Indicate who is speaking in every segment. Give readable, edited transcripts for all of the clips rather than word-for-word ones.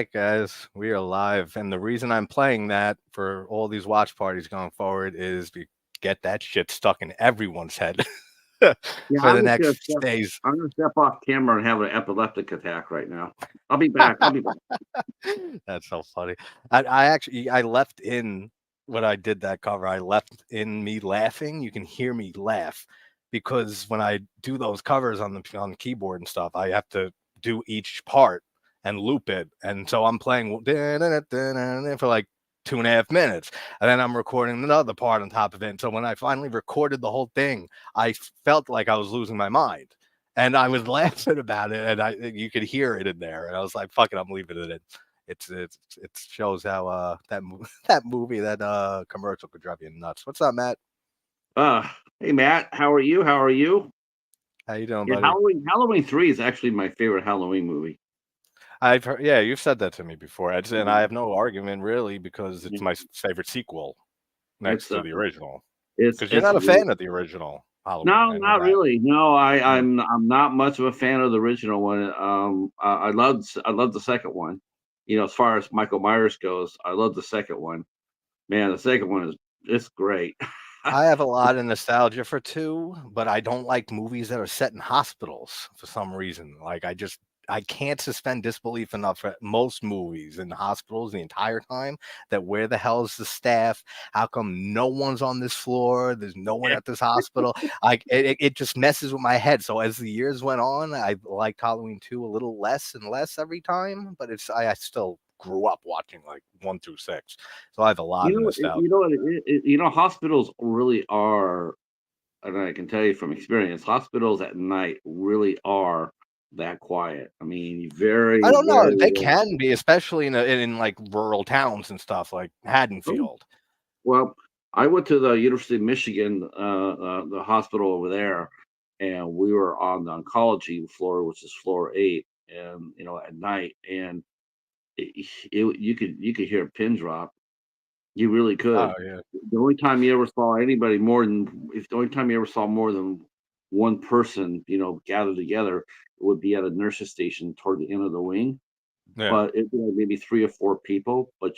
Speaker 1: right, guys, we are live, and the reason I'm playing that for all these watch parties going forward is to get that shit stuck in everyone's head for
Speaker 2: Yeah,
Speaker 1: the next days.
Speaker 2: I'm gonna step off camera and have an epileptic attack right now. I'll be back. I'll be back.
Speaker 1: That's so funny. I actually I left in when I did that cover. I left in me laughing. You can hear me laugh because when I do those covers on the keyboard and stuff, I have to do each part and loop it, and so I'm playing for like 2.5 minutes, and then I'm recording another part on top of it. And so when I finally recorded the whole thing, I felt like I was losing my mind. And I was laughing about it, and you could hear it in there, and I was like, "Fuck it, I'm leaving it in." It shows how that movie that commercial could drive you nuts. What's up, Matt?
Speaker 2: Uh, hey Matt, how are you? How are you?
Speaker 1: How you doing,
Speaker 2: Yeah,
Speaker 1: buddy?
Speaker 2: Halloween 3 is actually my favorite Halloween movie.
Speaker 1: I've heard, yeah, you've said that to me before, and I
Speaker 2: Mhm.
Speaker 1: have no argument really because it's
Speaker 2: Yeah,
Speaker 1: my favorite sequel next
Speaker 2: It's
Speaker 1: to the original. Because you're
Speaker 2: it's
Speaker 1: not a
Speaker 2: really
Speaker 1: fan of the original Halloween,
Speaker 2: no,
Speaker 1: I know
Speaker 2: not
Speaker 1: that.
Speaker 2: really. No,
Speaker 1: Mm.
Speaker 2: I'm not much of a fan of the original one. I love the second one. You know, as far as Michael Myers goes, I love the second one. Man, the second one is it's great.
Speaker 1: I have a lot of nostalgia for 2, but I don't like movies that are set in hospitals for some reason. Like, I can't suspend disbelief enough for most movies in hospitals the entire time that where the hell is the staff? How come no one's on this floor? There's no one at this hospital. Like, it just messes with my head. So as the years went on, I liked Halloween 2 a little less and less every time, but I still grew up watching like 1 through 6. So I have a lot of nostalgia.
Speaker 2: You know, hospitals really are, and I can tell you from experience, hospitals at night really are that quiet. I mean,
Speaker 1: I
Speaker 2: very,
Speaker 1: don't know.
Speaker 2: very
Speaker 1: They can be, especially in like rural towns and stuff like
Speaker 2: oh,
Speaker 1: Haddonfield.
Speaker 2: well, I went to the University of Michigan, the hospital over there, and we were on the oncology floor, which is floor 8, and you know, at night, and you could hear a pin drop. You really
Speaker 1: Oh
Speaker 2: could.
Speaker 1: yeah.
Speaker 2: The only time you ever saw anybody more than if the only time you ever saw more than one person, you know, gathered together would be at a nurse's station toward the end of the wing.
Speaker 1: Yeah.
Speaker 2: But it'd be like maybe 3 or 4 people, but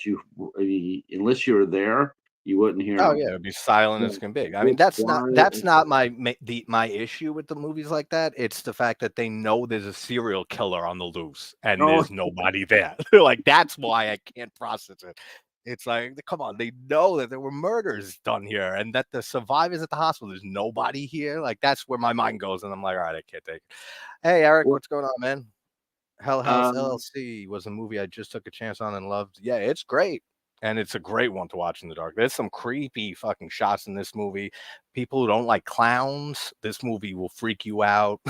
Speaker 2: unless you were there, you wouldn't hear
Speaker 1: Oh
Speaker 2: them.
Speaker 1: yeah, it'd be silent as
Speaker 2: Yeah,
Speaker 1: can be. I mean,
Speaker 2: just
Speaker 1: that's not
Speaker 2: quiet.
Speaker 1: that's not my issue with the movies like that. It's the fact that they know there's a serial killer on the loose and
Speaker 2: Oh,
Speaker 1: there's nobody there. Like that's why I can't process it. It's like, come on, they know that there were murders done here and that the survivors at the hospital, there's nobody here. Like that's where my mind goes, and I'm like, all right, I can't take it. Hey, Eric,
Speaker 2: well,
Speaker 1: what's going on, man? Hell House
Speaker 2: um,
Speaker 1: LLC was a movie I just took a chance on and loved. Yeah, it's great. And it's a great one to watch in the dark. There's some creepy fucking shots in this movie. People who don't like clowns, this movie will freak you out.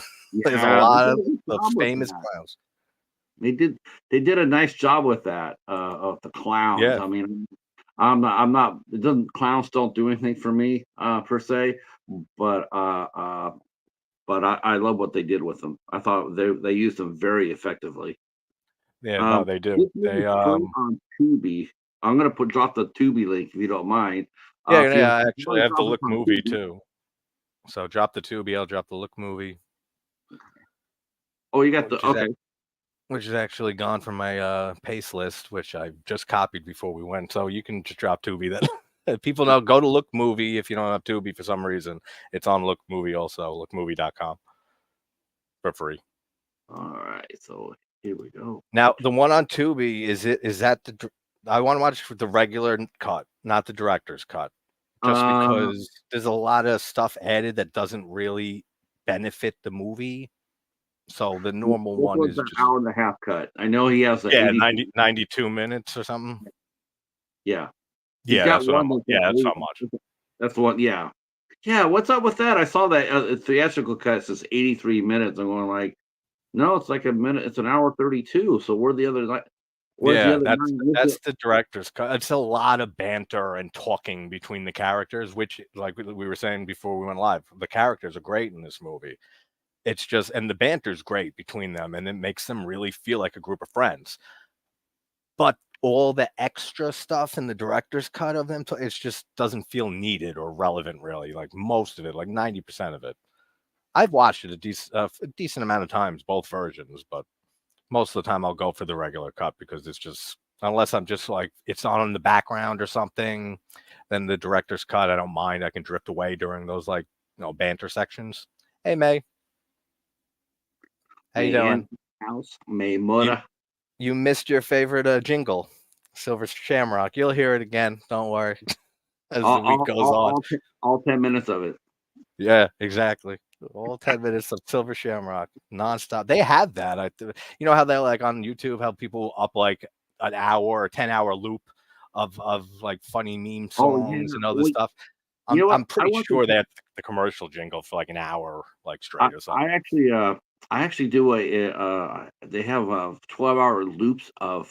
Speaker 1: There's a
Speaker 2: yeah, they
Speaker 1: lot
Speaker 2: did
Speaker 1: of
Speaker 2: a good job with
Speaker 1: famous
Speaker 2: that.
Speaker 1: clowns.
Speaker 2: They did they did a nice job with that, of the clowns.
Speaker 1: Yeah.
Speaker 2: I mean, it doesn't clowns don't do anything for me, per se, but, I love what they did with them. I thought they used them very effectively.
Speaker 1: Yeah, no, they do.
Speaker 2: This
Speaker 1: They
Speaker 2: movie's free on Tubi. I'm gonna drop the Tubi link if you don't mind.
Speaker 1: yeah,
Speaker 2: If you
Speaker 1: yeah, I
Speaker 2: wanna
Speaker 1: actually have the
Speaker 2: drop it
Speaker 1: Look
Speaker 2: on
Speaker 1: movie
Speaker 2: Tubi.
Speaker 1: too. So drop the Tubi, I'll drop the Look movie,
Speaker 2: Oh, you got the
Speaker 1: which is
Speaker 2: okay.
Speaker 1: which is actually gone from my pace list, which I just copied before we went. So you can just drop Tubi then. People know go to Look Movie if you don't have Tubi for some reason. It's on Look Movie also, lookmovie.com for free.
Speaker 2: Alright, so here we go.
Speaker 1: Now, the one on Tubi, is that I want to watch the regular cut, not the director's cut, just
Speaker 2: Uh,
Speaker 1: because there's a lot of stuff added that doesn't really benefit the movie. So the normal
Speaker 2: this
Speaker 1: one
Speaker 2: was
Speaker 1: is
Speaker 2: an
Speaker 1: just
Speaker 2: hour and a half cut. I know he has the
Speaker 1: yeah,
Speaker 2: 80.
Speaker 1: 92 minutes or something.
Speaker 2: Yeah. He's
Speaker 1: Yeah,
Speaker 2: got
Speaker 1: that's what I'm.
Speaker 2: one that's
Speaker 1: Yeah,
Speaker 2: at
Speaker 1: that's
Speaker 2: eight
Speaker 1: not much.
Speaker 2: that's the one, yeah. Yeah, what's up with that? I saw that, theatrical cut says 83 minutes. I'm going like, "No, it's like a minute it's an hour 32, so where's the
Speaker 1: Yeah,
Speaker 2: other
Speaker 1: that's
Speaker 2: 9 where's the"
Speaker 1: the director's cut. It's a lot of banter and talking between the characters, which, like we were saying before we went live, the characters are great in this movie. It's just, and the banter's great between them, and it makes them really feel like a group of friends. But all the extra stuff in the director's cut of them, it just doesn't feel needed or relevant, really. Like most of it, like 90% of it. I've watched it a decent amount of times, both versions, but Most of the time, I'll go for the regular cut because it's just unless I'm just like it's on in the background or something, then the director's cut. I don't mind. I can drift away during those like banter sections. Hey May, how you
Speaker 2: May
Speaker 1: doing?
Speaker 2: in house, May
Speaker 1: You
Speaker 2: Mura.
Speaker 1: you missed your favorite jingle, Silver Shamrock. You'll hear it again. Don't worry. As
Speaker 2: All,
Speaker 1: the week
Speaker 2: all,
Speaker 1: goes
Speaker 2: all,
Speaker 1: on.
Speaker 2: all, ten, all 10 minutes of it.
Speaker 1: Yeah, exactly. All 10 minutes of Silver Shamrock nonstop. They have that. You know how they like on YouTube, how people up like an hour or 10-hour loop of like funny meme
Speaker 2: Oh yeah.
Speaker 1: songs and other
Speaker 2: Well,
Speaker 1: stuff.
Speaker 2: you
Speaker 1: I'm
Speaker 2: know what?
Speaker 1: I'm pretty sure they have the commercial jingle for like an hour, like
Speaker 2: I,
Speaker 1: straight or something.
Speaker 2: I actually I actually do they have 12-hour loops of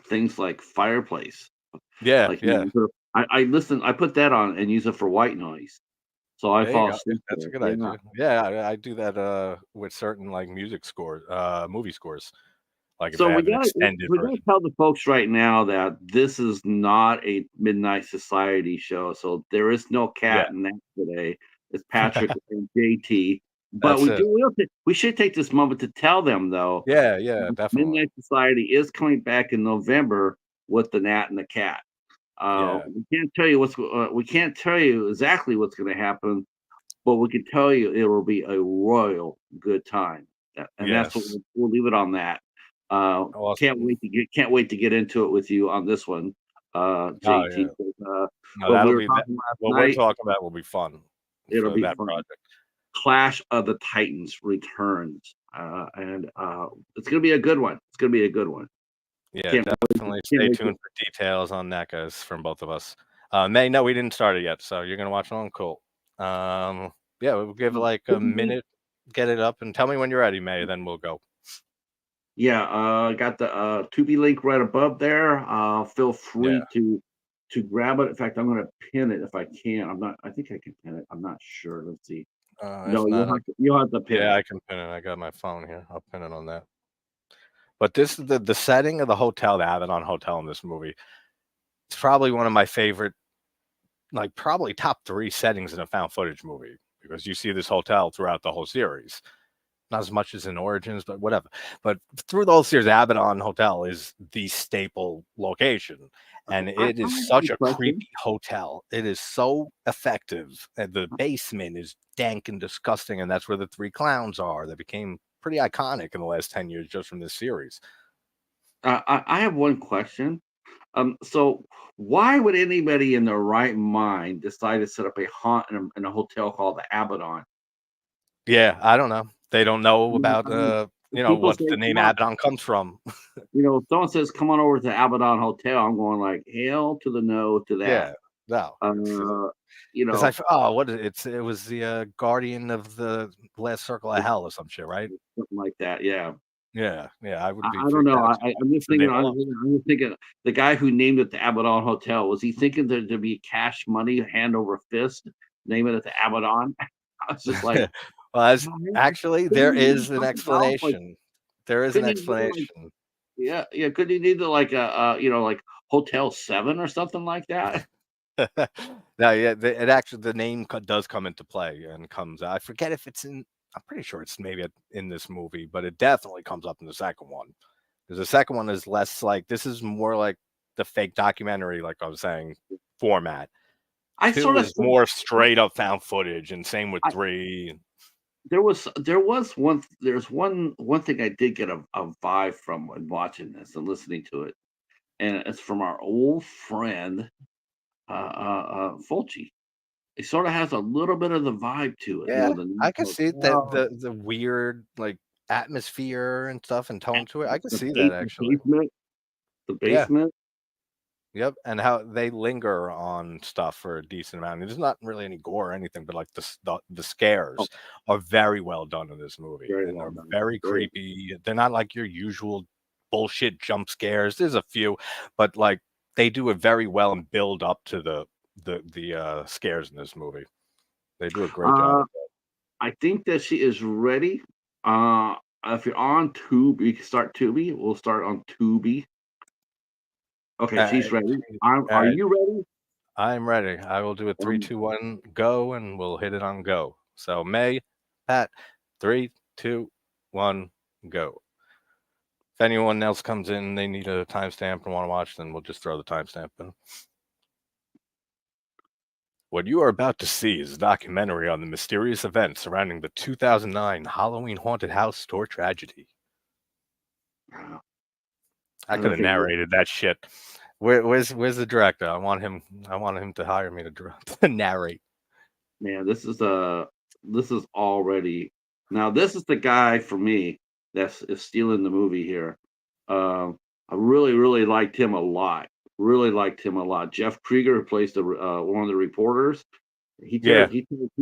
Speaker 2: things like fireplace.
Speaker 1: Yeah,
Speaker 2: Like
Speaker 1: yeah.
Speaker 2: I put that on and use it for white noise. So I
Speaker 1: There you
Speaker 2: fall
Speaker 1: go. Yeah,
Speaker 2: asleep
Speaker 1: that's a
Speaker 2: there.
Speaker 1: good
Speaker 2: Yeah.
Speaker 1: idea. Yeah, I do that with certain like music scores, movie scores. Like if
Speaker 2: So
Speaker 1: they have an extended
Speaker 2: we gotta
Speaker 1: version.
Speaker 2: tell the folks right now that this is not a Midnight Society show. So there is no
Speaker 1: Yeah.
Speaker 2: cat and nap today. It's Patrick and JT. But
Speaker 1: That's it.
Speaker 2: we should take this moment to tell them though,
Speaker 1: Yeah, yeah, definitely.
Speaker 2: Midnight Society is coming back in November with the Nat and the Cat.
Speaker 1: Yeah.
Speaker 2: We can't tell you exactly what's going to happen, but we can tell you it will be a royal good time, and that's what
Speaker 1: Yes.
Speaker 2: we'll leave it on that.
Speaker 1: Awesome.
Speaker 2: Can't wait to get into it with you on this one,
Speaker 1: Oh,
Speaker 2: JT.
Speaker 1: yeah. No,
Speaker 2: But we
Speaker 1: that'll
Speaker 2: were
Speaker 1: be that
Speaker 2: talking last
Speaker 1: what we're
Speaker 2: night.
Speaker 1: talking about will be fun
Speaker 2: It'll
Speaker 1: for
Speaker 2: be
Speaker 1: that
Speaker 2: fun.
Speaker 1: project.
Speaker 2: Clash of the Titans returns, and it's gonna be a good one. It's gonna be a good one.
Speaker 1: Yeah,
Speaker 2: Can't
Speaker 1: definitely
Speaker 2: can't
Speaker 1: stay
Speaker 2: wait to
Speaker 1: tuned for details on that, guys, from both of us. May, no, we didn't start it yet, so you're gonna watch along. Cool. Yeah, we'll give it like a minute, get it up, and tell me when you're ready, May, then we'll go.
Speaker 2: Yeah, got the Tubi link right above there. Feel
Speaker 1: Yeah.
Speaker 2: free to grab it. In fact, I'm gonna pin it if I can. I'm not. I think I can pin it. I'm not sure. Let's see.
Speaker 1: If
Speaker 2: No,
Speaker 1: not,
Speaker 2: you'll have to pin
Speaker 1: yeah,
Speaker 2: it.
Speaker 1: I can pin it. I got my phone here. I'll pin it on that. But this is the setting of the hotel, the Avalon Hotel in this movie. It's probably one of my favorite, like probably top 3 settings in a found footage movie because you see this hotel throughout the whole series. Not as much as in Origins, but whatever. But through the whole series, Abaddon Hotel is the staple location, and
Speaker 2: I
Speaker 1: it is
Speaker 2: have one
Speaker 1: such a
Speaker 2: question.
Speaker 1: creepy hotel. It is so effective, and the basement is dank and disgusting, and that's where the 3 clowns are. They became pretty iconic in the last 10 years just from this series.
Speaker 2: I have one question. So why would anybody in their right mind decide to set up a haunt in a hotel called the Abaddon?
Speaker 1: Yeah, I don't know. They don't know about
Speaker 2: I mean, people
Speaker 1: what
Speaker 2: say,
Speaker 1: the
Speaker 2: "Come
Speaker 1: name
Speaker 2: on."
Speaker 1: Abaddon comes from.
Speaker 2: If someone says, "Come on over to Abaddon Hotel," I'm going like, "Hell to the no to that."
Speaker 1: Yeah, no.
Speaker 2: Uh, you
Speaker 1: 'Cause I
Speaker 2: know,
Speaker 1: f oh, what is it was the, guardian of the last circle of hell or some shit, right?
Speaker 2: something like that. Yeah,
Speaker 1: Yeah, yeah, I would be
Speaker 2: I don't
Speaker 1: freaked
Speaker 2: know.
Speaker 1: out too.
Speaker 2: I'm just
Speaker 1: So they
Speaker 2: thinking.
Speaker 1: don't know.
Speaker 2: I'm just thinking. The guy who named it the Abaddon Hotel, was he thinking there to be cash money, hand over fist, name it at the Abaddon? I was just like,
Speaker 1: Well, as
Speaker 2: "Oh, man,
Speaker 1: actually,
Speaker 2: couldn't
Speaker 1: there
Speaker 2: you name
Speaker 1: is an
Speaker 2: something else? Like,
Speaker 1: explanation. There is an
Speaker 2: couldn't you name it like,
Speaker 1: explanation.
Speaker 2: yeah, yeah, couldn't you name it like like Hotel 7 or something like that?"
Speaker 1: No, yeah, it actually the name does come into play and comes I forget if it's in I'm pretty sure it's maybe in this movie, but it definitely comes up in the second one. Because the second one is less like this is more like the fake documentary, like I was saying, format.
Speaker 2: I sort
Speaker 1: 2
Speaker 2: of
Speaker 1: is
Speaker 2: think
Speaker 1: more straight up found footage, and same with 3.
Speaker 2: there's one thing I did get a vibe from when watching this and listening to it, and it's from our old friend, Fulci. It sorta has a little bit of the vibe to it,
Speaker 1: Yeah,
Speaker 2: the new
Speaker 1: I could see that
Speaker 2: hotel,
Speaker 1: the weird, like, atmosphere and stuff and tone to it. I could see that
Speaker 2: the
Speaker 1: actually.
Speaker 2: basement the
Speaker 1: Yeah,
Speaker 2: basement.
Speaker 1: yep, and how they linger on stuff for a decent amount. There's not really any gore or anything, but, like, the
Speaker 2: Oh,
Speaker 1: scares are very well done in this movie,
Speaker 2: very
Speaker 1: and
Speaker 2: well
Speaker 1: they're
Speaker 2: done,
Speaker 1: very
Speaker 2: very
Speaker 1: creepy. They're not like your usual bullshit jump scares. There's a few, but, like, they do it very well and build up to the scares in this movie. They do a great job
Speaker 2: uh,
Speaker 1: with that.
Speaker 2: I think that she is ready. If you're on Tubi, you can start Tubi. We'll start on Tubi. Okay, she's
Speaker 1: Alright,
Speaker 2: ready. Are
Speaker 1: alright.
Speaker 2: you ready?
Speaker 1: I'm ready. I will do a 3,
Speaker 2: Um,
Speaker 1: 2, 1, go, and we'll hit it on go. So May, Pat, 3, 2, 1, go. anyone else comes in, they need a timestamp and want to watch, then we'll just throw the timestamp in. What you are about to see is a documentary on the mysterious events surrounding the 2009 Halloween haunted house store tragedy. I could have narrated that shit. Where's the director? I want him to hire me to narrate.
Speaker 2: Man, this is already now. This is the guy for me that's is stealing the movie here. I really liked him a lot. Really liked him a lot. Jeff Krieger, who plays the one of the reporters, he
Speaker 1: Yeah.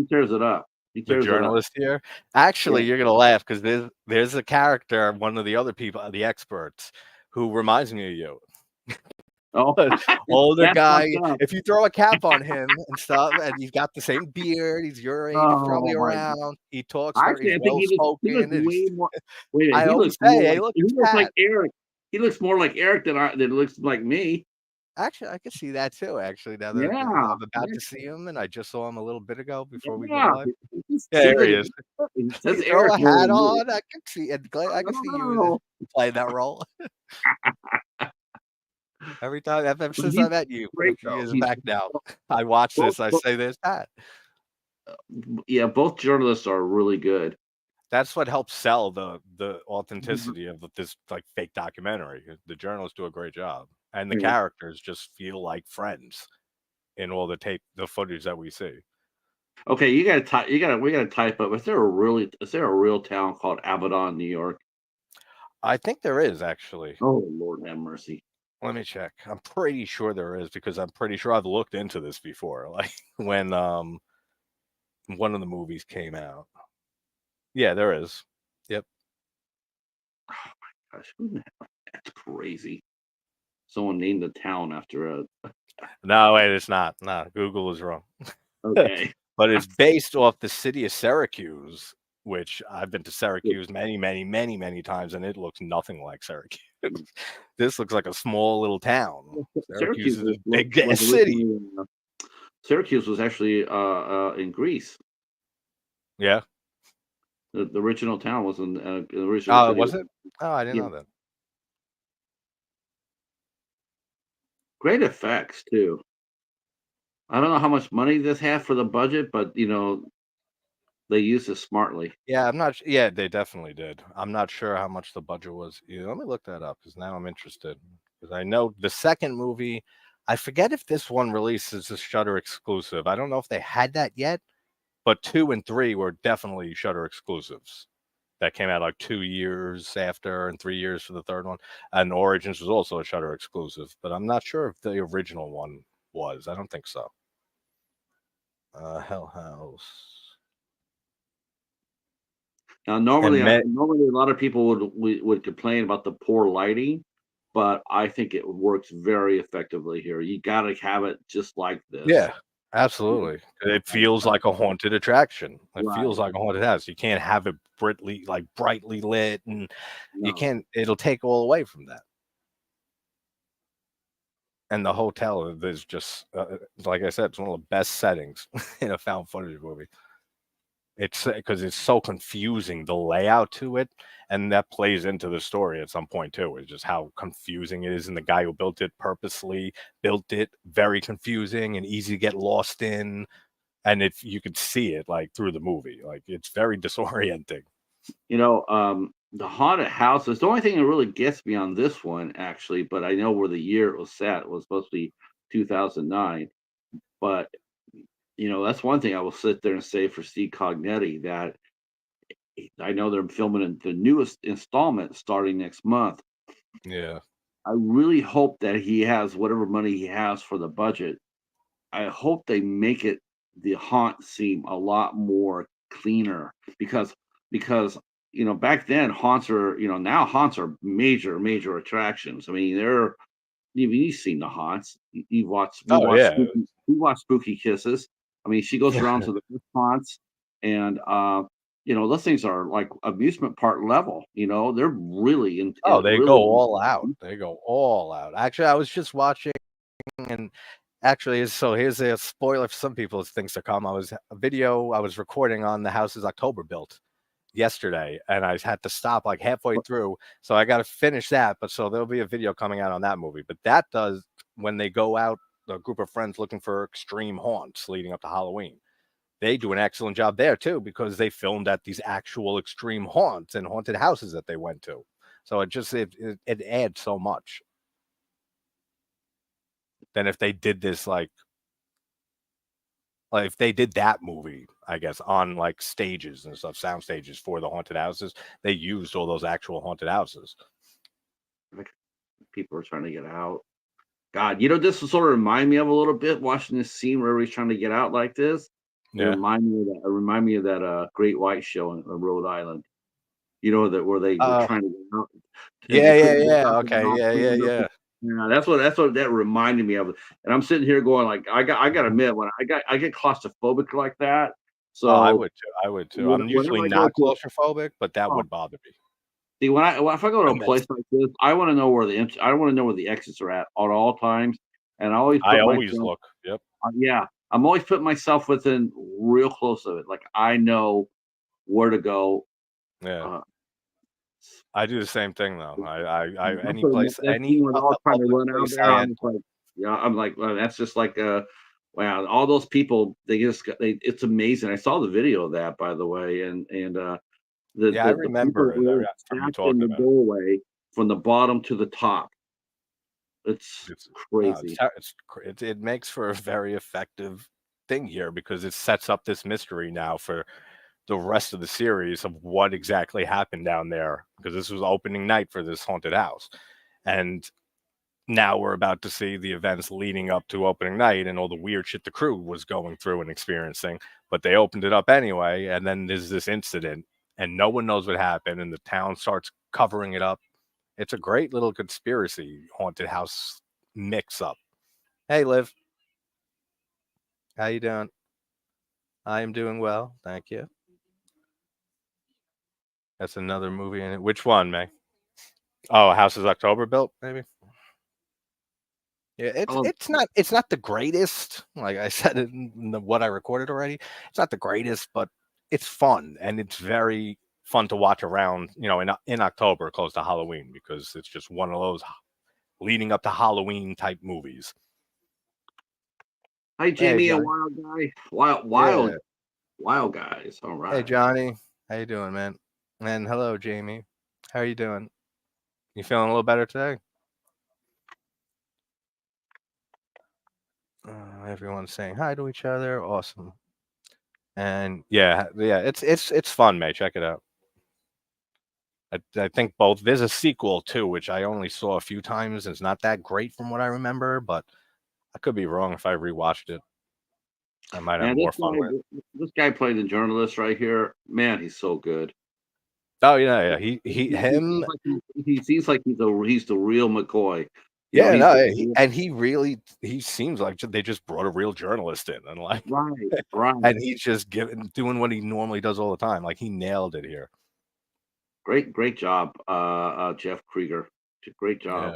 Speaker 2: tears it up. He
Speaker 1: The
Speaker 2: tears it up.
Speaker 1: journalist here. Actually,
Speaker 2: Yeah.
Speaker 1: you're gonna laugh because there's a character, one of the other people, the experts, who reminds me of you.
Speaker 2: Oh,
Speaker 1: Older
Speaker 2: that's
Speaker 1: guy.
Speaker 2: fucked up.
Speaker 1: If you throw a cap on him and stuff, and he's got the same beard, he's your age, probably
Speaker 2: Oh my God.
Speaker 1: around. He talks
Speaker 2: Actually,
Speaker 1: very
Speaker 2: I think
Speaker 1: well
Speaker 2: he looks
Speaker 1: spoken.
Speaker 2: way more. Wait, a minute,
Speaker 1: I
Speaker 2: he
Speaker 1: always
Speaker 2: looks more
Speaker 1: say, hey,
Speaker 2: like
Speaker 1: look,
Speaker 2: he
Speaker 1: it's
Speaker 2: looks like
Speaker 1: Pat.
Speaker 2: Eric. He looks more like Eric than looks like me.
Speaker 1: Actually, I could see that too. Actually, now that
Speaker 2: Yeah,
Speaker 1: I'm about to see him, and I just saw him a little bit ago before we go
Speaker 2: yeah.
Speaker 1: live.
Speaker 2: He
Speaker 1: Yeah,
Speaker 2: seems
Speaker 1: there he
Speaker 2: like
Speaker 1: is.
Speaker 2: he says
Speaker 1: You throw
Speaker 2: Eric
Speaker 1: a
Speaker 2: more
Speaker 1: hat
Speaker 2: than you.
Speaker 1: on, I could see, and I could see you
Speaker 2: Oh,
Speaker 1: playing that role. Every time, ever since
Speaker 2: he's
Speaker 1: I met you a
Speaker 2: great
Speaker 1: few
Speaker 2: though.
Speaker 1: years
Speaker 2: He's
Speaker 1: back now, I watch
Speaker 2: both,
Speaker 1: this, I
Speaker 2: both,
Speaker 1: say there's Pat.
Speaker 2: yeah, both journalists are really good.
Speaker 1: That's what helps sell the
Speaker 2: Mhm.
Speaker 1: authenticity of this like fake documentary. The journalists do a great job, and the
Speaker 2: Yeah.
Speaker 1: characters just feel like friends in all the footage that we see.
Speaker 2: Okay, you gotta type. We gotta type up. Is there a real town called Abaddon, New York?
Speaker 1: I think there is actually.
Speaker 2: Oh Lord, have mercy.
Speaker 1: Let me check. I'm pretty sure there is because I'm pretty sure I've looked into this before. Like when one of the movies came out. Yeah, there is. Yep.
Speaker 2: Gosh, who the hell? That's crazy. Someone named the town after a.
Speaker 1: No, wait, it's not. No, Google is wrong.
Speaker 2: Okay.
Speaker 1: But it's based off the city of Syracuse, which I've been to Syracuse many times, and it looks nothing like Syracuse. This looks like a small little town. Syracuse is a big ass city.
Speaker 2: Syracuse was actually in Greece.
Speaker 1: Yeah.
Speaker 2: The original town was in the original
Speaker 1: Oh,
Speaker 2: city.
Speaker 1: was it? Oh, I didn't
Speaker 2: Yeah.
Speaker 1: know that.
Speaker 2: Great effects too. I don't know how much money this had for the budget, but they used it smartly.
Speaker 1: Yeah, I'm not. Yeah, they definitely did. I'm not sure how much the budget was. Let me look that up because now I'm interested. Because I know the second movie, I forget if this one releases a Shutter exclusive. I don't know if they had that yet, but 2 and 3 were definitely Shutter exclusives. That came out like 2 years after, and 3 years for the third one. And Origins was also a Shutter exclusive, but I'm not sure if the original one was. I don't think so. Hell House.
Speaker 2: Now,
Speaker 1: And
Speaker 2: normally a lot of people would complain about the poor lighting, but I think it works very effectively here. You got to have it just like this.
Speaker 1: yeah, absolutely. It feels like a haunted attraction. It feels
Speaker 2: Right.
Speaker 1: like a haunted house. You can't have it brightly lit, and you
Speaker 2: No.
Speaker 1: can't. It'll take all away from that. And the hotel is just like I said, it's one of the best settings in a found footage movie. It's because it's so confusing, the layout to it, and that plays into the story at some point too. It's just how confusing it is, and the guy who built it purposely built it very confusing and easy to get lost in. And if you could see it like through the movie, like it's very disorienting.
Speaker 2: The haunted houses. The only thing that really gets me on this one, actually, but I know where the year it was set. It was supposed to be 2009, but that's one thing I will sit there and say for Steve Cognetti that I know they're filming the newest installment starting next month.
Speaker 1: Yeah.
Speaker 2: I really hope that he has whatever money he has for the budget. I hope they make the haunt seem a lot more cleaner because back then haunts are now haunts are major attractions. I mean you've seen the haunts.
Speaker 1: Oh yeah.
Speaker 2: We watched Spooky Kisses. I mean she goes around to the haunts and those things are like amusement park level. They're really
Speaker 1: Oh, they go
Speaker 2: really.
Speaker 1: all out. They go all out. Actually, I was just watching, and actually, so here's a spoiler for some people as things to come. I was recording on the houses October built, yesterday, and I had to stop like halfway through, so I got to finish that. But so there'll be a video coming out on that movie. But that does when they go out, a group of friends looking for extreme haunts leading up to Halloween. They do an excellent job there too because they filmed at these actual extreme haunts and haunted houses that they went to. So it adds so much. Than if they did this like if they did that movie, I guess, on like stages and stuff, sound stages for the haunted houses, they used all those actual haunted houses.
Speaker 2: Like, people are trying to get out. God, this will sort of remind me of a little bit watching this scene where everybody's trying to get out like this. It
Speaker 1: Yeah.
Speaker 2: remind me of that. It remind me of that Great White show in Rhode Island. That where they were trying to get out and
Speaker 1: Yeah,
Speaker 2: they
Speaker 1: yeah,
Speaker 2: couldn't get
Speaker 1: yeah.
Speaker 2: out.
Speaker 1: Okay, yeah, yeah, yeah.
Speaker 2: Yeah, that's what that reminded me of. And I'm sitting here going like, I got to admit, when I get claustrophobic like that.
Speaker 1: Oh, I
Speaker 2: So
Speaker 1: would too. I would too. I'm
Speaker 2: whenever
Speaker 1: usually
Speaker 2: I go
Speaker 1: not
Speaker 2: to
Speaker 1: claustrophobic, but that
Speaker 2: a
Speaker 1: would bother me
Speaker 2: See, if I go to a place
Speaker 1: immensely.
Speaker 2: like this, I wanna know where I wanna know where the exits are at all times, and I always
Speaker 1: I
Speaker 2: put
Speaker 1: always
Speaker 2: myself
Speaker 1: look. Yep.
Speaker 2: yeah, I'm always putting myself within real close of it, like, I know where to go,
Speaker 1: Yeah.
Speaker 2: uh,
Speaker 1: I do the same thing though. I
Speaker 2: that's
Speaker 1: any
Speaker 2: what
Speaker 1: place,
Speaker 2: that
Speaker 1: any
Speaker 2: scene where they're all trying to
Speaker 1: public
Speaker 2: run out
Speaker 1: place
Speaker 2: there,
Speaker 1: I
Speaker 2: I'm just
Speaker 1: enter.
Speaker 2: like yeah, I'm like, "Well, that's just like, wow, all those people, they just got it's amazing." I saw the video of that, by the way, and
Speaker 1: Yeah, I
Speaker 2: the people
Speaker 1: remember it
Speaker 2: were
Speaker 1: from you
Speaker 2: stacked in
Speaker 1: talking
Speaker 2: the
Speaker 1: about it.
Speaker 2: doorway from the bottom to the top. It's
Speaker 1: It's
Speaker 2: crazy.
Speaker 1: it makes for a very effective thing here because it sets up this mystery now for the rest of the series of what exactly happened down there because this was opening night for this haunted house. And now we're about to see the events leading up to opening night and all the weird shit the crew was going through and experiencing. But they opened it up anyway, and then there's this incident, and no one knows what happened, and the town starts covering it up. It's a great little conspiracy haunted house mix up. Hey, Liv, how you doing? I am doing well, thank you. That's another movie in it. Which one, May? Oh, House is October built, maybe. Yeah,
Speaker 2: I love
Speaker 1: it's not the greatest. Like I said in what I recorded already, it's not the greatest, but it's fun and it's very fun to watch around. In October, close to Halloween, because it's just one of those leading up to Halloween type movies.
Speaker 2: Hi,
Speaker 1: Hey,
Speaker 2: Jamie, a
Speaker 1: Johnny.
Speaker 2: wild guy. Wild,
Speaker 1: Yeah.
Speaker 2: wild, wild guys. All
Speaker 1: Hey,
Speaker 2: right.
Speaker 1: Johnny. How you doing, man? And hello, Jamie. How are you doing? You feeling a little better today? Everyone's saying hi to each other. Awesome. And yeah, yeah, it's fun, mate. Check it out. I think both. There's a sequel too, which I only saw a few times. It's not that great from what I remember, but I could be wrong if I rewatched it. I might have
Speaker 2: Man,
Speaker 1: more fun with it.
Speaker 2: this guy played the journalist right here. Man, he's so good.
Speaker 1: Oh yeah, yeah. He
Speaker 2: He
Speaker 1: him.
Speaker 2: seems like he seems like he's the real McCoy.
Speaker 1: Yeah,
Speaker 2: He's
Speaker 1: no,
Speaker 2: the
Speaker 1: yeah, he really he seems like they just brought a real journalist in and like,
Speaker 2: right, right.
Speaker 1: and he's just doing what he normally does all the time. Like he nailed it here.
Speaker 2: Great job, Jeff Krieger. Great job.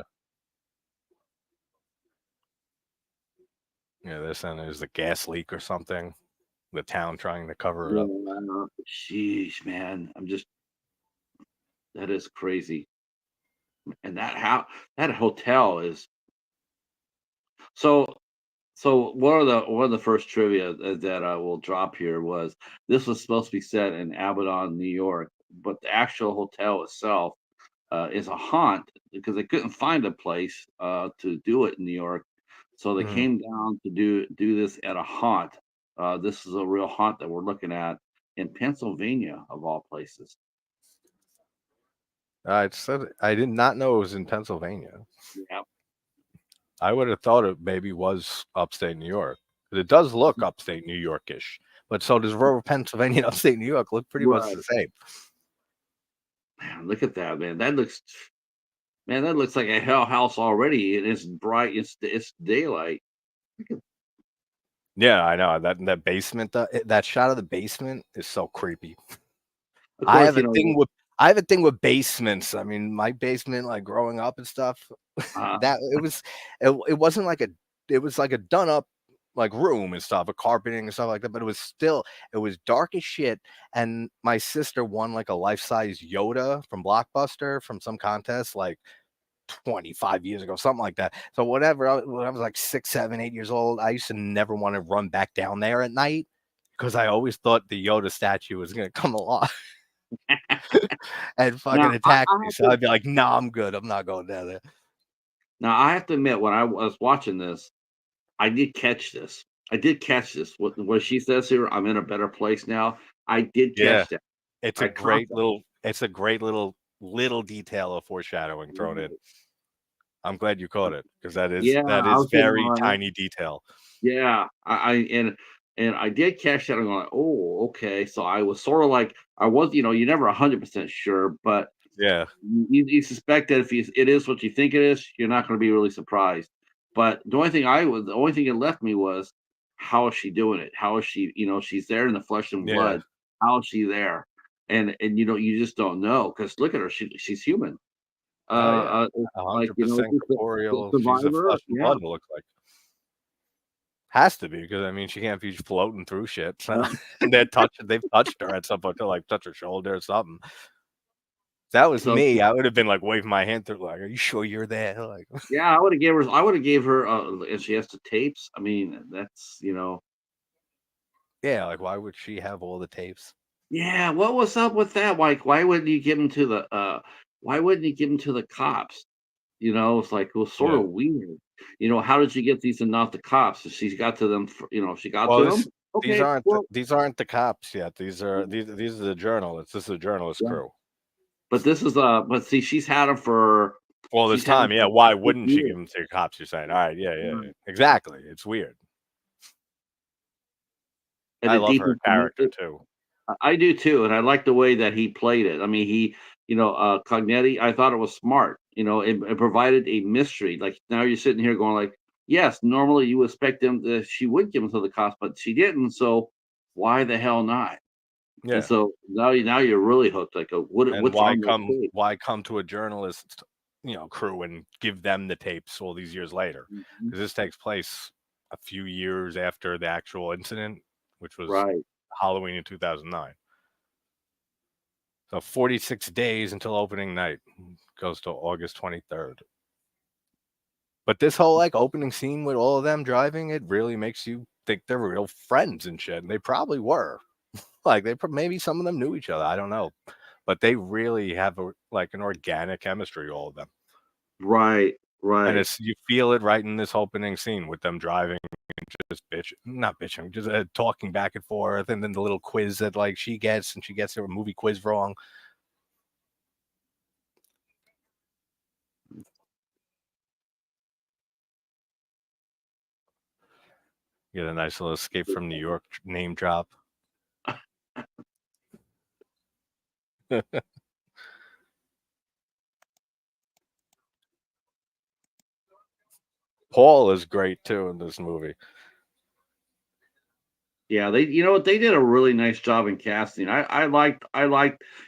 Speaker 1: Yeah, yeah. This and there's a gas leak or something. The town trying to cover it
Speaker 2: Yeah,
Speaker 1: up.
Speaker 2: sheesh, man. That is crazy. And that hotel is so So one of the first trivia that I will drop here was this was supposed to be set in Abaddon, New York, but the actual hotel itself is a haunt because they couldn't find a place to do it in New York, so they
Speaker 1: Mhm.
Speaker 2: came down to do this at a haunt. This is a real haunt that we're looking at in Pennsylvania, of all places.
Speaker 1: I did not know it was in Pennsylvania.
Speaker 2: Yeah,
Speaker 1: I would have thought it maybe was upstate New York. 'Cause it does look upstate New Yorkish, but so does rural Pennsylvania and upstate New York look pretty much
Speaker 2: right.
Speaker 1: the same.
Speaker 2: Man, look at that, man. That looks like a hell house already. And it's bright. It's daylight.
Speaker 1: Yeah, I know that basement. That shot of the basement is so creepy.
Speaker 2: Of
Speaker 1: I
Speaker 2: course,
Speaker 1: have a thing with I have a thing with basements. I mean, my basement, like growing up and stuff,
Speaker 2: uh,
Speaker 1: that it wasn't like a it was like a done up. like room and stuff, a carpeting and stuff like that. But it was dark as shit. And my sister won like a life-size Yoda from Blockbuster from some contest like 25 years ago, something like that. So whatever, when I was like 6, 7, 8 years old, I used to never want to run back down there at night because I always thought the Yoda statue was gonna come along and
Speaker 2: Now,
Speaker 1: fucking
Speaker 2: I,
Speaker 1: attack
Speaker 2: I
Speaker 1: me.
Speaker 2: have
Speaker 1: So
Speaker 2: to
Speaker 1: I'd be like, "No, I'm good. I'm not going down there."
Speaker 2: now I have to admit, when I was watching this, I did catch this. I did catch this. What she says here, "I'm in a better place now." I did
Speaker 1: Yeah,
Speaker 2: catch that.
Speaker 1: it's a
Speaker 2: I caught
Speaker 1: great little, little detail of foreshadowing thrown in.
Speaker 2: that.
Speaker 1: I'm glad you caught it because
Speaker 2: Yeah,
Speaker 1: that
Speaker 2: I
Speaker 1: is
Speaker 2: was getting
Speaker 1: very
Speaker 2: on it.
Speaker 1: tiny detail.
Speaker 2: Yeah, I and I did catch that. I'm going, "Oh, okay." So I was sort of like, I was, you're never 100% sure, but
Speaker 1: Yeah,
Speaker 2: you suspect that if it is what you think it is, you're not going to be really surprised. But the only thing it left me was, how is she doing it? How is she? She's there in the flesh and
Speaker 1: yeah.
Speaker 2: blood. How is she there? And you just don't know, because look at her. She's human.
Speaker 1: Oh yeah,
Speaker 2: It's like,
Speaker 1: 100%
Speaker 2: just a
Speaker 1: corporeal. She's a
Speaker 2: survivor.
Speaker 1: flesh and
Speaker 2: Yeah.
Speaker 1: blood. It looks like. Has to be because I mean she can't be floating through shit. So and they've touched her at some point to like touch her shoulder or something. If that was
Speaker 2: So
Speaker 1: me, I would have been like waving my hand through like, "Are you sure you're there?" Like,
Speaker 2: yeah, I would have gave her, and she has the tapes. I mean, that's,
Speaker 1: yeah, like why would she have all the tapes?
Speaker 2: yeah, what was up with that? Like, why wouldn't you give them to the cops? It's like, it was sort
Speaker 1: Yeah.
Speaker 2: of weird. How did you get these and not the cops? If she's got to them, she got
Speaker 1: Well,
Speaker 2: to them. Okay, well,
Speaker 1: these aren't the cops yet. These are the journalists. This is the journalist
Speaker 2: yeah,
Speaker 1: crew.
Speaker 2: but see,
Speaker 1: All this
Speaker 2: she's had them
Speaker 1: time, yeah.
Speaker 2: for
Speaker 1: Why
Speaker 2: 6
Speaker 1: wouldn't she give
Speaker 2: years.
Speaker 1: them to the cops? You're saying, all right, yeah, yeah, yeah.
Speaker 2: Right.
Speaker 1: Exactly. It's weird.
Speaker 2: And
Speaker 1: I
Speaker 2: the
Speaker 1: love
Speaker 2: deep
Speaker 1: her character
Speaker 2: information.
Speaker 1: too.
Speaker 2: I do too, and I like the way that he played it. I mean, Cognetti, I thought it was smart. It provided a mystery. Like, now you're sitting here going like, yes, normally you expect them that she would give them to the cops, but she didn't. So why the hell not? And
Speaker 1: Yeah.
Speaker 2: so now you're really hooked. Like,
Speaker 1: And
Speaker 2: what's on those tapes?
Speaker 1: why come to a journalist, crew and give them the tapes all these years later?
Speaker 2: Mhm.
Speaker 1: Because this takes place a few years after the actual incident, which was
Speaker 2: Right.
Speaker 1: Halloween in 2009. So 46 days until opening night, goes to August 23rd. But this whole like opening scene with all of them driving, it really makes you think they're real friends and shit. And they probably were. Like maybe some of them knew each other. I don't know, but they really have like an organic chemistry, all of them.
Speaker 2: Right.
Speaker 1: And
Speaker 2: Right.
Speaker 1: it's you feel it right in this opening scene with them driving, just not bitching, just talking back and forth, and then the little quiz that like she gets, and she gets her movie quiz wrong. Get a nice little Escape from New York name drop. Paul is great too in this movie.
Speaker 2: Yeah, they did a really nice job in casting. I liked,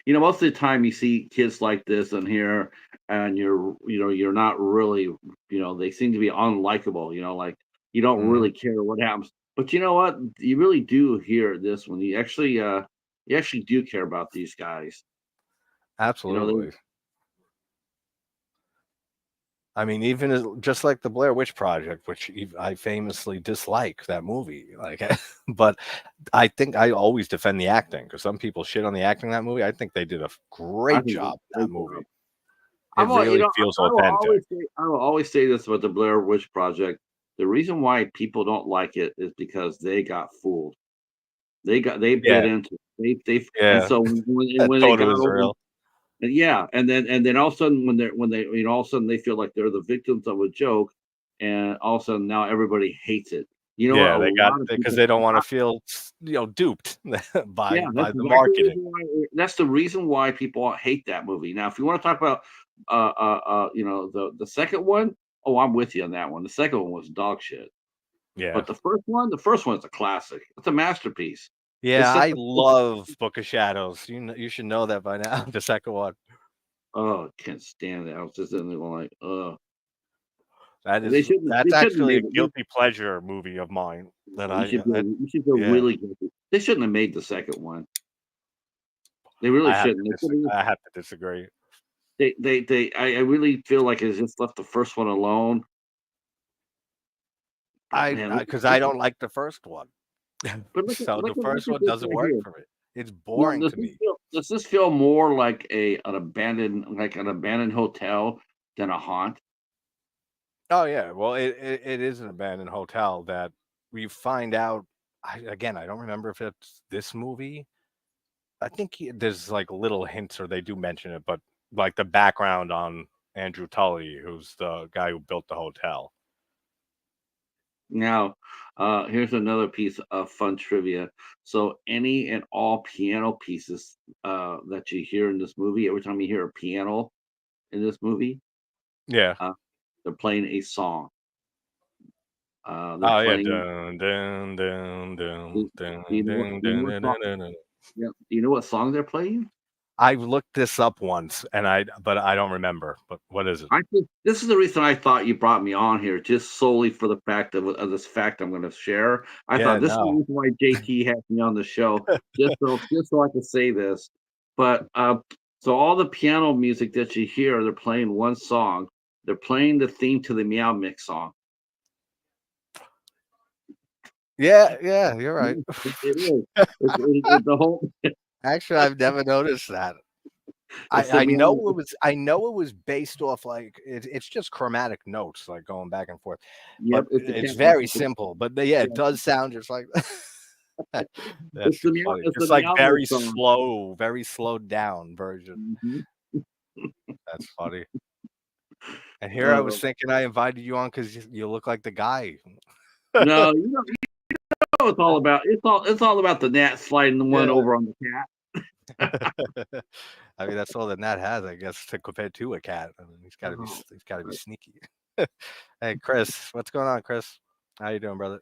Speaker 2: most of the time you see kids like this in here, and you're not really, they seem to be unlikable, like, you don't
Speaker 1: Mhm.
Speaker 2: really care what happens. But you know what? You really do hear this one. You actually do care about these guys. They
Speaker 1: Absolutely. I mean, even just like the Blair Witch Project, which I famously dislike that movie. Like, but I think I always defend the acting because some people shit on the acting in that movie. I think they did a
Speaker 2: I
Speaker 1: great
Speaker 2: think they
Speaker 1: job
Speaker 2: did
Speaker 1: in
Speaker 2: a
Speaker 1: that
Speaker 2: great job.
Speaker 1: movie. It
Speaker 2: I'm a, you
Speaker 1: really
Speaker 2: know,
Speaker 1: feels
Speaker 2: I
Speaker 1: authentic.
Speaker 2: I will always say this about the Blair Witch Project. The reason why people don't like it is because they got fooled. They bit
Speaker 1: Yeah,
Speaker 2: into it. And
Speaker 1: yeah.
Speaker 2: so
Speaker 1: I
Speaker 2: when they
Speaker 1: thought it
Speaker 2: got
Speaker 1: was
Speaker 2: over,
Speaker 1: real.
Speaker 2: and yeah, and then all of a sudden, all of a sudden they feel like they're the victims of a joke, and all of a sudden now everybody hates it. A
Speaker 1: Yeah, they got
Speaker 2: lot of
Speaker 1: because
Speaker 2: people.
Speaker 1: they don't want to feel duped
Speaker 2: Yeah,
Speaker 1: by the marketing.
Speaker 2: that's the reason why people hate that movie. Now, if you want to talk about, the second one, oh, I'm with you on that one. The second one was dog shit,
Speaker 1: Yeah,
Speaker 2: but the first one's a classic. It's a masterpiece. It's
Speaker 1: yeah.
Speaker 2: such
Speaker 1: I
Speaker 2: a
Speaker 1: love Book of Shadows. You should know that by now. The second one.
Speaker 2: oh, I can't stand it. I was just in there going like, They shouldn't.
Speaker 1: That's
Speaker 2: They shouldn't have
Speaker 1: actually a
Speaker 2: made it.
Speaker 1: guilty pleasure movie of mine that
Speaker 2: You should feel
Speaker 1: yeah,
Speaker 2: really guilty. They shouldn't have made the second one. They really shouldn't.
Speaker 1: I have to disagree.
Speaker 2: I really feel like it's just left the first one alone. But man,
Speaker 1: Because I don't like the first one.
Speaker 2: look at
Speaker 1: So the first
Speaker 2: look at
Speaker 1: one
Speaker 2: this
Speaker 1: doesn't
Speaker 2: right
Speaker 1: work
Speaker 2: here.
Speaker 1: for me. It's
Speaker 2: Now,
Speaker 1: boring to me.
Speaker 2: does this feel more like an abandoned hotel than a haunt?
Speaker 1: Oh yeah, well it is an abandoned hotel that we find out. Again, I don't remember if it's this movie. I think there's like little hints, or they do mention it, but like the background on Andrew Tully, who's the guy who built the hotel.
Speaker 2: Now, here's another piece of fun trivia. So, any and all piano pieces that you hear in this movie, every time you hear a piano in this movie,
Speaker 1: Yeah.
Speaker 2: uh, they're playing a song. They're
Speaker 1: Oh yeah.
Speaker 2: playing.
Speaker 1: Dun, dun, dun, dun,
Speaker 2: Do,
Speaker 1: dun,
Speaker 2: do you know what?
Speaker 1: dun,
Speaker 2: Do you know
Speaker 1: dun,
Speaker 2: what
Speaker 1: dun,
Speaker 2: song?
Speaker 1: dun, dun, dun.
Speaker 2: Yeah. Do you know what song they're playing?
Speaker 1: I've looked this up once, but I don't remember. But what is it?
Speaker 2: I think this is the reason I thought you brought me on here, just solely for the fact of this fact I'm going to share. I
Speaker 1: Yeah,
Speaker 2: thought this is the
Speaker 1: no.
Speaker 2: reason why JT had me on the show, just so I could say this. But so all the piano music that you hear, they're playing one song. They're playing the theme to the Meow Mix song.
Speaker 1: Yeah, yeah, you're right.
Speaker 2: It is. The whole.
Speaker 1: Actually, I've never noticed that.
Speaker 2: It's the Meow Mix.
Speaker 1: I know it was based off like it's just chromatic notes like going back and forth, but
Speaker 2: Yep, it's the
Speaker 1: it's
Speaker 2: cat.
Speaker 1: very simple. But yeah, it
Speaker 2: Yeah,
Speaker 1: does sound just like that's too funny.
Speaker 2: it's the
Speaker 1: Just like
Speaker 2: Meow Mix song.
Speaker 1: very slowed down version.
Speaker 2: Mhm.
Speaker 1: That's funny. And here I was
Speaker 2: Uh,
Speaker 1: thinking I invited you on because you look like the guy.
Speaker 2: no, know it's all about. It's all about the gnat sliding the one
Speaker 1: Yeah.
Speaker 2: over on the cat.
Speaker 1: I mean, that's all that Nat has, I guess, to compare to a cat. I mean,
Speaker 2: Oh,
Speaker 1: he's got to be sneaky. Hey, Chris, what's going on, Chris? How you doing, brother?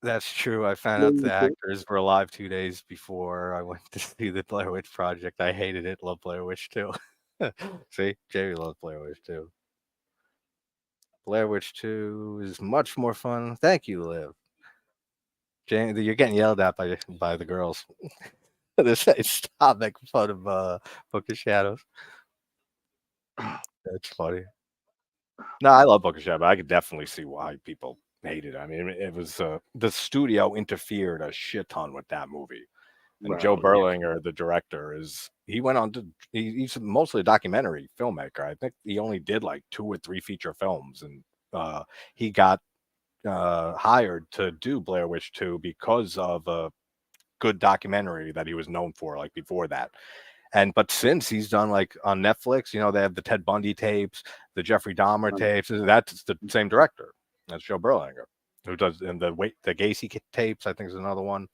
Speaker 1: That's true. I found out the actors were alive 2 days before I went to see the Blair Witch Project. I hated it. Love Blair Witch too. See, Jamie loves Blair Witch too. Blair Witch 2 is much more fun. Thank you, Liv. Jamie, you're getting yelled at by the girls. They say stop making fun of Book of Shadows. That's funny. No, I love Book of Shadows. I could definitely see why people hate it. I mean, it was the studio interfered a shit ton with that movie. And Joe
Speaker 2: well, yeah.
Speaker 1: Berlinger, the director, he went on to he's mostly a documentary filmmaker. I think he only did like 2 or 3 feature films, and he got hired to do Blair Witch 2 because of a good documentary that he was known for, like before that. But since he's done like on Netflix, they have the Ted Bundy tapes, the Jeffrey Dahmer tapes. That's the same director. That's Joe Berlinger, who does and the Gacy tapes. I think is another one.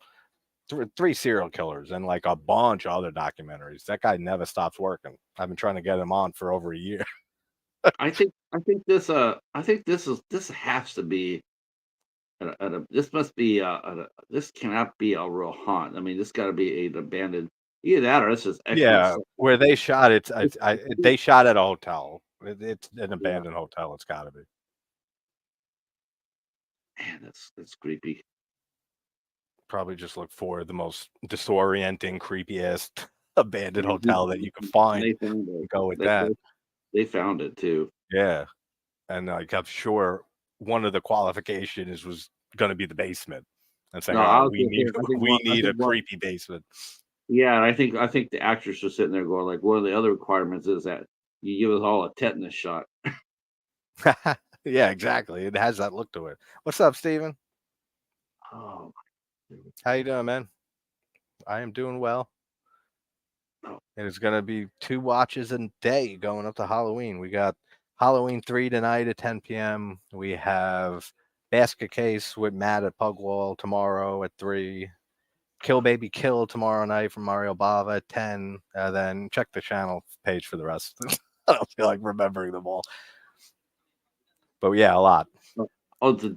Speaker 1: 3 serial killers and like a bunch of other documentaries. That guy never stops working. I've been trying to get him on for over a year.
Speaker 2: I think this has to be this must be this cannot be a real haunt. I mean, this got to be an abandoned either that or this is excellent
Speaker 1: Yeah,
Speaker 2: stuff.
Speaker 1: where they shot it, they shot at a hotel. It's an
Speaker 2: Yeah,
Speaker 1: abandoned hotel. It's got to be.
Speaker 2: man, that's creepy.
Speaker 1: Probably just look for the most disorienting, creepiest abandoned hotel that you could
Speaker 2: Mhm.
Speaker 1: find
Speaker 2: They found
Speaker 1: and
Speaker 2: it.
Speaker 1: go with that.
Speaker 2: They found it too.
Speaker 1: Yeah, and like I'm sure one of the qualifications was going to be the basement, and saying,
Speaker 2: No, I
Speaker 1: "Oh,
Speaker 2: was gonna say I think
Speaker 1: we
Speaker 2: I
Speaker 1: need
Speaker 2: think
Speaker 1: a creepy basement."
Speaker 2: yeah, and I think the actors are sitting there going like, one of the other requirements is that you give us all a tetanus shot.
Speaker 1: Yeah, exactly. It has that look to it. What's up, Steven?
Speaker 2: Oh,
Speaker 1: How you doing, man? I am doing well.
Speaker 2: no.
Speaker 1: It is going to be 2 watches a day going up to Halloween. We got Halloween 3 tonight at 10 p.m. We have Basket Case with Matt at Pugwall tomorrow at 3. Kill Baby Kill tomorrow night from Mario Bava at 10. Then check the channel page for the rest. I don't feel like remembering them all. But yeah, a lot.
Speaker 2: Oh, do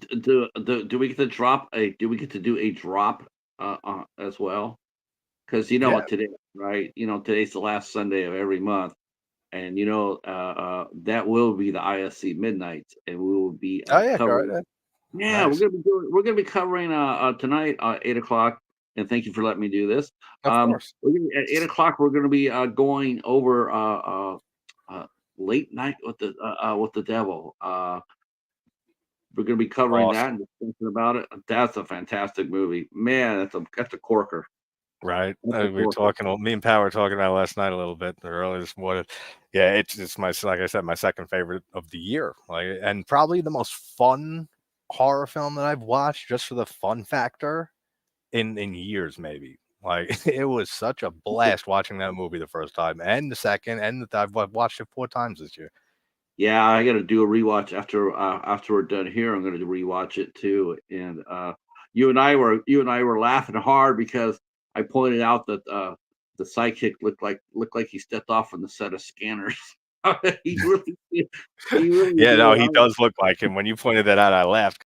Speaker 2: we get to do we get to do a drop as well? Because you know
Speaker 1: Yeah.
Speaker 2: what today, right? You know, today's the last Sunday of every month. and that will be the ISC Midnights, and we will be
Speaker 1: Oh yeah,
Speaker 2: covering.
Speaker 1: correct.
Speaker 2: Yeah,
Speaker 1: Nice.
Speaker 2: we're gonna be covering tonight 8 o'clock, and thank you for letting me do this.
Speaker 1: Of course.
Speaker 2: At 8 o'clock we're gonna be going over uh, late night with the devil. We're gonna be covering that
Speaker 1: Awesome.
Speaker 2: and discussing about it. That's a fantastic movie, man. That's a corker.
Speaker 1: Right.
Speaker 2: That's a
Speaker 1: We were
Speaker 2: corker.
Speaker 1: talking. Me and Pat were talking about it last night a little bit or earlier this morning. Yeah, it's my like I said, my second favorite of the year. Like, and probably the most fun horror film that I've watched just for the fun factor in years, maybe. Like it was such a blast watching that movie the first time and the second, and I've watched it 4 times this year.
Speaker 2: Yeah, I got to do a rewatch after we're done here. I'm going to rewatch it too. And you and I were laughing hard because I pointed out that the sidekick looked like he stepped off from the set of Scanners. he really he really
Speaker 1: Yeah, no,
Speaker 2: did.
Speaker 1: he does look like him. When you pointed that out, I laughed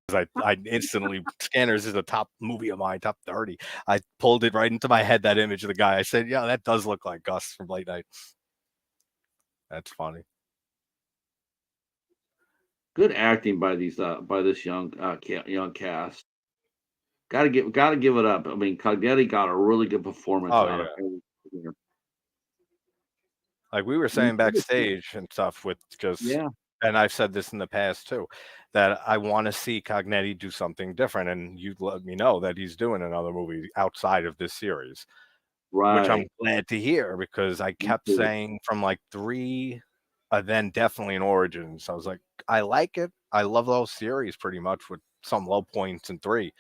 Speaker 1: because I instantly Scanners is a top movie of mine, top 30. I pulled it right into my head, that image of the guy. I said, yeah, that does look like Gus from Late Night. That's funny.
Speaker 2: Good acting by this young cast. Gotta give it up. I mean, Cognetti got a really good performance
Speaker 1: Oh
Speaker 2: out of
Speaker 1: yeah.
Speaker 2: everything here.
Speaker 1: Like we were saying backstage and stuff with just,
Speaker 2: Yeah,
Speaker 1: and I've said this in the past too, that I want to see Cognetti do something different. And you let me know that he's doing another movie outside of this series, which I'm
Speaker 2: right.
Speaker 1: glad to hear because I
Speaker 2: Me
Speaker 1: kept
Speaker 2: too.
Speaker 1: saying from like 3, then definitely in Origins. I was like, I like it. I love those series pretty much with some low points in 3,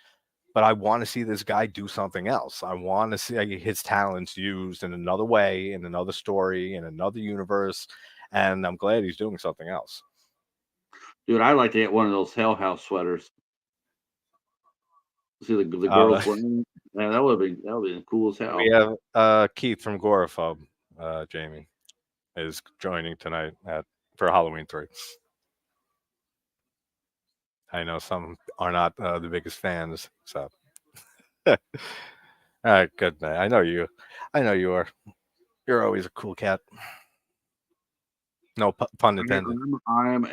Speaker 1: but I want to see this guy do something else. I want to see his talents used in another way, in another story, in another universe. And I'm glad he's doing something else.
Speaker 2: Dude, I'd like to get one of those Hell House sweaters. See the
Speaker 1: Uh,
Speaker 2: girls wearing it. Man, that would be cool as
Speaker 1: we
Speaker 2: hell.
Speaker 1: have Keith from Goraphobe, Jamie, is joining tonight for Halloween 3. I know some are not the biggest fans, so all right, good night. I know you. I know you are. You're always a cool cat. No pun intended.
Speaker 2: I am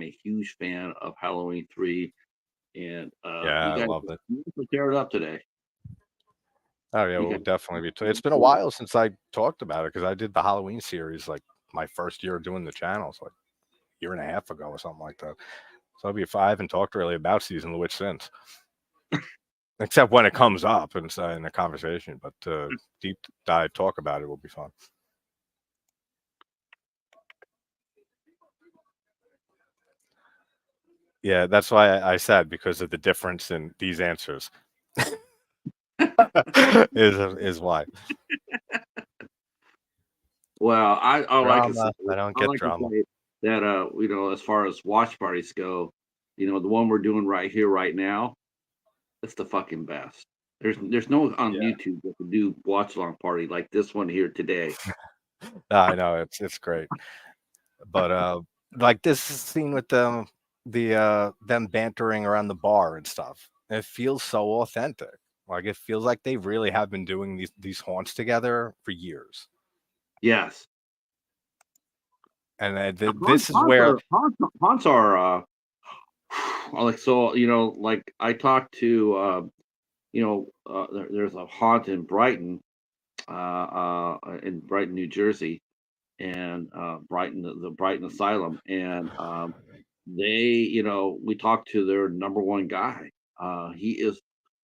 Speaker 2: a huge fan of Halloween 3, and
Speaker 1: Yeah,
Speaker 2: you
Speaker 1: I
Speaker 2: guys
Speaker 1: love it.
Speaker 2: tear it up today.
Speaker 1: Oh yeah,
Speaker 2: You
Speaker 1: we'll
Speaker 2: guys
Speaker 1: definitely be. It's been a while since I talked about it because I did the Halloween series like my first year doing the channel, so like a year and a half ago or something like that. So it'll be 5 and talked really about Season of the Witch since, except when it comes up and in a conversation. But deep dive talk about it will be fun. Yeah, that's why I said because of the difference in these answers is why.
Speaker 2: Well,
Speaker 1: Drama. I don't
Speaker 2: I
Speaker 1: get
Speaker 2: like to
Speaker 1: drama.
Speaker 2: say that as far as watch parties go, the one we're doing right here, right now, it's the fucking best. There's no one on
Speaker 1: Yeah,
Speaker 2: YouTube that can do watch along party like this one here today.
Speaker 1: no, I know it's great. But like this scene with them bantering around the bar and stuff, it feels so authentic. Like it feels like they really have been doing these haunts together for years.
Speaker 2: Yes.
Speaker 1: And
Speaker 2: Haunts
Speaker 1: this is
Speaker 2: haunts
Speaker 1: where
Speaker 2: are haunts haunts are, like, so, like, I talked to, there's a haunt in Brighton, New Jersey, and, Brighton the Brighton Asylum, and, we talked to their number 1 guy. He is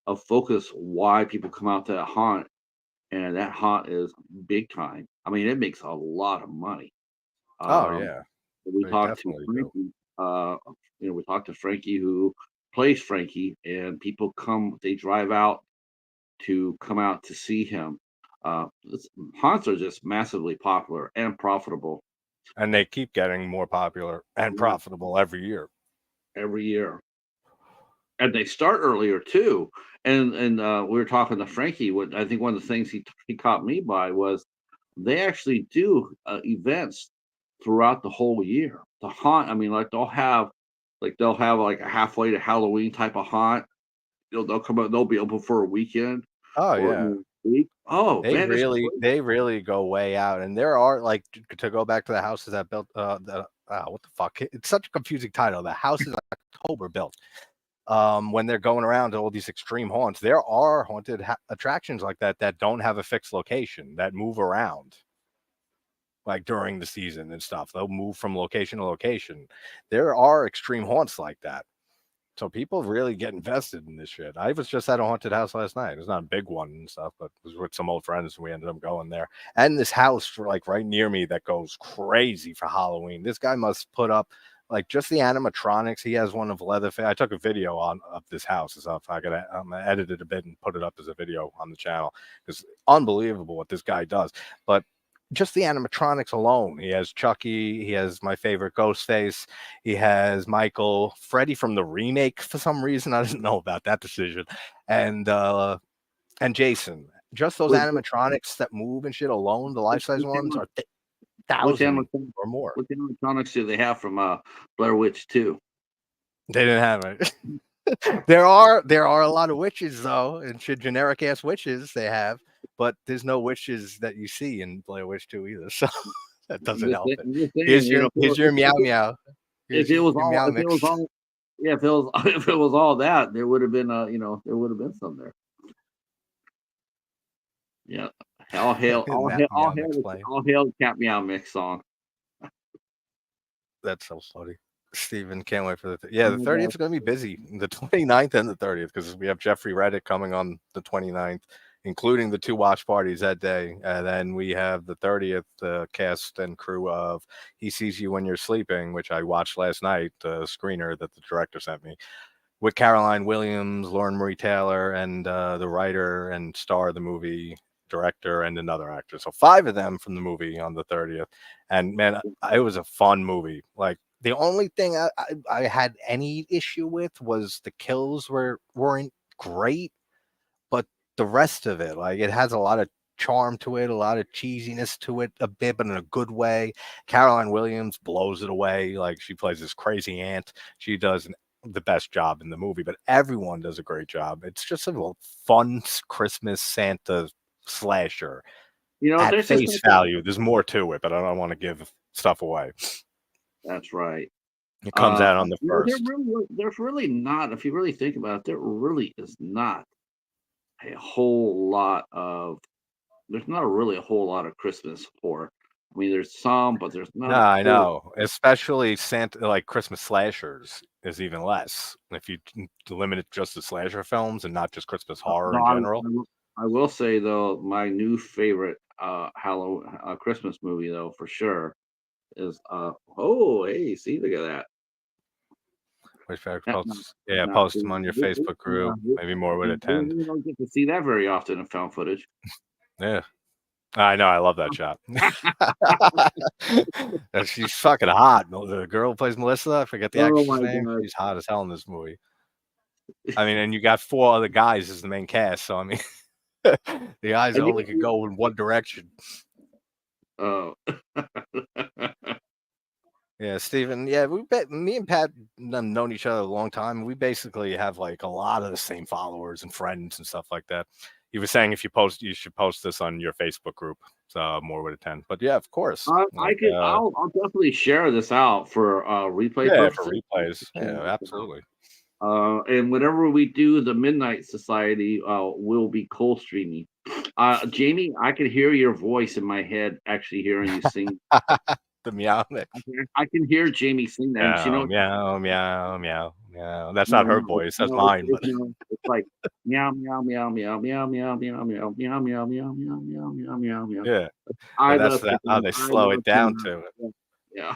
Speaker 2: a focus why people come out to that haunt, and that haunt is big time. I mean, it makes a lot of money.
Speaker 1: oh
Speaker 2: Um,
Speaker 1: yeah,
Speaker 2: we
Speaker 1: they
Speaker 2: talked to
Speaker 1: definitely do.
Speaker 2: Frankie. We talked to Frankie who plays Frankie, and people come. They drive out to come out to see him. Haunts are just massively popular and profitable.
Speaker 1: And they keep getting more popular and
Speaker 2: Yeah,
Speaker 1: profitable every year.
Speaker 2: every year, and they start earlier too. And we were talking to Frankie. What I think one of the things he caught me by was they actually do events throughout the whole year. The haunt, I mean, like they'll have like a halfway to Halloween type of haunt. They'll come out. They'll be open for a weekend,
Speaker 1: Oh
Speaker 2: or
Speaker 1: yeah,
Speaker 2: Oh,
Speaker 1: They
Speaker 2: man, it's
Speaker 1: really go way out, and there are like to go back to the houses that built what the fuck? It's such a confusing title. The houses October built. When they're going around to all these extreme haunts, there are haunted attractions like that that don't have a fixed location that move around, like during the season and stuff. They'll move from location to location. There are extreme haunts like that. So people really get invested in this shit. I was just at a haunted house last night. It's not a big one and stuff, but it was with some old friends and we ended up going there. And this house for like right near me that goes crazy for Halloween. This guy must put up like just the animatronics. He has one of Leatherface. I took a video of this house and stuff. I gotta edit it a bit and put it up as a video on the channel. It's unbelievable what this guy does. But just the animatronics alone. He has Chucky. He has my favorite Ghostface. He has Michael, Freddy from the remake for some reason. I didn't know about that decision, and Jason. Just those
Speaker 2: which,
Speaker 1: animatronics that move and shit alone, the life size
Speaker 2: which,
Speaker 1: ones are
Speaker 2: which,
Speaker 1: thousand or more.
Speaker 2: which animatronics do they have from Blair Witch 2?
Speaker 1: They didn't have it. There are a lot of witches though, and shit, generic ass witches they have, but there's no witches that you see in Blair Witch 2 either. So that
Speaker 2: I'm
Speaker 1: doesn't
Speaker 2: just,
Speaker 1: help it.
Speaker 2: I'm just saying, you know,
Speaker 1: Here's your meow meow.
Speaker 2: if
Speaker 1: Here's
Speaker 2: it was
Speaker 1: your
Speaker 2: all,
Speaker 1: meow
Speaker 2: if it was
Speaker 1: mix.
Speaker 2: all, yeah, if it was, if it was all that, there would have been, there would have been some there. Yeah, all hail, all
Speaker 1: That
Speaker 2: hail, all
Speaker 1: meow
Speaker 2: hail,
Speaker 1: mix playing.
Speaker 2: all hail, Cat Meow Mix song.
Speaker 1: That's so funny. Steven, can't wait for the the
Speaker 2: Oh,
Speaker 1: 30th is going to be busy. The 29th and the 30th because we have Jeffrey Reddick coming on the 29th, including the 2 watch parties that day. And then we have the 30th cast and crew of He Sees You When You're Sleeping, which I watched last night, the screener that the director sent me, with Caroline Williams, Lauren Marie Taylor, and the writer and star of the movie, director, and another actor. So 5 of them from the movie on the 30th. And man, it was a fun movie. Like the only thing I had any issue with was the kills weren't great, but the rest of it, like it has a lot of charm to it, a lot of cheesiness to it, a bit, but in a good way. Caroline Williams blows it away. Like she plays this crazy aunt. She does the best job in the movie, but everyone does a great job. It's just a fun Christmas Santa slasher.
Speaker 2: you know,
Speaker 1: At
Speaker 2: there's just
Speaker 1: face
Speaker 2: something.
Speaker 1: value, there's more to it, but I don't want to give stuff away.
Speaker 2: That's right.
Speaker 1: It comes out on the
Speaker 2: You know,
Speaker 1: first.
Speaker 2: there's really not, if you really think about it, there really is not a whole lot of, there's not really a whole lot of Christmas horror. I mean, there's some, but there's
Speaker 1: No,
Speaker 2: not a
Speaker 1: I
Speaker 2: whole.
Speaker 1: know. Especially Santa, like Christmas slashers is even less. If you limit it just to slasher films and not just Christmas horror
Speaker 2: No,
Speaker 1: in general.
Speaker 2: I will say though, my new favorite Halloween Christmas movie though for sure is oh hey, see, look at that.
Speaker 1: Which fact
Speaker 2: That- no,
Speaker 1: posts, yeah,
Speaker 2: no,
Speaker 1: post them on your Facebook group. Maybe more would attend.
Speaker 2: you don't get to see that very often in found footage.
Speaker 1: Yeah, I know. I love that shot. And she's fucking hot. The girl who plays Melissa, I forget the
Speaker 2: Oh
Speaker 1: actress's
Speaker 2: my
Speaker 1: name.
Speaker 2: god.
Speaker 1: She's hot as hell in this movie. I mean, and you got 4 other guys as the main cast. So I mean, the eyes
Speaker 2: And
Speaker 1: only could go in one direction.
Speaker 2: oh.
Speaker 1: Yeah, Steven. Yeah, me and Pat have known each other a long time. We basically have like a lot of the same followers and friends and stuff like that. He was saying if you should post this on your Facebook group, so more would attend. But yeah, of course.
Speaker 2: I
Speaker 1: Like,
Speaker 2: could I'll definitely share this out for replay
Speaker 1: yeah, for
Speaker 2: purposes.
Speaker 1: replays. Yeah, absolutely.
Speaker 2: And whenever we do the Midnight Society, we'll be co-streaming. Jamie, I can hear your voice in my head, actually hearing you sing.
Speaker 1: The meow mix.
Speaker 2: I can hear Jamie sing that, and she
Speaker 1: Meow,
Speaker 2: knows.
Speaker 1: meow, meow, meow, meow. That's
Speaker 2: No,
Speaker 1: not her
Speaker 2: no,
Speaker 1: voice. That's
Speaker 2: no,
Speaker 1: mine. But
Speaker 2: it's like meow meow meow meow meow meow meow meow meow meow meow meow meow meow meow meow.
Speaker 1: yeah,
Speaker 2: I
Speaker 1: but that's
Speaker 2: love
Speaker 1: how
Speaker 2: Tiffany.
Speaker 1: they
Speaker 2: I
Speaker 1: slow it
Speaker 2: love
Speaker 1: down
Speaker 2: Tiffany.
Speaker 1: to it.
Speaker 2: Yeah.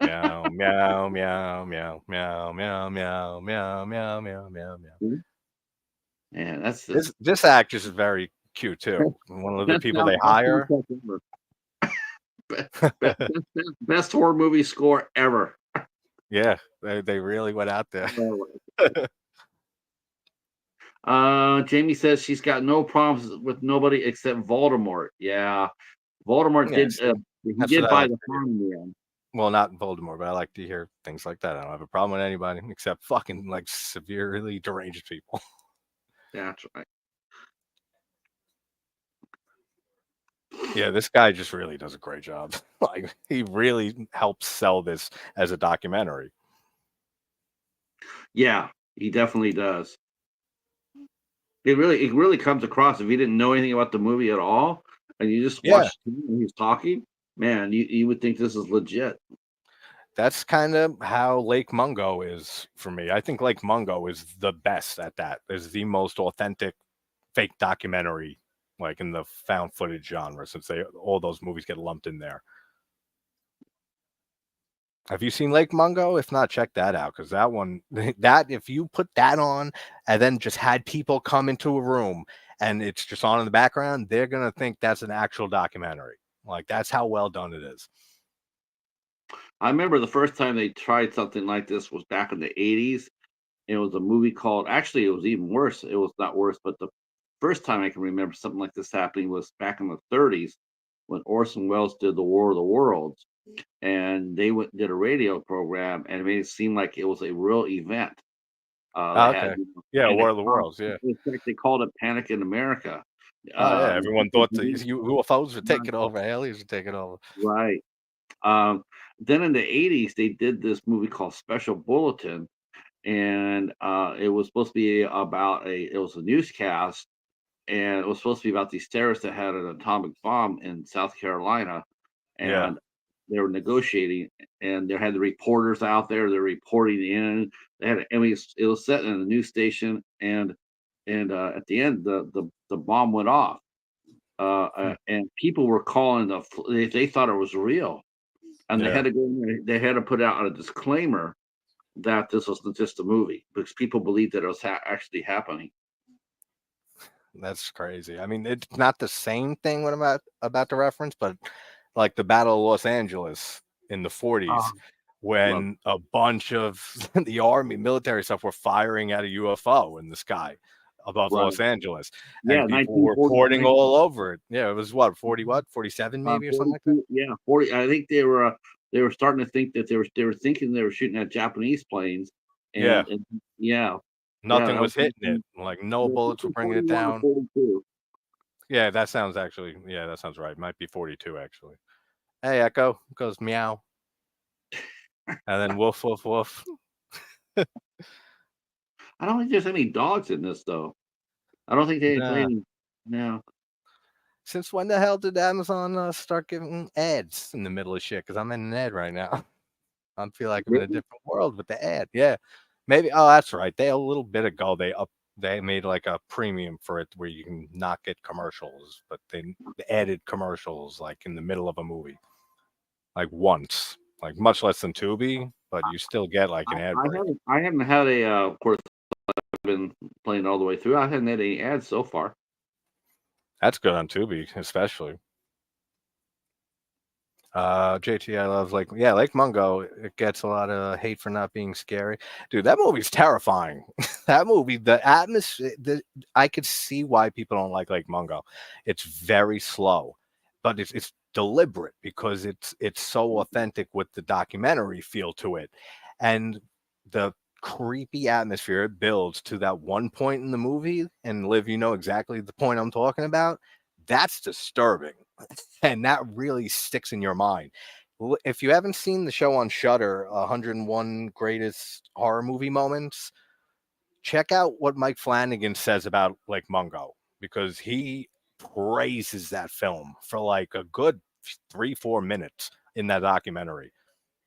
Speaker 1: Meow, meow, meow, meow, meow, meow, meow, meow, meow, meow, meow, meow.
Speaker 2: Yeah, that's
Speaker 1: This actress is very cute too. One of the
Speaker 2: best
Speaker 1: people they hire.
Speaker 2: ever. Best horror movie score ever.
Speaker 1: Yeah, they really went out there.
Speaker 2: Jamie says she's got no problems with nobody except Voldemort. Yeah, Voldemort
Speaker 1: Yeah,
Speaker 2: did.
Speaker 1: see,
Speaker 2: He
Speaker 1: that's
Speaker 2: did
Speaker 1: what I
Speaker 2: buy
Speaker 1: like
Speaker 2: the
Speaker 1: to hear.
Speaker 2: farm in the end.
Speaker 1: Well, not Voldemort, but I like to hear things like that. I don't have a problem with anybody except fucking like severely deranged people.
Speaker 2: That's right.
Speaker 1: Yeah, this guy just really does a great job. Like he really helps sell this as a documentary.
Speaker 2: Yeah, he definitely does. It really comes across if you didn't know anything about the movie at all, and you just
Speaker 1: Yeah,
Speaker 2: watched him when he's talking, man, you would think this is legit.
Speaker 1: that's kind of how Lake Mungo is for me. I think Lake Mungo is the best at that. Is the most authentic fake documentary, like in the found footage genre, since they all those movies get lumped in there. Have you seen Lake Mungo? If not, check that out because that one, that if you put that on and then just had people come into a room and it's just on in the background, they're gonna think that's an actual documentary. Like that's how well done it is.
Speaker 2: I remember the first time they tried something like this was back in the '80s. It was a movie called actually, it was even worse. It was not worse, but the first time I can remember something like this happening was back in the '30s when Orson Welles did The War of the Worlds, and they did a radio program and it made it seem like it was a real event. They
Speaker 1: Oh,
Speaker 2: had,
Speaker 1: okay. Yeah, War
Speaker 2: Panic.
Speaker 1: of the Worlds. Yeah.
Speaker 2: In fact, they called it Panic in America.
Speaker 1: Oh yeah.
Speaker 2: And
Speaker 1: Everyone
Speaker 2: people
Speaker 1: thought the
Speaker 2: believed
Speaker 1: UFOs were
Speaker 2: it.
Speaker 1: taking over, aliens were taking over.
Speaker 2: Right. Um, then in the '80s, they did this movie called Special Bulletin, and it was supposed to be about it was a newscast, and it was supposed to be about these terrorists that had an atomic bomb in South Carolina,
Speaker 1: Yeah.
Speaker 2: and they were negotiating, and there had the reporters out there. They're reporting in. They had, I mean, it was set in a news station, and at the end, the bomb went off,
Speaker 1: Hmm.
Speaker 2: and people were calling they thought it was real, and they
Speaker 1: Yeah.
Speaker 2: had to go in there, they had to put out a disclaimer that this was just a movie because people believed that it was actually happening.
Speaker 1: That's crazy. I mean, it's not the same thing what I'm about to reference, but like the Battle of Los Angeles in the 40s,
Speaker 2: Oh, love
Speaker 1: when a bunch of the army military stuff were firing at a UFO in the sky above
Speaker 2: right.
Speaker 1: Los Angeles,
Speaker 2: Yeah,
Speaker 1: and people were
Speaker 2: 1940,
Speaker 1: reporting all over it. Yeah, it was what 40, what 47 maybe or something like that.
Speaker 2: 42, yeah, 40. I think they were starting to think that they were thinking they were shooting at Japanese planes,
Speaker 1: Yeah,
Speaker 2: and yeah, yeah,
Speaker 1: nothing
Speaker 2: that was
Speaker 1: was hitting it. Like no
Speaker 2: yeah,
Speaker 1: bullets were
Speaker 2: something
Speaker 1: bringing it
Speaker 2: 41 or
Speaker 1: down.
Speaker 2: 42.
Speaker 1: Yeah, that sounds actually. Yeah, that sounds right. Might be 42 actually. Hey, Echo goes meow, and then woof woof woof.
Speaker 2: I don't think there's any dogs in this though. I don't think they play
Speaker 1: Nah.
Speaker 2: any. No.
Speaker 1: Since when the hell did Amazon start giving ads in the middle of shit? Because I'm in an ad right now. I feel like I'm in a
Speaker 2: Really?
Speaker 1: different world with the ad. Yeah, maybe. Oh, that's right. They a little bit ago they made like a premium for it where you can not get commercials, but they added commercials like in the middle of a movie, like once, like much less than Tubi, but you still get like an ad break.
Speaker 2: I haven't had a. Of course, I've been playing all the way through. I haven't had any ads so far.
Speaker 1: That's good on Tubi, especially. JT, I love Lake Mungo. It gets a lot of hate for not being scary. Dude, that movie's terrifying. That movie, the atmosphere, I could see why people don't like Lake Mungo. It's very slow, but it's deliberate because it's so authentic with the documentary feel to it. And the creepy atmosphere it builds to that one point in the movie, and Liv, you know exactly the point I'm talking about. That's disturbing and that really sticks in your mind. If you haven't seen the show on Shudder, 101 Greatest Horror Movie Moments, check out what Mike Flanagan says about Lake Mungo because he praises that film for like a good 3-4 minutes in that documentary.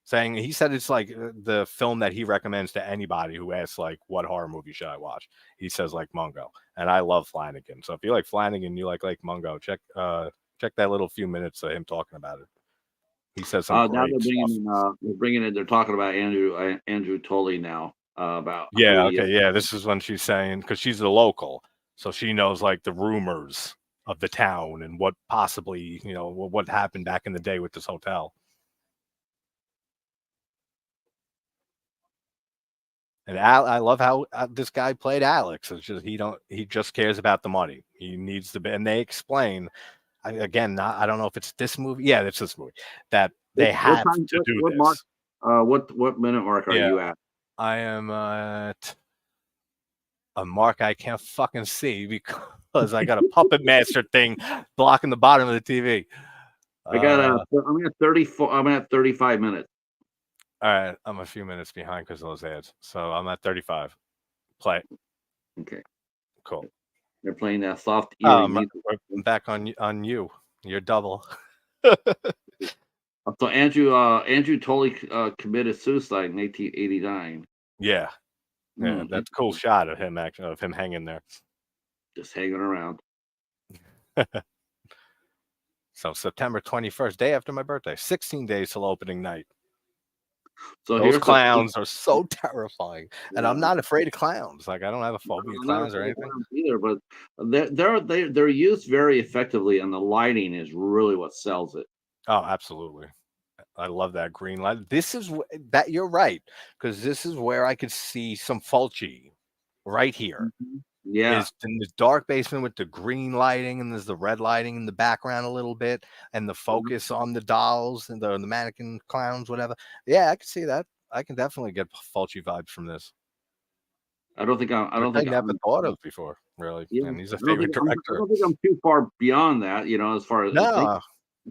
Speaker 1: Saying he said it's like the film that he recommends to anybody who asks like what horror movie should I watch. He says like Mungo, and I love Flanagan. So if you like Flanagan, you like Mungo. Check that little few minutes of him talking about it. He says some
Speaker 2: Now
Speaker 1: great stuff.
Speaker 2: they're bringing in. They're talking about Andrew Tully now about who
Speaker 1: Yeah,
Speaker 2: he is.
Speaker 1: okay, yeah. This is when she's saying because she's a local, so she knows like the rumors of the town and what possibly what happened back in the day with this hotel. And I love how this guy played Alex. It's just he just cares about the money. He needs to be, and they explain again. I don't know if it's this movie. Yeah, it's this movie that they
Speaker 2: What
Speaker 1: have
Speaker 2: time?
Speaker 1: to do
Speaker 2: What mark?
Speaker 1: this.
Speaker 2: What minute mark are
Speaker 1: Yeah,
Speaker 2: you at?
Speaker 1: I am at a mark I can't fucking see because I got a puppet master thing blocking the bottom of the TV.
Speaker 2: I got I'm at 34. I'm at 35 minutes.
Speaker 1: All right, I'm a few minutes behind because of those ads, so I'm at 35. Play.
Speaker 2: Okay,
Speaker 1: Cool.
Speaker 2: they're playing that soft, eerie music.
Speaker 1: I'm back on you. You're double.
Speaker 2: So Andrew totally committed suicide in 1889.
Speaker 1: Yeah, that's a cool shot of him hanging there.
Speaker 2: Just hanging around.
Speaker 1: So September 21st, day after my birthday, 16 days till opening night.
Speaker 2: So
Speaker 1: those clowns are so terrifying, and I'm not afraid of clowns. Like, I don't have a phobia of clowns or anything
Speaker 2: either. But they're used very effectively, and the lighting is really what sells it.
Speaker 1: Oh, absolutely. I love that green light. This is that you're right, because this is where I could see some Fulci right here.
Speaker 2: Yeah,
Speaker 1: Is in the dark basement with the green lighting, and there's the red lighting in the background a little bit, and the focus on the dolls and the mannequin clowns, whatever. Yeah, I can see that. I can definitely get Fulci vibes from this.
Speaker 2: I don't think
Speaker 1: I never thought of before, really.
Speaker 2: Yeah,
Speaker 1: And he's a favorite director.
Speaker 2: I don't think I'm too far beyond that, as far as
Speaker 1: No,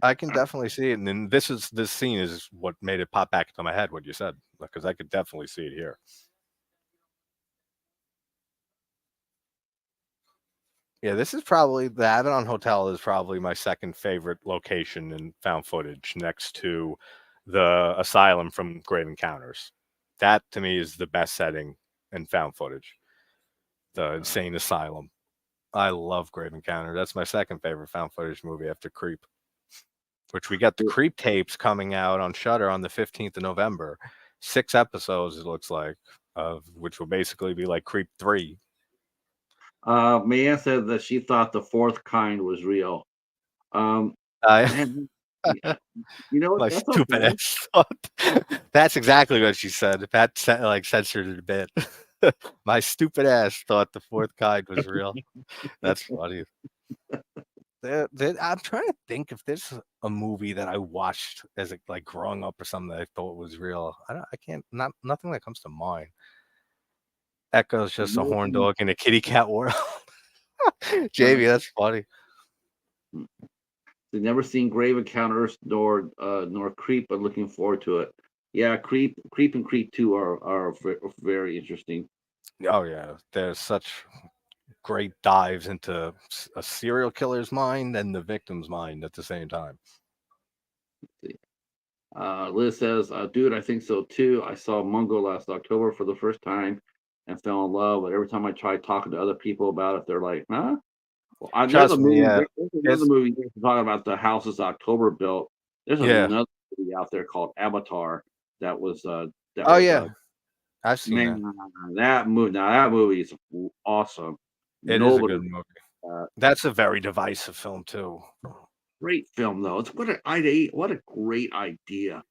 Speaker 1: I can definitely see it. And then this scene is what made it pop back into my head, what you said, because I could definitely see it here. Yeah, this is probably the Avalon Hotel is probably my second favorite location in found footage, next to the asylum from Grave Encounters. That to me is the best setting in found footage. The insane asylum. I love Grave Encounter. That's my second favorite found footage movie after Creep. Which we got the Creep tapes coming out on Shudder on the 15th of November. 6 episodes, it looks like, which will basically be like Creep 3.
Speaker 2: Maya said that she thought the fourth kind was real. Man,
Speaker 1: My
Speaker 2: that's
Speaker 1: stupid
Speaker 2: okay.
Speaker 1: ass thought. That's exactly what she said. Pat censored it a bit. My stupid ass thought the fourth kind was real. That's funny. I'm trying to think if there's a movie that I watched as like growing up or something that I thought was real. I can't. Nothing that comes to mind. Echo's just a horn dog in a kitty cat world. Jamie, that's funny.
Speaker 2: They've never seen Grave Encounters nor Creep, but looking forward to it. Yeah, Creep and Creep 2 are very interesting.
Speaker 1: Oh yeah, there's such great dives into a serial killer's mind and the victim's mind at the same time.
Speaker 2: Liz says, dude, I think so too. I saw Mungo last October for the first time and fell in love. But every time I try talking to other people about it, they're like, huh? Well, there's
Speaker 1: Trust me,
Speaker 2: there's another movie talking about the houses October built. There's another movie out there called Avatar that was
Speaker 1: I've seen
Speaker 2: that movie. Now that movie is awesome.
Speaker 1: It is a good movie. That's a very divisive film too.
Speaker 2: Great film though. It's what a great idea.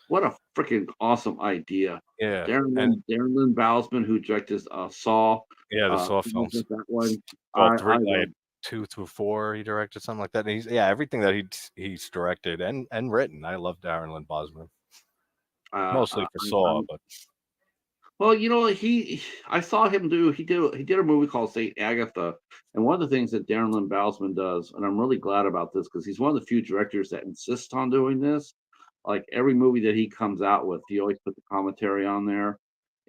Speaker 2: What a freaking awesome idea.
Speaker 1: Yeah.
Speaker 2: Darren Lynn Bousman, who directed Saw.
Speaker 1: Yeah, the Saw films.
Speaker 2: That one.
Speaker 1: Well, 2 through 4 he directed, something like that. And everything that he's directed and written. I love Darren Lynn Bousman. Mostly for Saw, but
Speaker 2: well, I saw him he did a movie called Saint Agatha, and one of the things that Darren Lynn Bousman does, and I'm really glad about this because he's one of the few directors that insists on doing this. Like every movie that he comes out with, he always put the commentary on there.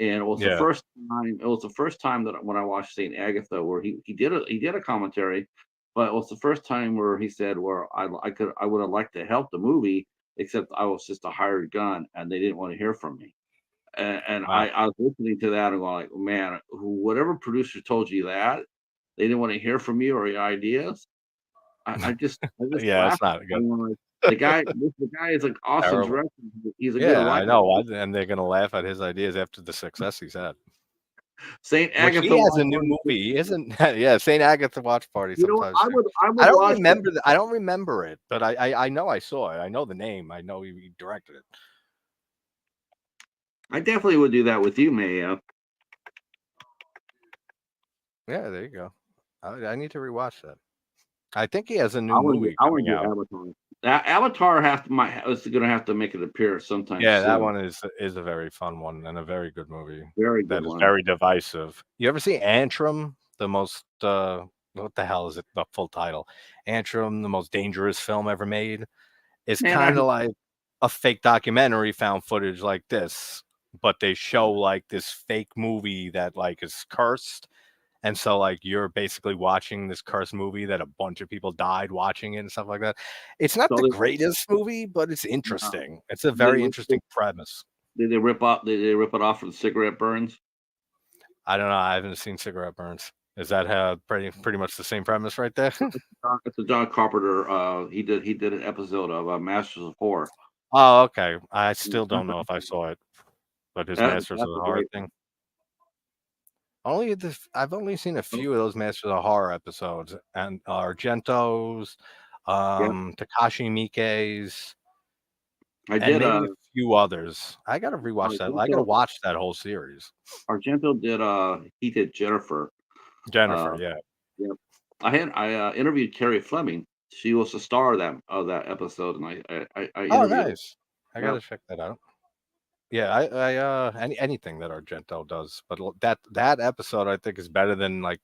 Speaker 2: And it was the first time. It was the first time that when I watched Saint Agatha, where he did a commentary, but it was the first time where he said, "Where I would have liked to help the movie, except I was just a hired gun, and they didn't want to hear from me." And
Speaker 1: wow.
Speaker 2: I was listening to that and going like, man, whatever producer told you that they didn't want to hear from you or your ideas, I just
Speaker 1: yeah, it's not good.
Speaker 2: Like, the guy is an awesome director. He's a good writer.
Speaker 1: I know, and they're gonna laugh at his ideas after the success he's had.
Speaker 2: Saint Agatha.
Speaker 1: He has a new movie, isn't? Yeah, Saint Agatha Watch Party. Sometimes
Speaker 2: I would
Speaker 1: I don't remember I don't remember it, but I know I saw it. I know the name. I know he directed it.
Speaker 2: I definitely would do that with you, Maya.
Speaker 1: Yeah, there you go. I need to rewatch that. I think he has a new movie
Speaker 2: I want
Speaker 1: coming
Speaker 2: to do
Speaker 1: out.
Speaker 2: Avatar. Avatar is going to have to make an appearance sometime
Speaker 1: Yeah, that
Speaker 2: soon.
Speaker 1: one is a very fun one and a very good movie
Speaker 2: Very good
Speaker 1: that is
Speaker 2: one.
Speaker 1: very divisive. You ever see Antrim? The most what the hell is it? The full title, Antrim, the most dangerous film ever made. It's
Speaker 2: Man,
Speaker 1: kind of like a fake documentary, found footage like this, but they show like this fake movie that like is cursed. And so, like, you're basically watching this cursed movie that a bunch of people died watching it and stuff like that. It's not
Speaker 2: so
Speaker 1: the
Speaker 2: they,
Speaker 1: greatest movie, but it's
Speaker 2: uh,
Speaker 1: interesting. It's a
Speaker 2: they,
Speaker 1: very interesting premise.
Speaker 2: did they rip off? Did they rip it off from cigarette burns?
Speaker 1: I don't know. I haven't seen Cigarette Burns. Is that how pretty much the same premise right there?
Speaker 2: It's a John Carpenter. He did an episode of Masters of Horror.
Speaker 1: Oh, okay. I
Speaker 2: Mm,
Speaker 1: still don't know if I saw it, but his
Speaker 2: That,
Speaker 1: Masters of
Speaker 2: that's
Speaker 1: the
Speaker 2: a
Speaker 1: Horror
Speaker 2: great
Speaker 1: thing.
Speaker 2: one.
Speaker 1: I've only seen a
Speaker 2: Oh,
Speaker 1: few of those Masters of Horror episodes, and Argento's,
Speaker 2: yeah,
Speaker 1: Takashi Miike's,
Speaker 2: I
Speaker 1: and
Speaker 2: did.
Speaker 1: maybe a few others. I gotta rewatch that. I gotta
Speaker 2: Argento,
Speaker 1: watch that whole series.
Speaker 2: Argento did. He did Jennifer.
Speaker 1: Jennifer,
Speaker 2: Uh,
Speaker 1: yeah.
Speaker 2: yeah. I interviewed Carrie Fleming. She was the star of that episode, and I
Speaker 1: Oh,
Speaker 2: interviewed her.
Speaker 1: nice. I
Speaker 2: Yeah,
Speaker 1: gotta check that out. Yeah, anything that Argento does, but that episode I think is better than like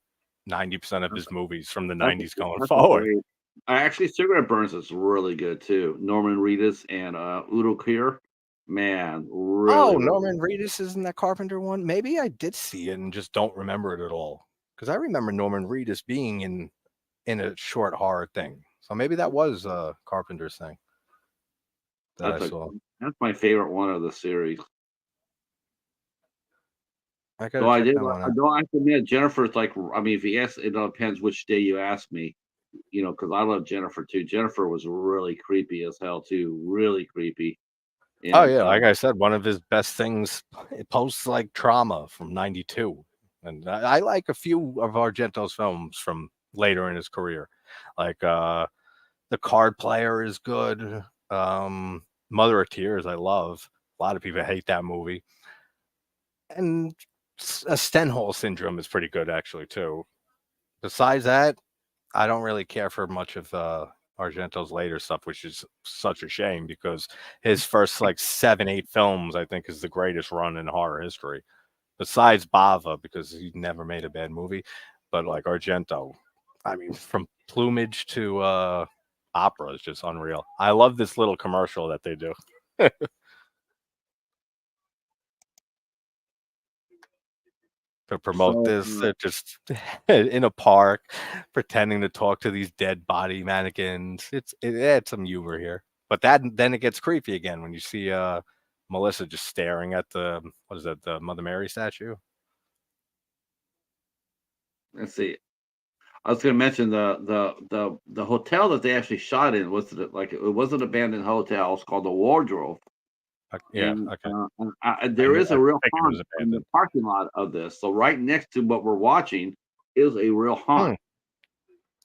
Speaker 1: 90% of his movies from the
Speaker 2: that's a,
Speaker 1: 90s going
Speaker 2: that's a
Speaker 1: forward.
Speaker 2: great. I actually Cigarette Burns is really good too. Norman Reedus and Udo Kier, man,
Speaker 1: Oh,
Speaker 2: really, really.
Speaker 1: Norman Reedus is in that Carpenter one. Maybe I did see it and just don't remember it at all. Because I remember Norman Reedus being in a short horror thing. So maybe that was Carpenter's thing that I
Speaker 2: That's a
Speaker 1: saw.
Speaker 2: that's my favorite one of the series.
Speaker 1: I gotta
Speaker 2: Though I
Speaker 1: check
Speaker 2: did,
Speaker 1: that one
Speaker 2: I
Speaker 1: out.
Speaker 2: don't have to admit, Jennifer's like, I mean, if you ask, it all depends which day you ask me, because I love Jennifer too. Jennifer was really creepy as hell too, really creepy.
Speaker 1: Oh
Speaker 2: And
Speaker 1: yeah, like I said, one of his best things posts like Trauma from '92, and I like a few of Argento's films from later in his career, like The Card Player is good. Mother of Tears, I love. A lot of people hate that movie, and a Stenhole Syndrome is pretty good actually too. Besides that, I don't really care for much of Argento's later stuff, which is such a shame because his first like 7, 8 films, I think, is the greatest run in horror history. Besides Bava, because he never made a bad movie, but like Argento, I mean, from Plumage to Opera is just unreal. I love this little commercial that they do to promote
Speaker 2: so,
Speaker 1: this. They're just in a park pretending to talk to these dead body mannequins. It adds some humor here. But then it gets creepy again when you see Melissa just staring at the what is that, the Mother Mary statue?
Speaker 2: let's see. I was going to mention the hotel that they actually shot in was like it was an abandoned hotel. It's called the Wardrobe,
Speaker 1: Yeah,
Speaker 2: and
Speaker 1: okay.
Speaker 2: there is
Speaker 1: I
Speaker 2: a real
Speaker 1: think it
Speaker 2: haunt
Speaker 1: was
Speaker 2: in the
Speaker 1: abandoned.
Speaker 2: parking lot of this. So right next to what we're watching is a real haunt.
Speaker 1: Hmm,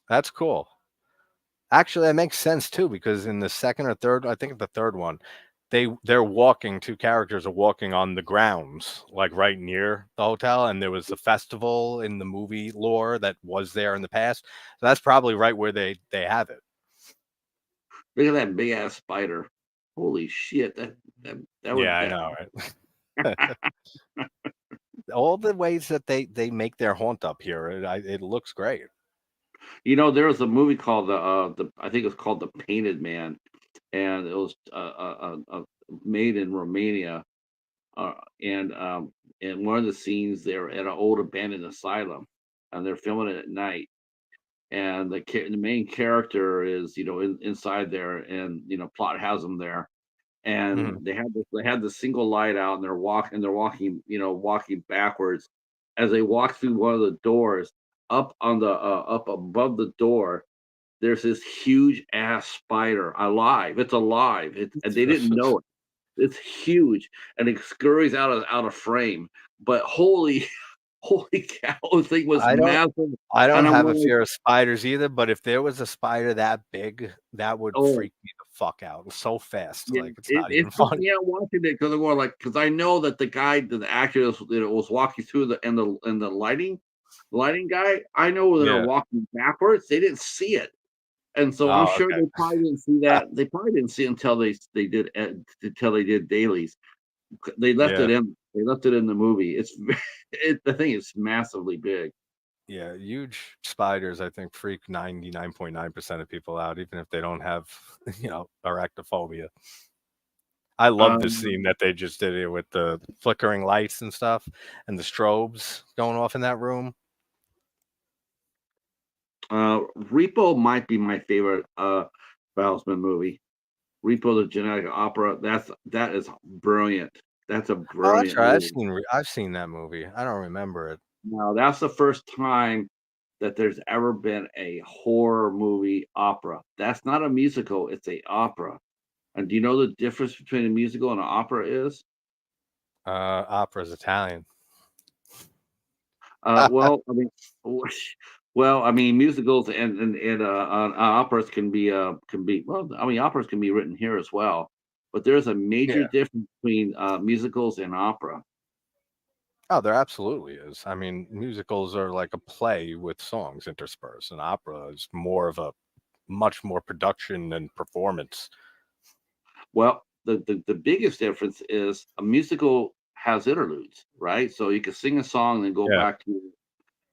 Speaker 1: that's cool. Actually, that makes sense too because in the second or third, I think the third one, they're walking. Two characters are walking on the grounds, like right near the hotel, and there was a festival in the movie lore that was there in the past. So that's probably right where they have it.
Speaker 2: Look at that big ass spider. Holy shit! That
Speaker 1: Yeah,
Speaker 2: would
Speaker 1: I
Speaker 2: that.
Speaker 1: know, right? All the ways that they make their haunt up here, it looks great.
Speaker 2: There was a movie called the I think it's called The Painted Man, and it was made in Romania. Uh, and in one of the scenes, they're at an old abandoned asylum, and they're filming it at night. And the main character is inside there, and plot has them there, and
Speaker 1: Mhm,
Speaker 2: they had the single light out, and they're walking backwards as they walk through one of the doors. Up above the door, there's this huge ass spider alive. It's alive. And they didn't know it. It's huge, and it scurries out of frame. But holy holy cow, the thing was
Speaker 1: I don't
Speaker 2: massive.
Speaker 1: I don't
Speaker 2: And I'm
Speaker 1: have a
Speaker 2: going like,
Speaker 1: fear of spiders either, but if there was a spider that big, that would
Speaker 2: oh,
Speaker 1: freak me the fuck out so fast,
Speaker 2: yeah,
Speaker 1: like, it's
Speaker 2: it
Speaker 1: not
Speaker 2: it
Speaker 1: even
Speaker 2: freaked
Speaker 1: funny.
Speaker 2: me out watching it because I'm going like, because I know that the actor that was walking through the lighting guy, I know they're
Speaker 1: Yeah.
Speaker 2: walking backwards. They didn't see it. And so I'm
Speaker 1: Oh,
Speaker 2: sure
Speaker 1: okay.
Speaker 2: they probably didn't see that. They probably didn't see it until they did dailies. They left
Speaker 1: Yeah.
Speaker 2: it in. They left it in the movie. The thing is massively big.
Speaker 1: Yeah, huge spiders, I think, freak 99.9% of people out, even if they don't have, arachnophobia. I love the
Speaker 2: Um,
Speaker 1: scene that they just did here with the flickering lights and stuff and the strobes going off in that room.
Speaker 2: Repo might be my favorite Bowsman movie. Repo the Genetic Opera. That is brilliant. That's a
Speaker 1: Oh, that's
Speaker 2: brilliant
Speaker 1: right.
Speaker 2: movie.
Speaker 1: I've seen that movie. I don't remember it.
Speaker 2: Now that's the first time that there's ever been a horror movie opera. That's not a musical, it's a opera. And do you know the difference between a musical and an opera is?
Speaker 1: Opera's Italian.
Speaker 2: Well, I mean, well, I mean, musicals and operas can be well. I mean, operas can be written here as well, but there's a major
Speaker 1: Yeah.
Speaker 2: difference between musicals and opera.
Speaker 1: Oh, there absolutely is. I mean, musicals are like a play with songs interspersed, and opera is more of a much more production and performance.
Speaker 2: Well, the biggest difference is a musical has interludes, right? So you can sing a song and then go
Speaker 1: Yeah.
Speaker 2: back to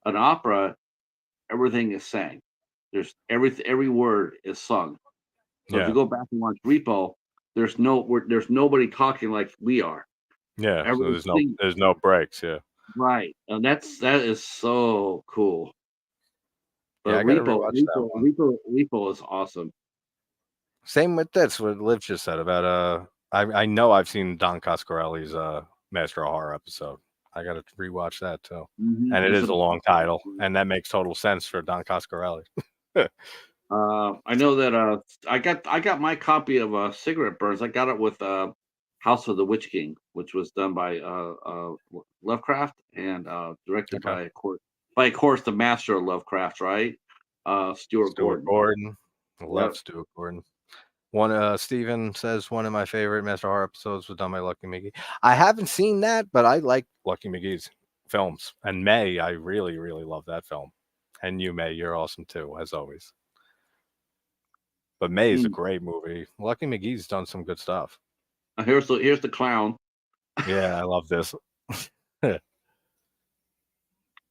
Speaker 2: an opera. Everything is sang. Every word is sung. So if you
Speaker 1: Yeah.
Speaker 2: go back and watch Repo, there's nobody talking like we are.
Speaker 1: Yeah. So
Speaker 2: Everyone's singing.
Speaker 1: there's no breaks. Yeah.
Speaker 2: Right, and that is so cool.
Speaker 1: Yeah,
Speaker 2: But
Speaker 1: I got to rewatch that one.
Speaker 2: Repo is awesome.
Speaker 1: Same with this, what Liv just said about I know I've seen Don Coscarelli's Master of Horror episode. I gotta rewatch that too. And it
Speaker 2: It's
Speaker 1: is
Speaker 2: a
Speaker 1: a long title, and that makes total sense for Don Coscarelli.
Speaker 2: I know that, I got my copy of, Cigarette Burns. I got it with, House of the Witch King, which was done by, Lovecraft and, directed
Speaker 1: Okay.
Speaker 2: by, of course, the master of Lovecraft, right? Stuart
Speaker 1: Stuart
Speaker 2: Gordon.
Speaker 1: Gordon. I love
Speaker 2: Yep.
Speaker 1: Stuart Gordon. One Steven says one of my favorite Master of Horror episodes was done by Lucky McGee. I haven't seen that, but I like Lucky McGee's films. And May, I really, really love that film. And you, May, you're awesome too, as always. But May is a
Speaker 2: Mm.
Speaker 1: great movie. Lucky McGee's done some good stuff.
Speaker 2: Here's the clown.
Speaker 1: Yeah, I love this.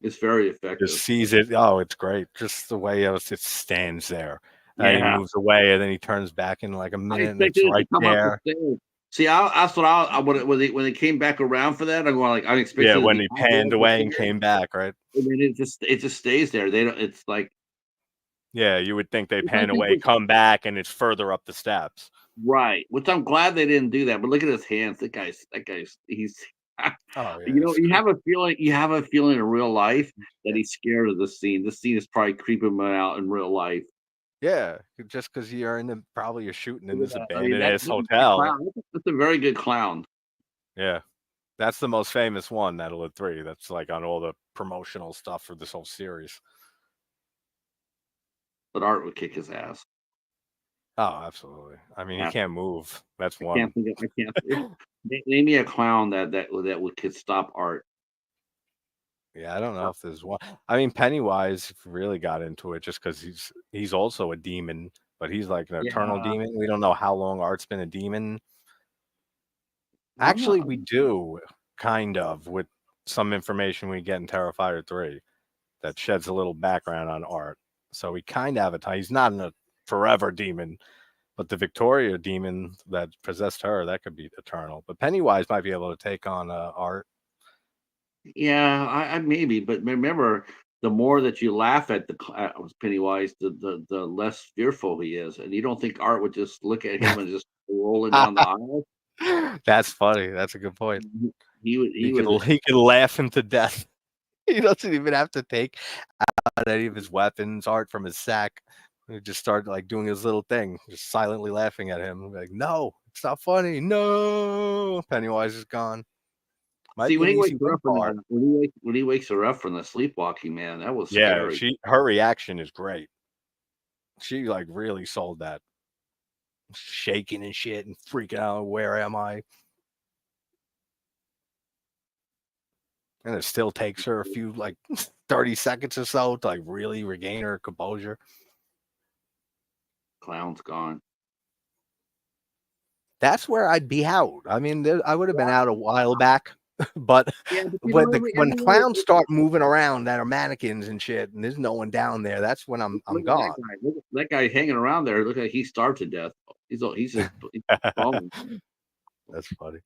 Speaker 2: It's very
Speaker 1: Just
Speaker 2: effective.
Speaker 1: sees it. Oh, it's great. Just the way it stands there. And he
Speaker 2: Yeah.
Speaker 1: moves away and then he turns back in like a
Speaker 2: I
Speaker 1: minute and it's
Speaker 2: expected it to
Speaker 1: right
Speaker 2: come up the
Speaker 1: there.
Speaker 2: stairs. See, that's what when they came back around for that, I'm going like I
Speaker 1: Yeah,
Speaker 2: expected it to
Speaker 1: when
Speaker 2: be
Speaker 1: he
Speaker 2: up there
Speaker 1: panned
Speaker 2: the
Speaker 1: away and
Speaker 2: stairs,
Speaker 1: came back, right?
Speaker 2: and then it just stays there. They don't. It's like
Speaker 1: Yeah, you would think they
Speaker 2: which I
Speaker 1: pan
Speaker 2: think
Speaker 1: away,
Speaker 2: was
Speaker 1: come back, and it's further up the steps.
Speaker 2: right. Which I'm glad they didn't do that. But look at his hands. That guy's he's.
Speaker 1: Oh yeah,
Speaker 2: You know,
Speaker 1: it's
Speaker 2: you have
Speaker 1: creepy.
Speaker 2: a feeling. You have a feeling in real life that he's scared of this scene. This scene is probably creeping him out in real life.
Speaker 1: Yeah, just because you're shooting in
Speaker 2: Look at
Speaker 1: this
Speaker 2: that. I mean,
Speaker 1: abandoned ass
Speaker 2: that
Speaker 1: hotel.
Speaker 2: clown. That's a very good clown.
Speaker 1: Yeah, that's the most famous one out of the three. That's like on all the promotional stuff for this whole series.
Speaker 2: But Art would kick his ass.
Speaker 1: Oh, absolutely. I mean, he
Speaker 2: Yeah.
Speaker 1: can't move. That's
Speaker 2: I can't
Speaker 1: one.
Speaker 2: think of I can't name me a clown that could stop art.
Speaker 1: Yeah, I don't know if there's one. I mean, Pennywise really got into it just because he's also a demon, but he's like an eternal
Speaker 2: Yeah,
Speaker 1: demon. We don't know how long Art's been a demon.
Speaker 2: I'm not
Speaker 1: Actually, we do kind of with some information we get in Terrifier 3 that sheds a little background on Art. So we kind of have a tie. He's not a forever demon, but the Victoria demon that possessed her, that could be eternal. But Pennywise might be able to take on Art.
Speaker 2: yeah, I maybe, but remember, the more that you laugh at Pennywise, the less fearful he is, and you don't think Art would just look at him and just rolling down the aisle?
Speaker 1: That's funny. That's a good point.
Speaker 2: He would
Speaker 1: He could laugh him to death. He doesn't even have to take out any of his weapons, Art from his sack. He just started like doing his little thing, just silently laughing at him. Like, no, it's not funny. No, Pennywise is gone. Might
Speaker 2: see
Speaker 1: be
Speaker 2: when
Speaker 1: an
Speaker 2: he
Speaker 1: easy
Speaker 2: wakes her
Speaker 1: win
Speaker 2: up from
Speaker 1: for Art.
Speaker 2: that when he wakes her up from the sleepwalking, man, that was
Speaker 1: Yeah,
Speaker 2: scary.
Speaker 1: her reaction is great. She like really sold that, shaking and shit and freaking out. Where am I? And it still takes her a few like 30 seconds or so to like really regain her composure.
Speaker 2: Clown's gone.
Speaker 1: That's where I'd be out. I mean, I would have been out a while back, but
Speaker 2: Yeah, but you know,
Speaker 1: when clowns start moving around that are mannequins and shit, and there's no one down there, that's when I'm
Speaker 2: look at that
Speaker 1: gone.
Speaker 2: guy. Look at that guy hanging around there. Look like he starved to death. He's just falling.
Speaker 1: That's funny.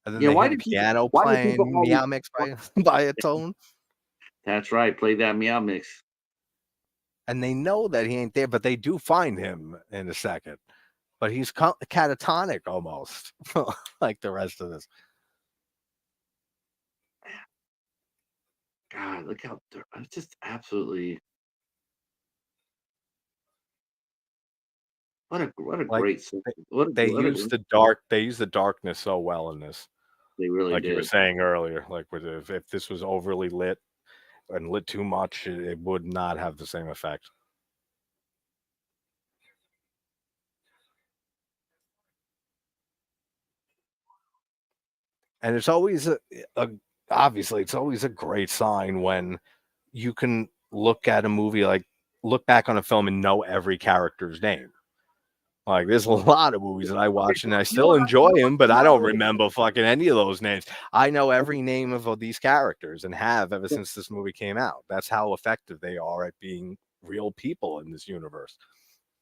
Speaker 1: And then
Speaker 2: Yeah,
Speaker 1: they hear the piano
Speaker 2: why do people
Speaker 1: playing
Speaker 2: always
Speaker 1: Meow Mix by its own,
Speaker 2: That's right, play that meow mix.
Speaker 1: and they know that he ain't there, but they do find him in a second. But he's catatonic almost, like the rest of this.
Speaker 2: God, look how it's just absolutely what a
Speaker 1: Like
Speaker 2: great scene.
Speaker 1: they,
Speaker 2: What a
Speaker 1: use
Speaker 2: great
Speaker 1: the dark. They use the darkness so well in this.
Speaker 2: they really
Speaker 1: Like you were
Speaker 2: did.
Speaker 1: saying earlier, like if this was overly lit and lit too much, it would not have the same effect. And it's always a obviously it's always a great sign when you can look at a movie, like look back on a film and know every character's name. Like there's a lot of movies that I watch and I still enjoy them, but I don't remember fucking any of those names. I know every name of these characters and have ever since this movie came out. That's how effective they are at being real people in this universe.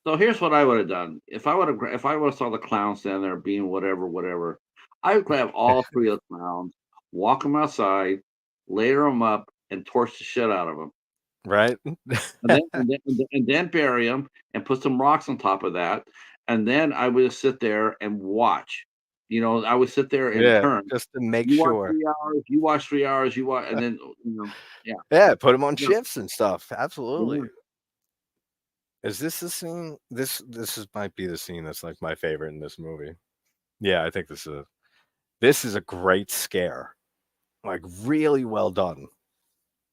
Speaker 2: So here's what I would have done. If I would have saw the clown standing there being whatever, I would grab all three of the clowns, walk them outside, layer them up, and torch the shit out of them.
Speaker 1: Right?
Speaker 2: And then bury them and put some rocks on top of that, and then I would just sit there and watch. I would sit there in
Speaker 1: Yeah,
Speaker 2: turn.
Speaker 1: just to make
Speaker 2: You watch
Speaker 1: sure.
Speaker 2: 3 hours, you watch 3 hours, you watch and then, yeah.
Speaker 1: Yeah, put them on
Speaker 2: No,
Speaker 1: shifts and stuff. Absolutely.
Speaker 2: yeah.
Speaker 1: Is this the scene? Might be the scene that's like my favorite in this movie. Yeah, I think this is a great scare. Like really well done.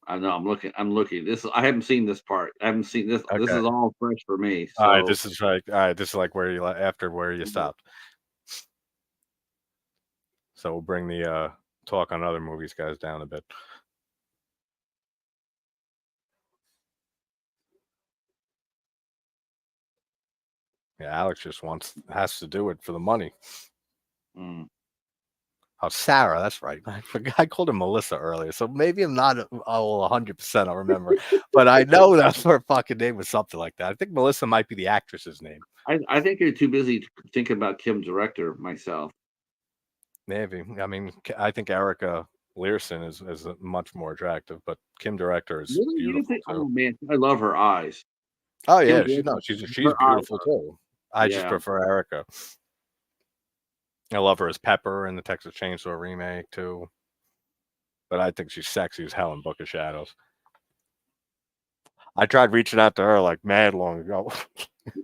Speaker 2: I know, I'm looking. I haven't seen this part. I haven't seen this. This
Speaker 1: Okay.
Speaker 2: is all fresh for me,
Speaker 1: All right,
Speaker 2: so
Speaker 1: this is like where you after where you stopped. So we'll bring the talk on other movies guys down a bit. Yeah, Alex just has to do it for the money.
Speaker 2: mm.
Speaker 1: Oh, Sarah, that's right. I forgot I called her Melissa earlier, so maybe I'm not 100%. I'll remember, but I know that her fucking name was something like that. I think Melissa might be the actress's name.
Speaker 2: I think you're too busy thinking about Kim Director myself.
Speaker 1: Maybe. I mean, I think Erica Learson is much more attractive, but Kim Director is
Speaker 2: Really? You
Speaker 1: beautiful
Speaker 2: think?
Speaker 1: too.
Speaker 2: Oh man, I love her eyes.
Speaker 1: Oh
Speaker 2: Kim
Speaker 1: yeah,
Speaker 2: Director,
Speaker 1: she's
Speaker 2: her eyes
Speaker 1: beautiful
Speaker 2: are
Speaker 1: too. I just
Speaker 2: yeah.
Speaker 1: prefer Erica. I love her as Pepper in the Texas Chainsaw remake too, but I think she's sexy as hell in Book of Shadows. I tried reaching out to her like mad long ago.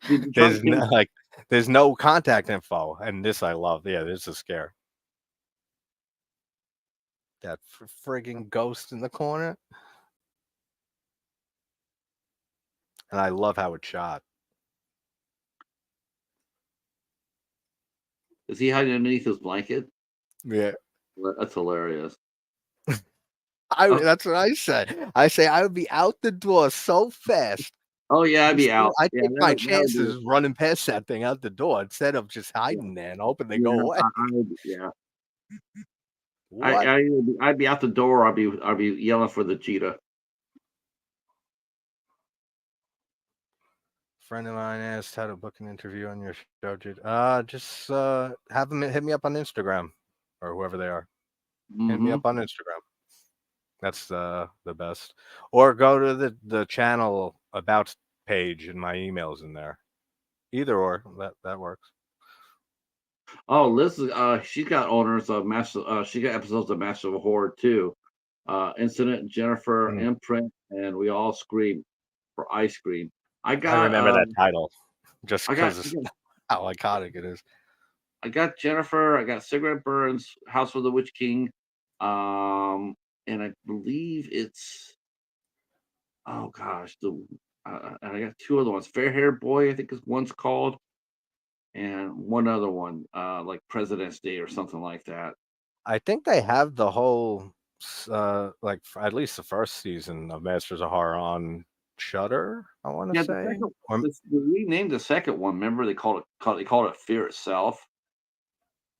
Speaker 2: Did you try Kim?
Speaker 1: There's no contact info, and this I love. Yeah, this is a scare. That frigging ghost in the corner, and I love how it's shot.
Speaker 2: Is he hiding underneath his blanket?
Speaker 1: Yeah,
Speaker 2: That's hilarious. Oh,
Speaker 1: that's what I said. I say I would be out the door so fast.
Speaker 2: oh yeah, I'd be out.
Speaker 1: I
Speaker 2: Yeah,
Speaker 1: take my
Speaker 2: that would be.
Speaker 1: chances running past that thing out the door instead of just
Speaker 2: Yeah,
Speaker 1: hiding there and hoping they
Speaker 2: yeah,
Speaker 1: go away.
Speaker 2: yeah.
Speaker 1: What?
Speaker 2: I'd be out the door. I'd be yelling for the cheetah.
Speaker 1: Friend of mine asked how to book an interview on your show, dude. Just have them hit me up on Instagram or whoever they are. Hit me
Speaker 2: Hmm.
Speaker 1: up on Instagram. That's the best. Or go to the channel about page and my emails in there. Either or, that works.
Speaker 2: Oh, Liz, she got owners of Master. She got episodes of Master of Horror too. Incident, Jennifer,
Speaker 1: Mm.
Speaker 2: Imprint, and we all scream for ice cream. I
Speaker 1: I
Speaker 2: got
Speaker 1: remember that title just
Speaker 2: I got
Speaker 1: because how iconic it is.
Speaker 2: I got Jennifer. I got Cigarette Burns, House of the Witch King, and I believe it's oh gosh, and I got two other ones. Fair Hair Boy, I think is one's called, and one other one, like President's Day or something like that.
Speaker 1: I think they have the whole like at least the first season of Masters of Horror on Shudder, I want to
Speaker 2: Yeah,
Speaker 1: say. Or
Speaker 2: they renamed the second one. Remember they called it Fear Itself.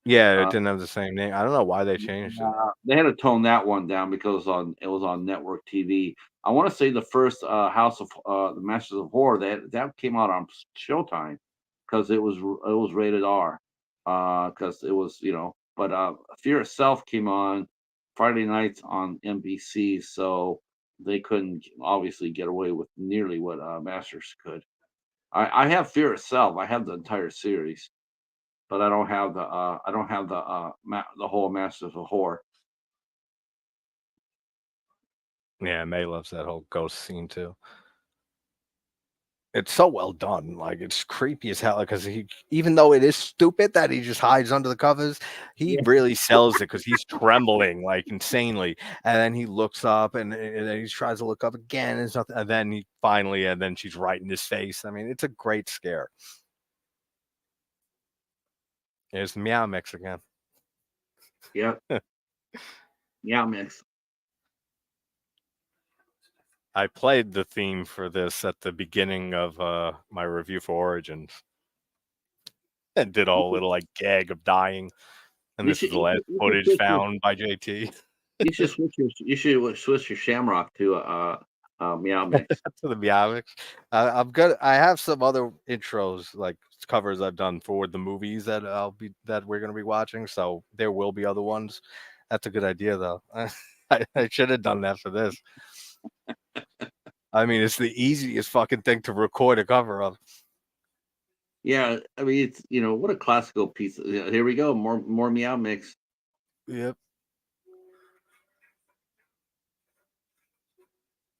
Speaker 1: yeah, it
Speaker 2: Uh,
Speaker 1: didn't have the same name. I don't know why they changed it.
Speaker 2: they had to tone that one down because it was on network TV. I want to say the first House of the Masters of Horror that came out on Showtime because it was rated R because it was but Fear Itself came on Friday nights on NBC, so they couldn't obviously get away with nearly what Masters could. I have Fear Itself. I have the entire series, but I don't have the whole Masters of Horror.
Speaker 1: Yeah, May loves that whole ghost scene too. It's so well done. Like it's creepy as hell because he, even though it is stupid that he just hides under the covers, he
Speaker 2: Yeah.
Speaker 1: really sells it because he's trembling like insanely, and then he looks up and then he tries to look up again, and there's nothing, and then he finally, and then she's right in his face. I mean, it's a great scare. There's the meow mix again.
Speaker 2: Yep. Yeah, mix.
Speaker 1: I played the theme for this at the beginning of my review for Origins and did a whole little like gag of dying. And this is the last
Speaker 2: You should
Speaker 1: footage
Speaker 2: switch your
Speaker 1: found by JT.
Speaker 2: Shamrock to Meow Mix.
Speaker 1: To the Meowix. I'm good. I have some other intros, like covers I've done for the movies that we're gonna be watching. So there will be other ones. That's a good idea, though. I should have done that for this. I mean, it's the easiest fucking thing to record a cover of.
Speaker 2: Yeah, I mean it's what a classical piece. Yeah, here we go, more Meow Mix.
Speaker 1: Yep.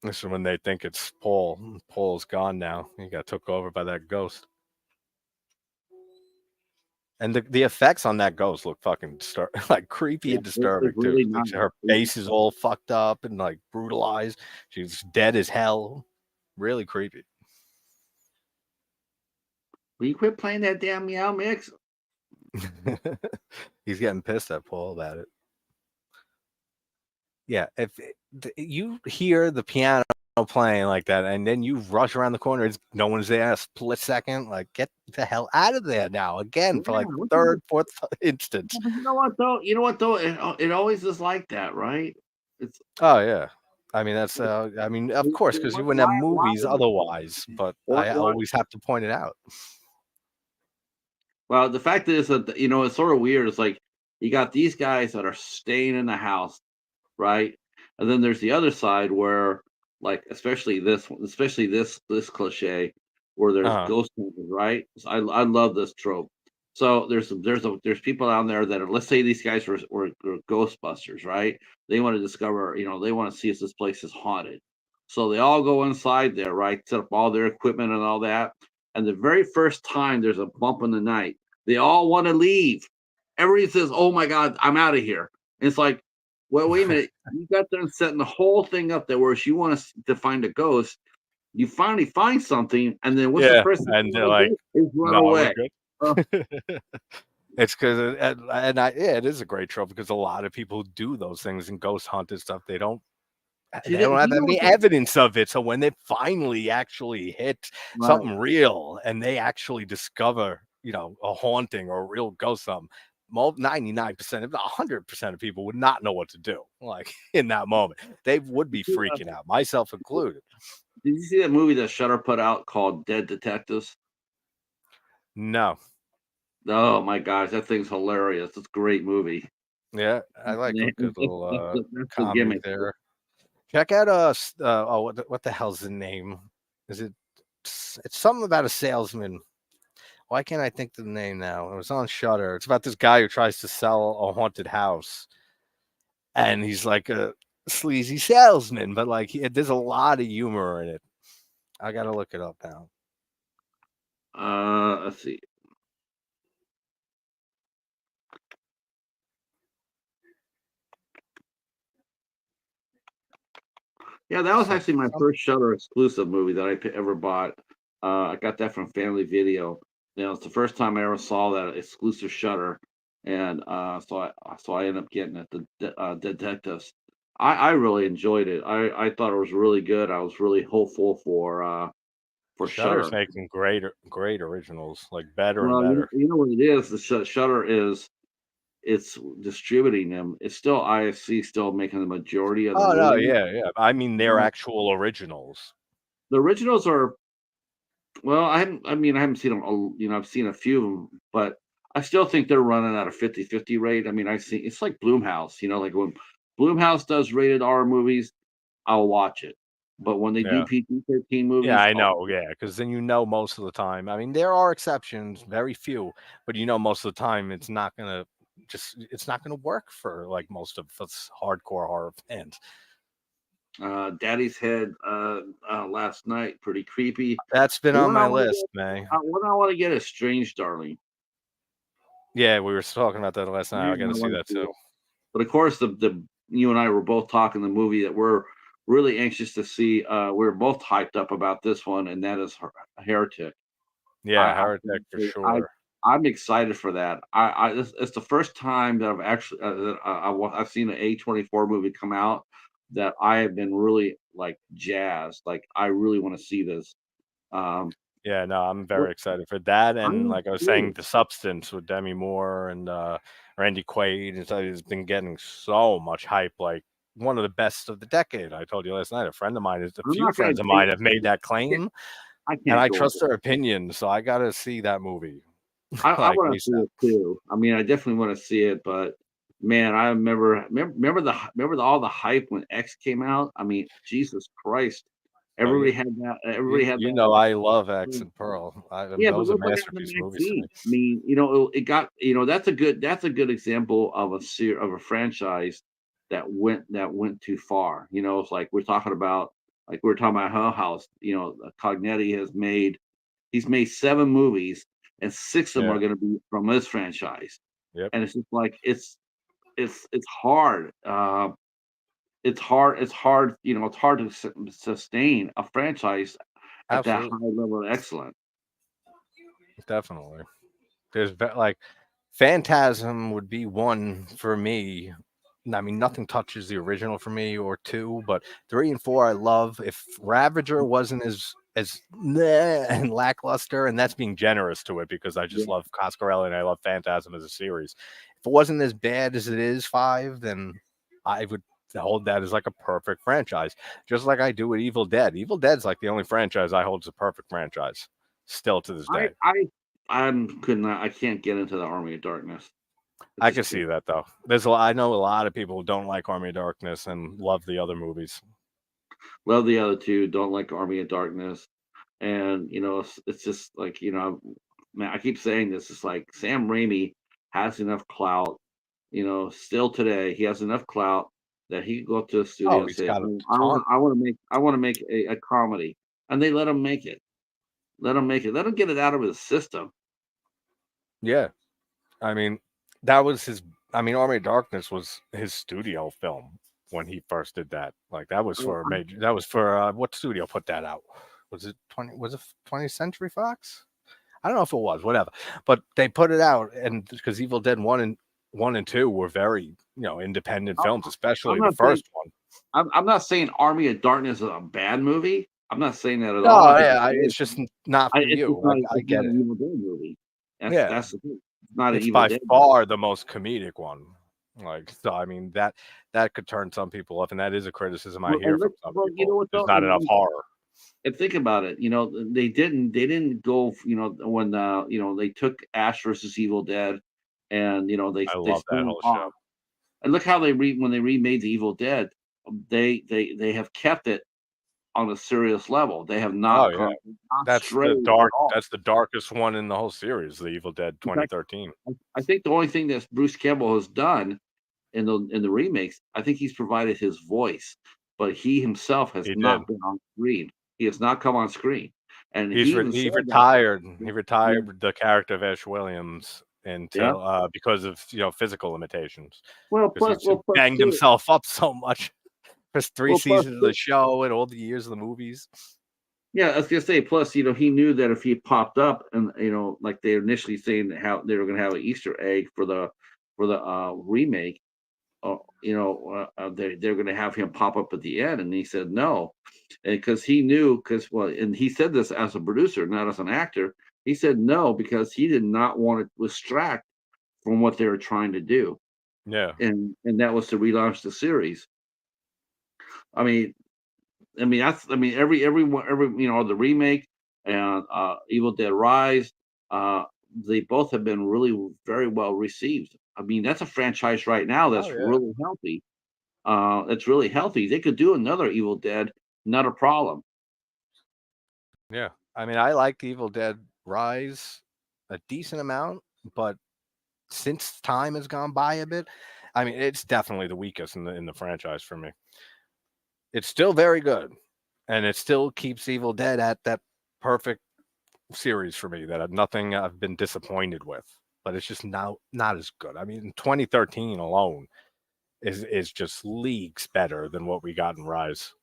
Speaker 1: This is when they think it's Paul. Paul's gone now. He got took over by that ghost. And the effects on that ghost look fucking like creepy
Speaker 2: Yeah,
Speaker 1: and
Speaker 2: it's
Speaker 1: disturbing too.
Speaker 2: really
Speaker 1: Like
Speaker 2: nice.
Speaker 1: her face is all fucked up and like brutalized. She's dead as hell. Really creepy.
Speaker 2: Will you quit playing that damn Meow Mix?
Speaker 1: He's getting pissed at Paul about it. Yeah, if you hear the piano playing like that, and then you rush around the corner, no one's there. A split second, like get the hell out of there now. Again for
Speaker 2: Yeah,
Speaker 1: like third, fourth instance.
Speaker 2: but you know what though? It always is like that, right? It's
Speaker 1: Oh yeah. I mean that's I mean of course because you wouldn't have
Speaker 2: why
Speaker 1: movies
Speaker 2: is it
Speaker 1: otherwise, but
Speaker 2: why,
Speaker 1: I
Speaker 2: why
Speaker 1: always have to point it out.
Speaker 2: Well, the fact is that it's sort of weird. It's like you got these guys that are staying in the house, right? And then there's the other side where, like, especially this cliche, where there's
Speaker 1: Uh-huh.
Speaker 2: ghost hunters, right? So I love this trope. So there's people out there that are, let's say these guys were Ghostbusters, right? They want to discover, they want to see if this place is haunted. So they all go inside there, right? Set up all their equipment and all that. And the very first time there's a bump in the night, they all want to leave. Everybody says, "Oh my God, I'm out of here." And it's like, well, wait a minute. You got them setting the whole thing up there, where if you want to find a ghost, you finally find something, and then what's the
Speaker 1: Yeah,
Speaker 2: first thing
Speaker 1: and
Speaker 2: you
Speaker 1: they're
Speaker 2: want to
Speaker 1: like,
Speaker 2: do is run
Speaker 1: "No, we're
Speaker 2: away.
Speaker 1: good."
Speaker 2: Uh,
Speaker 1: It's because and I yeah, it is a great trope because a lot of people do those things and ghost hunt and stuff.
Speaker 2: see,
Speaker 1: They don't
Speaker 2: do
Speaker 1: have
Speaker 2: you know
Speaker 1: any
Speaker 2: what the
Speaker 1: evidence of it. So when they finally actually hit
Speaker 2: right?
Speaker 1: something real and they actually discover, a haunting or a real ghost, something, 99%, if not 100% of people would not know what to do. Like in that moment, they would be freaking out, myself included.
Speaker 2: Did you see that movie that Shutter put out called Dead Detectives?
Speaker 1: No,
Speaker 2: Oh my gosh, that thing's hilarious. It's a great movie.
Speaker 1: yeah, I like a good little
Speaker 2: That's the
Speaker 1: comedy
Speaker 2: gimmick.
Speaker 1: there. Check out oh what the hell's the name? Is it? It's something about a salesman. Why can't I think of the name now? It was on Shutter. It's about this guy who tries to sell a haunted house, and he's like a sleazy salesman, but like there's a lot of humor in it. I gotta look it up now.
Speaker 2: Let's see. Yeah, that was actually my first Shutter exclusive movie that ever bought. I got that from Family Video. It's the first time I ever saw that exclusive Shutter, and so I ended up getting it, the Detectives. I really enjoyed it. I thought it was really good. I was really hopeful for
Speaker 1: Shudder's
Speaker 2: Shutter.
Speaker 1: making great originals, like better and
Speaker 2: Well,
Speaker 1: better.
Speaker 2: you know what it is. The Shutter is it's distributing them. It's still IFC still making the majority of the
Speaker 1: Oh no,
Speaker 2: movies.
Speaker 1: yeah, yeah. I mean, they're
Speaker 2: But
Speaker 1: actual originals.
Speaker 2: the originals are well. I haven't seen them. I've seen a few of them, but I still think they're running at a 50-50 rate. I mean, I see it's like Bloomhouse. Like when Bloomhouse does rated R movies, I'll watch it. But when they do
Speaker 1: Yeah.
Speaker 2: PG-13
Speaker 1: Yeah,
Speaker 2: movies,
Speaker 1: I know, yeah, because then most of the time. I mean, there are exceptions, very few, but most of the time it's not gonna work for like most of us hardcore horror fans.
Speaker 2: Daddy's Head last night, pretty creepy.
Speaker 1: That's been
Speaker 2: The
Speaker 1: on
Speaker 2: one I
Speaker 1: my
Speaker 2: want to
Speaker 1: list,
Speaker 2: get,
Speaker 1: man.
Speaker 2: one I want to get is Strange Darling.
Speaker 1: Yeah, we were talking about that last night. I
Speaker 2: Man,
Speaker 1: gotta
Speaker 2: I
Speaker 1: see
Speaker 2: want to
Speaker 1: that
Speaker 2: see
Speaker 1: too.
Speaker 2: it. But of course, the you and I were both talking the movie that we're really anxious to see. We're both hyped up about this one, and that is Heretic.
Speaker 1: Yeah,
Speaker 2: I
Speaker 1: Heretic for sure.
Speaker 2: I'm excited for that. It's the first time that I've actually I've seen an A24 movie come out that I have been really like jazzed. Like I really want to see this. Um,
Speaker 1: Yeah, no, I'm
Speaker 2: what
Speaker 1: very excited for that,
Speaker 2: I
Speaker 1: and
Speaker 2: am
Speaker 1: like I was saying,
Speaker 2: too.
Speaker 1: The Substance with Demi Moore and, Randy Quaid, it's been getting so much hype, like, one of the best of the decade. I told you last night, a
Speaker 2: I'm
Speaker 1: few
Speaker 2: not gonna
Speaker 1: friends of
Speaker 2: take.
Speaker 1: mine have made that claim,
Speaker 2: I
Speaker 1: and
Speaker 2: can't
Speaker 1: I
Speaker 2: go into
Speaker 1: trust their opinion, so I gotta see that movie,
Speaker 2: I
Speaker 1: like,
Speaker 2: wanna see
Speaker 1: ASAP.
Speaker 2: it too. I mean, I definitely wanna see it, but man, I remember all the hype when X came out? I mean, Jesus Christ.
Speaker 1: Oh,
Speaker 2: Everybody had that everybody had that.
Speaker 1: I love X and Pearl.
Speaker 2: Yeah, but
Speaker 1: Those are
Speaker 2: look what happened
Speaker 1: masterpiece
Speaker 2: to
Speaker 1: movies to me.
Speaker 2: Maxine. I mean, it got that's a good example of of a franchise that went too far. It's like we're talking about like we are talking about Hell House. Cognetti he's made 7 movies and 6 of them
Speaker 1: Yeah,
Speaker 2: are gonna be from this franchise.
Speaker 1: yep,
Speaker 2: And it's just like it's hard. It's hard to sustain a franchise at that high
Speaker 1: absolutely,
Speaker 2: level of excellence.
Speaker 1: definitely. Like Phantasm would be one for me. I mean, nothing touches the original for me or two, but three and four I love. If Ravager wasn't as meh and lackluster, and that's being generous to it because I just
Speaker 2: Yeah.
Speaker 1: love Coscarelli and I love Phantasm as a series. If it wasn't as bad as it is five, then I would hold that as like a perfect franchise, just like I do with Evil Dead. Evil Dead's like the only franchise I hold as a perfect franchise, still to this
Speaker 2: I
Speaker 1: day.
Speaker 2: I I can't get into the Army of Darkness. It's
Speaker 1: I
Speaker 2: just
Speaker 1: can
Speaker 2: too
Speaker 1: see that though. I know a lot of people who don't like Army of Darkness and love the other movies.
Speaker 2: love the other 2, don't like Army of Darkness, and, it's just like, man, I keep saying this, it's like Sam Raimi has enough clout, still today, he has enough clout that he could go up to a studio
Speaker 1: Oh,
Speaker 2: and
Speaker 1: he's
Speaker 2: say,
Speaker 1: got a
Speaker 2: "Oh,
Speaker 1: ton.
Speaker 2: I wanna make a comedy," and they let him make it. Let him make it. Let him get it out of his system.
Speaker 1: Yeah, I mean, that was his. I mean, Army of Darkness was his studio film when he first did that. Like that was
Speaker 2: Well,
Speaker 1: for a major. That was for what studio put that out? Was it 20? Was it 20th Century Fox? I don't know if it was. Whatever, but they put it out, and because Evil Dead one and two were very independent
Speaker 2: I
Speaker 1: films,
Speaker 2: I'm
Speaker 1: especially the
Speaker 2: not saying
Speaker 1: first one.
Speaker 2: I'm not saying Army of Darkness is a bad movie. I'm not saying that at all.
Speaker 1: No,
Speaker 2: I think
Speaker 1: yeah,
Speaker 2: it's great.
Speaker 1: it's just not for
Speaker 2: It's just
Speaker 1: you.
Speaker 2: not
Speaker 1: I
Speaker 2: it's not
Speaker 1: get
Speaker 2: an
Speaker 1: it.
Speaker 2: Evil Dead movie.
Speaker 1: Yeah,
Speaker 2: That's the thing. It's not an
Speaker 1: it's
Speaker 2: Evil
Speaker 1: by
Speaker 2: Dead movie.
Speaker 1: far the most comedic one. Like, so I mean that could turn some people off, and that is a criticism I
Speaker 2: Well,
Speaker 1: hear from some
Speaker 2: you know
Speaker 1: people.
Speaker 2: what
Speaker 1: There's
Speaker 2: though,
Speaker 1: not enough horror.
Speaker 2: and think about it. They didn't go. When they took Ash versus Evil Dead, and
Speaker 1: I
Speaker 2: they
Speaker 1: love that
Speaker 2: spun it
Speaker 1: whole show.
Speaker 2: off. And look how when they remade the Evil Dead, they have kept it on a serious level. They have
Speaker 1: Oh
Speaker 2: not
Speaker 1: yeah,
Speaker 2: gone not strayed at all.
Speaker 1: that's the darkest one in the whole series, The Evil Dead
Speaker 2: In fact,
Speaker 1: 2013.
Speaker 2: I think the only thing that Bruce Campbell has done in the remakes, I think he's provided his voice, but he himself has
Speaker 1: He did.
Speaker 2: not been on screen. He has not come on screen, and he even
Speaker 1: He
Speaker 2: said that.
Speaker 1: retired. He
Speaker 2: Yeah,
Speaker 1: retired the character of Ash Williams
Speaker 2: yeah.
Speaker 1: until because of physical limitations because he
Speaker 2: Plus
Speaker 1: banged
Speaker 2: two.
Speaker 1: himself up so much for three
Speaker 2: Well, plus
Speaker 1: seasons of
Speaker 2: two.
Speaker 1: the show and all the years of the movies.
Speaker 2: Yeah, I was gonna say. Plus, he knew that if he popped up, and like they initially saying how they were gonna have an Easter egg for the remake, they're going to have him pop up at the end, and he said no, and because he knew, and he said this as a producer, not as an actor. He said no because he did not want to distract from what they were trying to do,
Speaker 1: Yeah.
Speaker 2: and that was to relaunch the series. I mean, every the remake and Evil Dead Rise, uh, they both have been really very well received. I mean, that's a franchise right now
Speaker 1: Oh
Speaker 2: that's
Speaker 1: yeah.
Speaker 2: really healthy. It's really healthy. They could do another Evil Dead, not a problem.
Speaker 1: Yeah. I mean, I liked Evil Dead Rise a decent amount, but since time has gone by a bit, I mean, it's definitely the weakest in the franchise for me. It's still very good, and it still keeps Evil Dead at that perfect series for me that nothing I've been disappointed with. But it's just now not as good. I mean, 2013 alone is just leagues better than what we got in Rise.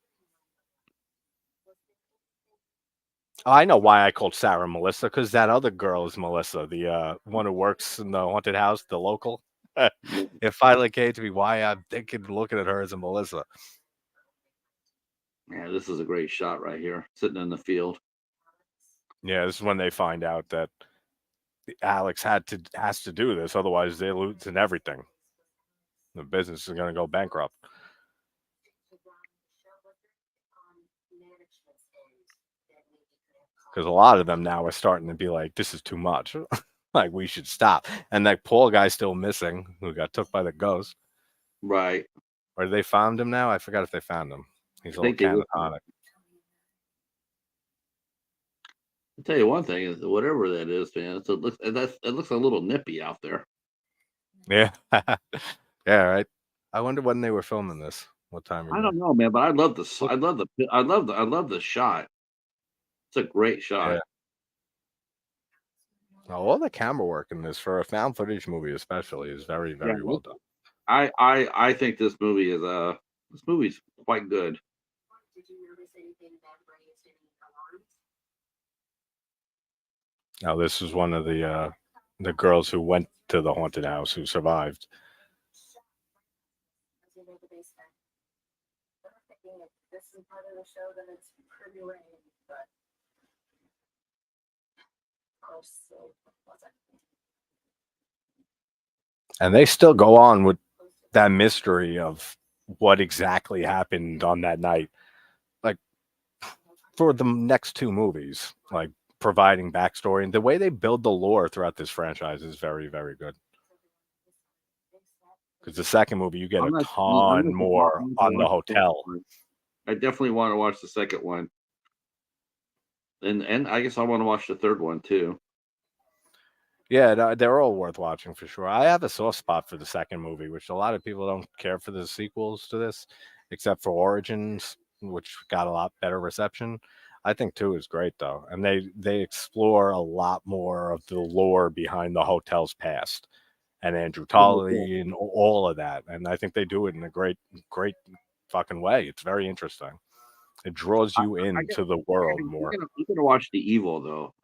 Speaker 1: Oh, I know why I called Sarah Melissa, because that other girl is Melissa, the one who works in the haunted house, the local.
Speaker 2: Mm,
Speaker 1: It finally came to me why I'm thinking, looking at her as a Melissa.
Speaker 2: Yeah, this is a great shot right here, sitting in the field.
Speaker 1: Yeah, this is when they find out that Alex has to do this, otherwise they lose in everything. The business is going to go bankrupt because a lot of them now are starting to be like, "This is too much. Like we should stop." And that poor guy's still missing, who got took by the ghost.
Speaker 2: Right.
Speaker 1: Or they found him now. I forgot if they found him. He's
Speaker 2: I
Speaker 1: a little
Speaker 2: think they did.
Speaker 1: catatonic.
Speaker 2: I'll tell you one thing is whatever that is, man. It looks a little nippy out there.
Speaker 1: Yeah, yeah. Right. I wonder when they were filming this. What time of
Speaker 2: I
Speaker 1: year?
Speaker 2: don't know, man, but I love the s-
Speaker 1: Look,
Speaker 2: I love the shot. It's a great
Speaker 1: yeah.
Speaker 2: shot.
Speaker 1: All the camera work in this for a found footage movie, especially, is very,
Speaker 2: Yeah,
Speaker 1: very well done.
Speaker 2: I think this movie's quite good.
Speaker 1: Now, this is one of the girls who went to the haunted house who survived. And they still go on with that mystery of what exactly happened on that night. Like for the next two movies, like providing backstory and the way they build the lore throughout this franchise is very, very good. Because the second movie, you get
Speaker 2: I'm
Speaker 1: a
Speaker 2: not. I'm
Speaker 1: ton
Speaker 2: going to
Speaker 1: more on the
Speaker 2: watch the second
Speaker 1: hotel.
Speaker 2: one. I definitely want to watch the second one, and I guess I want to watch the third one too.
Speaker 1: Yeah, they're all worth watching for sure. I have a soft spot for the second movie, which a lot of people don't care for the sequels to this, except for Origins, which got a lot better reception. I think two is great though, and they explore a lot more of the lore behind the hotel's past and Andrew
Speaker 2: Yeah, yeah.
Speaker 1: Tolley and all of that. And I think they do it in a great fucking way. It's very interesting. It draws
Speaker 2: I,
Speaker 1: you
Speaker 2: I guess
Speaker 1: into the world more.
Speaker 2: you're gonna watch the Evil though.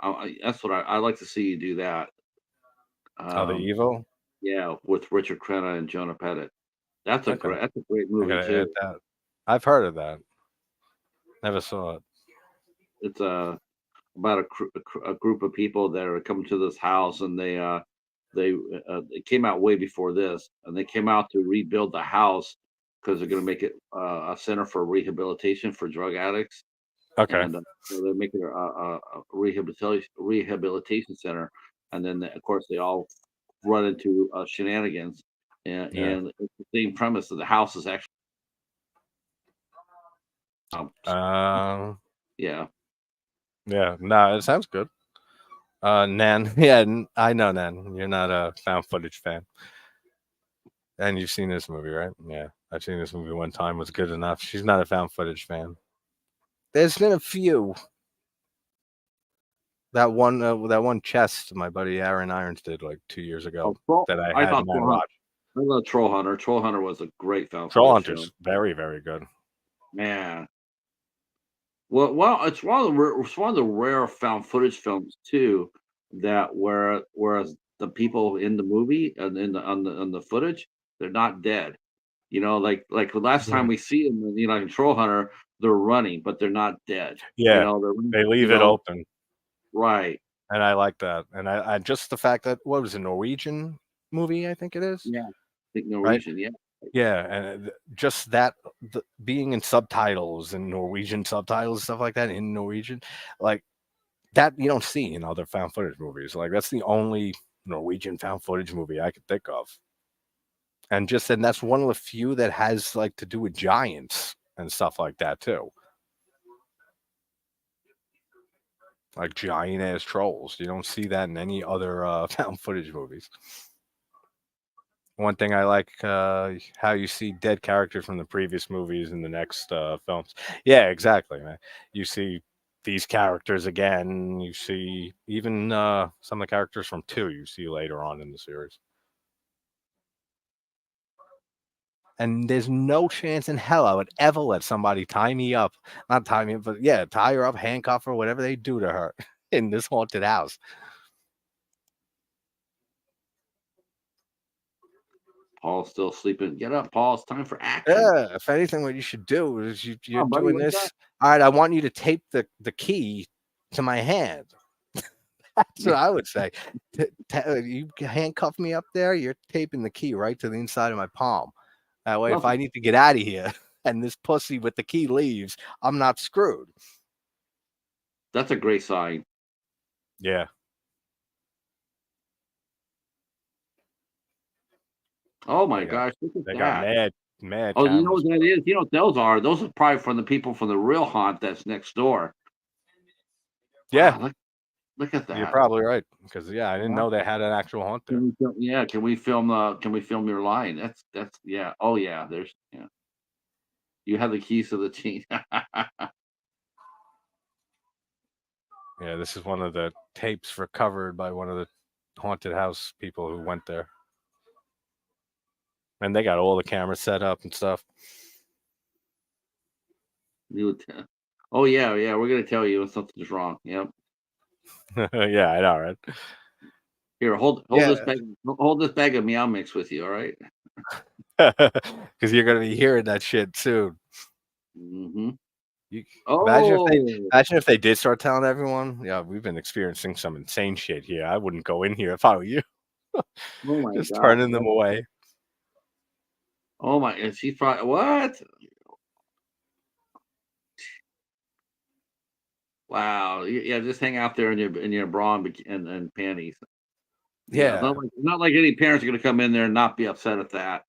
Speaker 2: That's what I like to see you do that.
Speaker 1: Oh, the
Speaker 2: Um,
Speaker 1: evil.
Speaker 2: yeah, with Richard Crenna and Jonah Pettit.
Speaker 1: Okay,
Speaker 2: That's a great
Speaker 1: I
Speaker 2: movie
Speaker 1: gotta add
Speaker 2: too.
Speaker 1: that. I've heard of that. Never saw it.
Speaker 2: It's about a group of people that are coming to this house, and they it came out way before this, and they came out to rebuild the house because they're going to make it a center for rehabilitation for drug addicts,
Speaker 1: Okay.
Speaker 2: and so they're making it a rehabilitation center, and then of course they all run into shenanigans,
Speaker 1: Yeah.
Speaker 2: and it's the same premise that the house is actually um,
Speaker 1: Um.
Speaker 2: yeah.
Speaker 1: Yeah. No, it sounds good. Nan. Yeah, I know Nan. You're not a found footage fan, and you've seen this movie, right? Yeah, I've seen this movie one time. Was good enough. She's not a found footage fan. There's been a few. That one chest my buddy Aaron Irons did like 2 years ago
Speaker 2: Oh, Troll,
Speaker 1: that I
Speaker 2: I
Speaker 1: had
Speaker 2: thought
Speaker 1: Nan
Speaker 2: Troll Hunter.
Speaker 1: watch.
Speaker 2: I love Troll Hunter. Troll Hunter was a great found
Speaker 1: Troll
Speaker 2: footage
Speaker 1: Hunter's
Speaker 2: film.
Speaker 1: very, very good.
Speaker 2: Man, well, it's one of the rare found footage films too that whereas the people in the movie and in the on the footage, they're not dead. You know, like the last time we see them, you know, like Troll Hunter, they're running, but they're not dead. You
Speaker 1: Yeah,
Speaker 2: know,
Speaker 1: they
Speaker 2: you
Speaker 1: leave it
Speaker 2: know,
Speaker 1: open,
Speaker 2: right.
Speaker 1: and I like that. And I just the fact that what was a Norwegian movie, I think it is,
Speaker 2: Yeah. I think
Speaker 1: right?
Speaker 2: Norwegian, yeah.
Speaker 1: Yeah, and just that being in subtitles and Norwegian subtitles, stuff like that in Norwegian, like that you don't see in other found footage movies. Like that's the only Norwegian found footage movie I could think of. And that's one of the few that has like to do with giants and stuff like that too. Like giant ass trolls. You don't see that in any other found footage movies. One thing I like how you see dead characters from the previous movies in the next films. Yeah, exactly, man. You see these characters again. You see even some of the characters from two. You see later on in the series. And there's no chance in hell I would ever let somebody tie me up. Not tie me up, but yeah, tie her up, handcuff her, whatever they do to her in this haunted house.
Speaker 2: Paul's still sleeping. Get up, Paul. It's time for action.
Speaker 1: Yeah, if anything, what you should do is
Speaker 2: Come
Speaker 1: you're
Speaker 2: on, buddy.
Speaker 1: doing
Speaker 2: Wake up.
Speaker 1: this. All right, I want you to tape the key to my hand. That's what I would say. You handcuff me up there, you're taping the key right to the inside of my palm. That way, if
Speaker 2: Nothing.
Speaker 1: I need to get out of here and this pussy with the key leaves, I'm not screwed.
Speaker 2: That's a great sign.
Speaker 1: Yeah.
Speaker 2: Oh
Speaker 1: They
Speaker 2: my
Speaker 1: got
Speaker 2: gosh, look at
Speaker 1: they got
Speaker 2: that.
Speaker 1: mad
Speaker 2: Oh, you know what
Speaker 1: cameras.
Speaker 2: that is? You know what those are? Those are probably from the people from the real haunt that's next door.
Speaker 1: Yeah,
Speaker 2: Wow, look at
Speaker 1: you're
Speaker 2: that.
Speaker 1: probably right because yeah, I didn't
Speaker 2: Yeah.
Speaker 1: know they had an actual haunt there.
Speaker 2: Can we film your line? That's yeah. Oh yeah, there's yeah. You have the keys to the team.
Speaker 1: Yeah, this is one of the tapes recovered by one of the haunted house people who went there. And they got all the cameras set up and stuff.
Speaker 2: You would tell. Oh yeah, yeah. We're gonna tell you when something's wrong. Yep.
Speaker 1: Yeah, I know, right?
Speaker 2: Here, hold
Speaker 1: Yeah,
Speaker 2: this bag. Hold this bag of meow mix with you. All right.
Speaker 1: because you're gonna be hearing that shit soon.
Speaker 2: Mm-hmm.
Speaker 1: You
Speaker 2: Oh,
Speaker 1: imagine if they did start telling everyone. Yeah, we've been experiencing some insane shit here. I wouldn't go in here if I were you.
Speaker 2: oh my
Speaker 1: Just
Speaker 2: God.
Speaker 1: turning them away.
Speaker 2: Oh my. Is he probably what? Wow. Yeah. Just hang out there in your bra and panties. Yeah.
Speaker 1: Yeah.
Speaker 2: Not like any parents are gonna come in there and not be upset at that.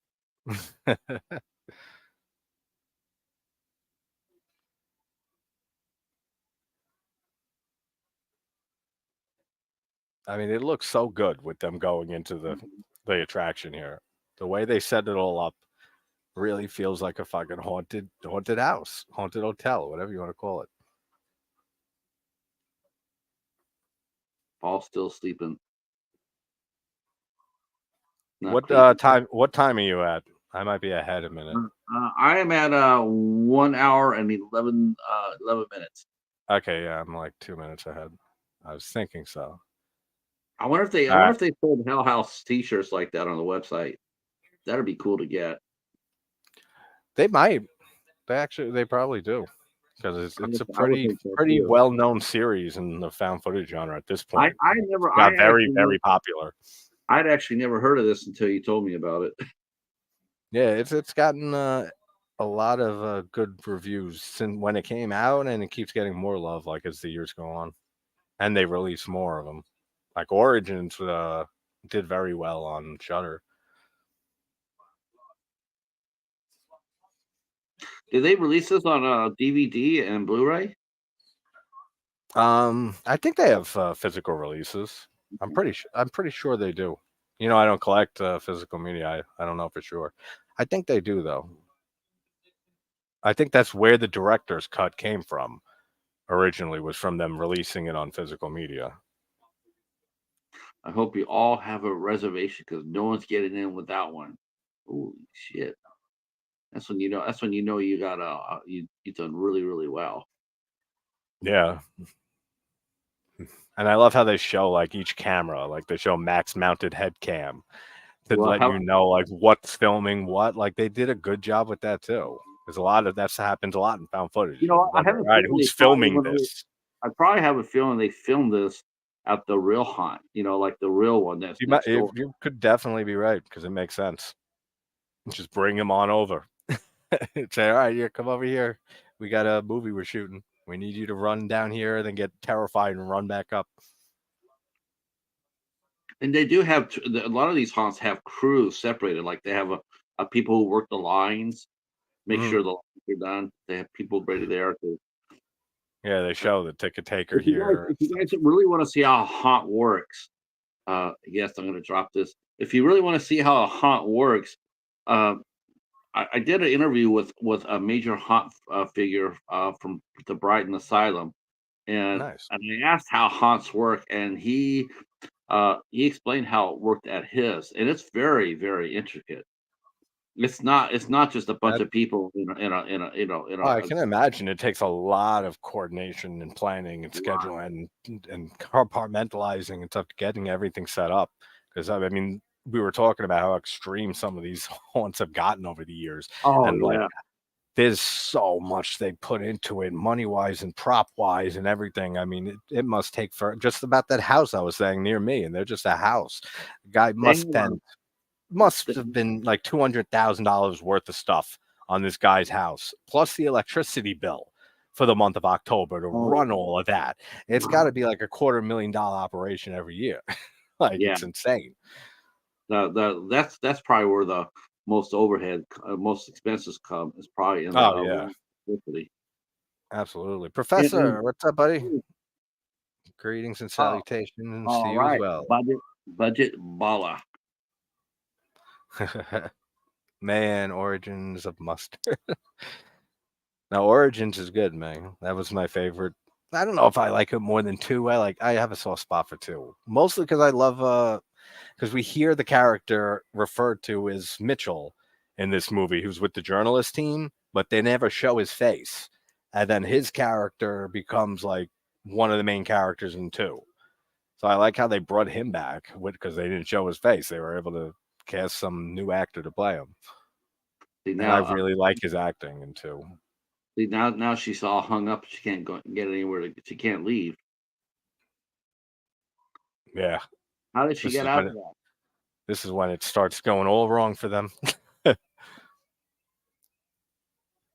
Speaker 1: I mean, it looks so good with them going into the attraction here. The way they set it all up really feels like a fucking haunted house, haunted hotel, whatever you want to call it.
Speaker 2: Paul's still sleeping. Not
Speaker 1: What
Speaker 2: creepy.
Speaker 1: time? What time are you at? I might be ahead a minute.
Speaker 2: I am at 1 hour and 11 minutes.
Speaker 1: Okay, yeah, I'm like 2 minutes ahead. I was thinking so.
Speaker 2: I
Speaker 1: All
Speaker 2: wonder
Speaker 1: right,
Speaker 2: if they sold Hell House T-shirts like that on the website. That'd be cool to get.
Speaker 1: they might. They probably do because it's a
Speaker 2: I would think so
Speaker 1: pretty
Speaker 2: too.
Speaker 1: well known series in the found footage genre at this point.
Speaker 2: I
Speaker 1: It's
Speaker 2: never I
Speaker 1: got very
Speaker 2: actually never
Speaker 1: very popular.
Speaker 2: I'd actually never heard of this until you told me about it.
Speaker 1: Yeah, it's gotten a lot of good reviews since when it came out, and it keeps getting more love like as the years go on, and they release more of them. Like Origins did very well on Shutter.
Speaker 2: Did they release this on DVD and Blu-ray?
Speaker 1: I think they have physical releases. I'm pretty sure they do. You know, I don't collect physical media. I don't know for sure. I think they do though. I think that's where the director's cut came from originally was from them releasing it on physical media.
Speaker 2: I hope you all have a reservation because no one's getting in without one. Holy shit! That's when you know. That's when you know you got you done really well.
Speaker 1: Yeah. And I love how they show like each camera, like they show max mounted head cam. to
Speaker 2: Well,
Speaker 1: let you know like what's filming what. Like they did a good job with that too. There's a lot of that happens a lot in found footage.
Speaker 2: you
Speaker 1: You
Speaker 2: know, I
Speaker 1: wonder,
Speaker 2: have a
Speaker 1: all right,
Speaker 2: feeling
Speaker 1: who's filming this?
Speaker 2: I probably have a feeling they filmed this at the real haunt, like the real one that's
Speaker 1: You might,
Speaker 2: next door.
Speaker 1: you could definitely be right because it makes sense. Just bring him on over. Say, all right, yeah, come over here. We got a movie we're shooting. We need you to run down here, then get terrified and run back up.
Speaker 2: And they do have a lot of these haunts have crews separated. Like they have a people who work the lines, make
Speaker 1: Mhm.
Speaker 2: sure the lines are done. They have people ready there to.
Speaker 1: Yeah, they show the ticket taker here.
Speaker 2: If you guys really want to see how a haunt works, yes, I'm going to drop this. If you really want to see how a haunt works, uh, I did an interview with a major haunt figure from the Brighton Asylum, and
Speaker 1: Nice.
Speaker 2: I asked how haunts work, and he explained how it worked at his, and it's very very intricate. It's not just a bunch
Speaker 1: That,
Speaker 2: of people in a
Speaker 1: oh, I can imagine it takes a lot of coordination and planning and scheduling and compartmentalizing and stuff, getting everything set up. Because I mean, we were talking about how extreme some of these haunts have gotten over the years,
Speaker 2: oh
Speaker 1: and like
Speaker 2: yeah.
Speaker 1: there's so much they put into it, money wise and prop wise and everything. I mean, it must take for just about that house I was saying near me, and they're just a house. The guy
Speaker 2: They
Speaker 1: must
Speaker 2: have,
Speaker 1: have been like $200,000 worth of stuff on this guy's house, plus the electricity bill for the month of October to
Speaker 2: oh
Speaker 1: run all of that. It's got to be like a $250,000 operation every year. Like
Speaker 2: yeah.
Speaker 1: it's insane.
Speaker 2: That's probably where the most overhead, most expenses come is probably in the
Speaker 1: Oh yeah,
Speaker 2: electricity.
Speaker 1: absolutely.
Speaker 2: And
Speaker 1: Professor, what's up, buddy? Greetings and
Speaker 2: oh,
Speaker 1: salutations to
Speaker 2: all
Speaker 1: you as
Speaker 2: right,
Speaker 1: well.
Speaker 2: budget baller.
Speaker 1: Man, Origins of Mustard. Now, Origins is good, man. That was my favorite. I don't know if I like it more than two. I have a soft spot for two, mostly because I love because we hear the character referred to as Mitchell in this movie, who's with the journalist team, but they never show his face, and then his character becomes like one of the main characters in two. So I like how they brought him back because they didn't show his face. They were able to cast some new actor to play him,
Speaker 2: See
Speaker 1: and I
Speaker 2: now,
Speaker 1: really like his acting in two.
Speaker 2: now she's all hung up. She can't go get anywhere. She can't leave.
Speaker 1: Yeah,
Speaker 2: How did she
Speaker 1: this
Speaker 2: get
Speaker 1: is
Speaker 2: out
Speaker 1: when
Speaker 2: of that?
Speaker 1: it starts going all wrong for them.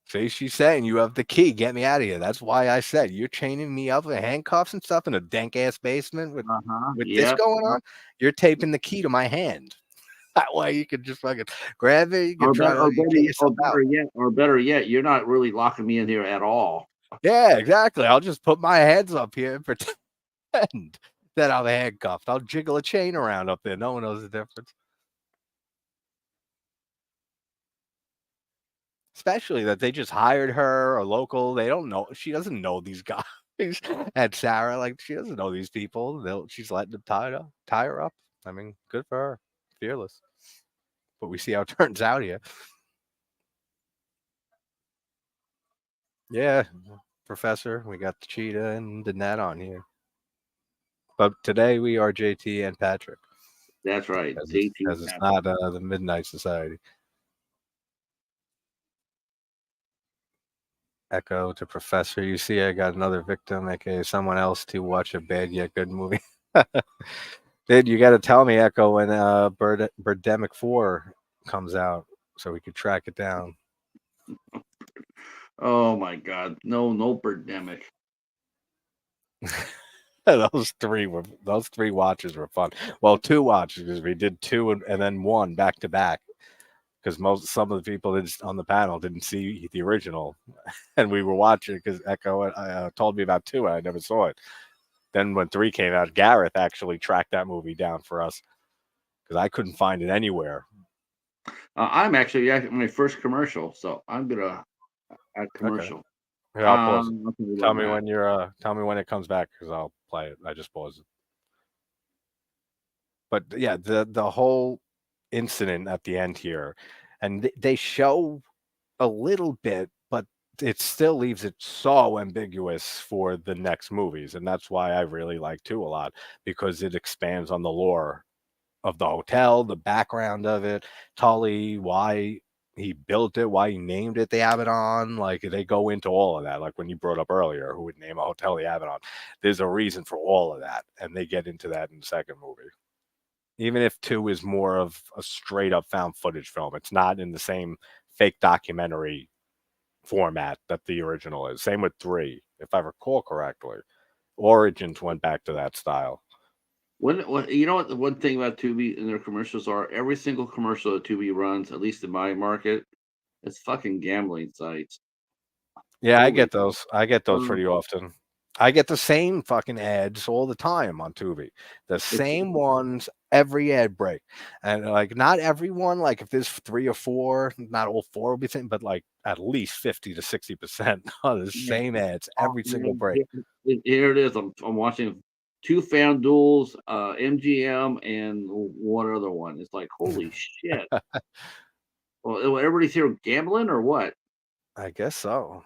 Speaker 1: See, she's saying you have the key. Get me out of here. That's why I said you're chaining me up with handcuffs and stuff in a dank ass basement with
Speaker 2: Uh-huh.
Speaker 1: this
Speaker 2: Yep.
Speaker 1: going on. You're taping the key to my hand. That way you can just fucking grab it. You can try to get yourself out.
Speaker 2: Or better yet, you're not really locking me in here at all.
Speaker 1: Yeah, exactly. I'll just put my hands up here and pretend that I'm handcuffed. I'll jiggle a chain around up there. No one knows the difference. Especially that they just hired her, a local. They don't know. She doesn't know these guys. And Sarah, like, she doesn't know these people. She's letting them tie her up. I mean, good for her. Fearless. But we see how it turns out here. Yeah, Professor, we got the cheetah and the net on here. But today we are JT and Patrick.
Speaker 2: That's right.
Speaker 1: Because it's not the Midnight Society. Echo to Professor. You see, I got another victim, aka someone else, to watch a bad yet good movie. Dude, you got to tell me, Echo, when Birdemic 4 comes out so we could track it down.
Speaker 2: Oh my God. No birdemic.
Speaker 1: those three watches were fun. Well, two watches because we did two and then one back to back because some of the people on the panel didn't see the original, and we were watching because Echo told me about two and I never saw it. Then when three came out, Gareth actually tracked that movie down for us because I couldn't find it anywhere.
Speaker 2: I'm actually at my first commercial, so I'm gonna add
Speaker 1: Okay,
Speaker 2: commercial.
Speaker 1: here, I'll pause it.
Speaker 2: I'll tell you
Speaker 1: Tell
Speaker 2: about
Speaker 1: me
Speaker 2: that.
Speaker 1: when tell me when it comes back because I'll play it. I just paused it. But yeah, the whole incident at the end here, and they show a little bit, but it still leaves it so ambiguous for the next movies, and that's why I really like two a lot because it expands on the lore of the hotel, the background of it, Tully, why he built it, why he named it the Abaddon. Like they go into all of that. Like when you brought up earlier, who would name a hotel the Abaddon? There's a reason for all of that, and they get into that in the second movie. Even if 2 is more of a straight up found footage film, it's not in the same fake documentary format that the original is. Same with 3, if I recall correctly. Origins went back to that style.
Speaker 2: When you know what the one thing about Tubi and their commercials are? Every single commercial that Tubi runs, at least in my market, it's fucking gambling sites.
Speaker 1: Yeah, I
Speaker 2: Holy,
Speaker 1: get those. I get those
Speaker 2: um,
Speaker 1: pretty often. I get the same fucking ads all the time on Tubi. The
Speaker 2: it's
Speaker 1: same ones every ad break. And like not everyone, like if there's 3 or 4, not all 4 will be same, but like at least 50 to 60% are the
Speaker 2: yeah,
Speaker 1: same ads
Speaker 2: oh,
Speaker 1: every single
Speaker 2: man,
Speaker 1: break.
Speaker 2: here it is. I'm watching 2 FanDuels, MGM, and one other one. It's like, holy shit. Well, everybody's here gambling or what?
Speaker 1: I guess so.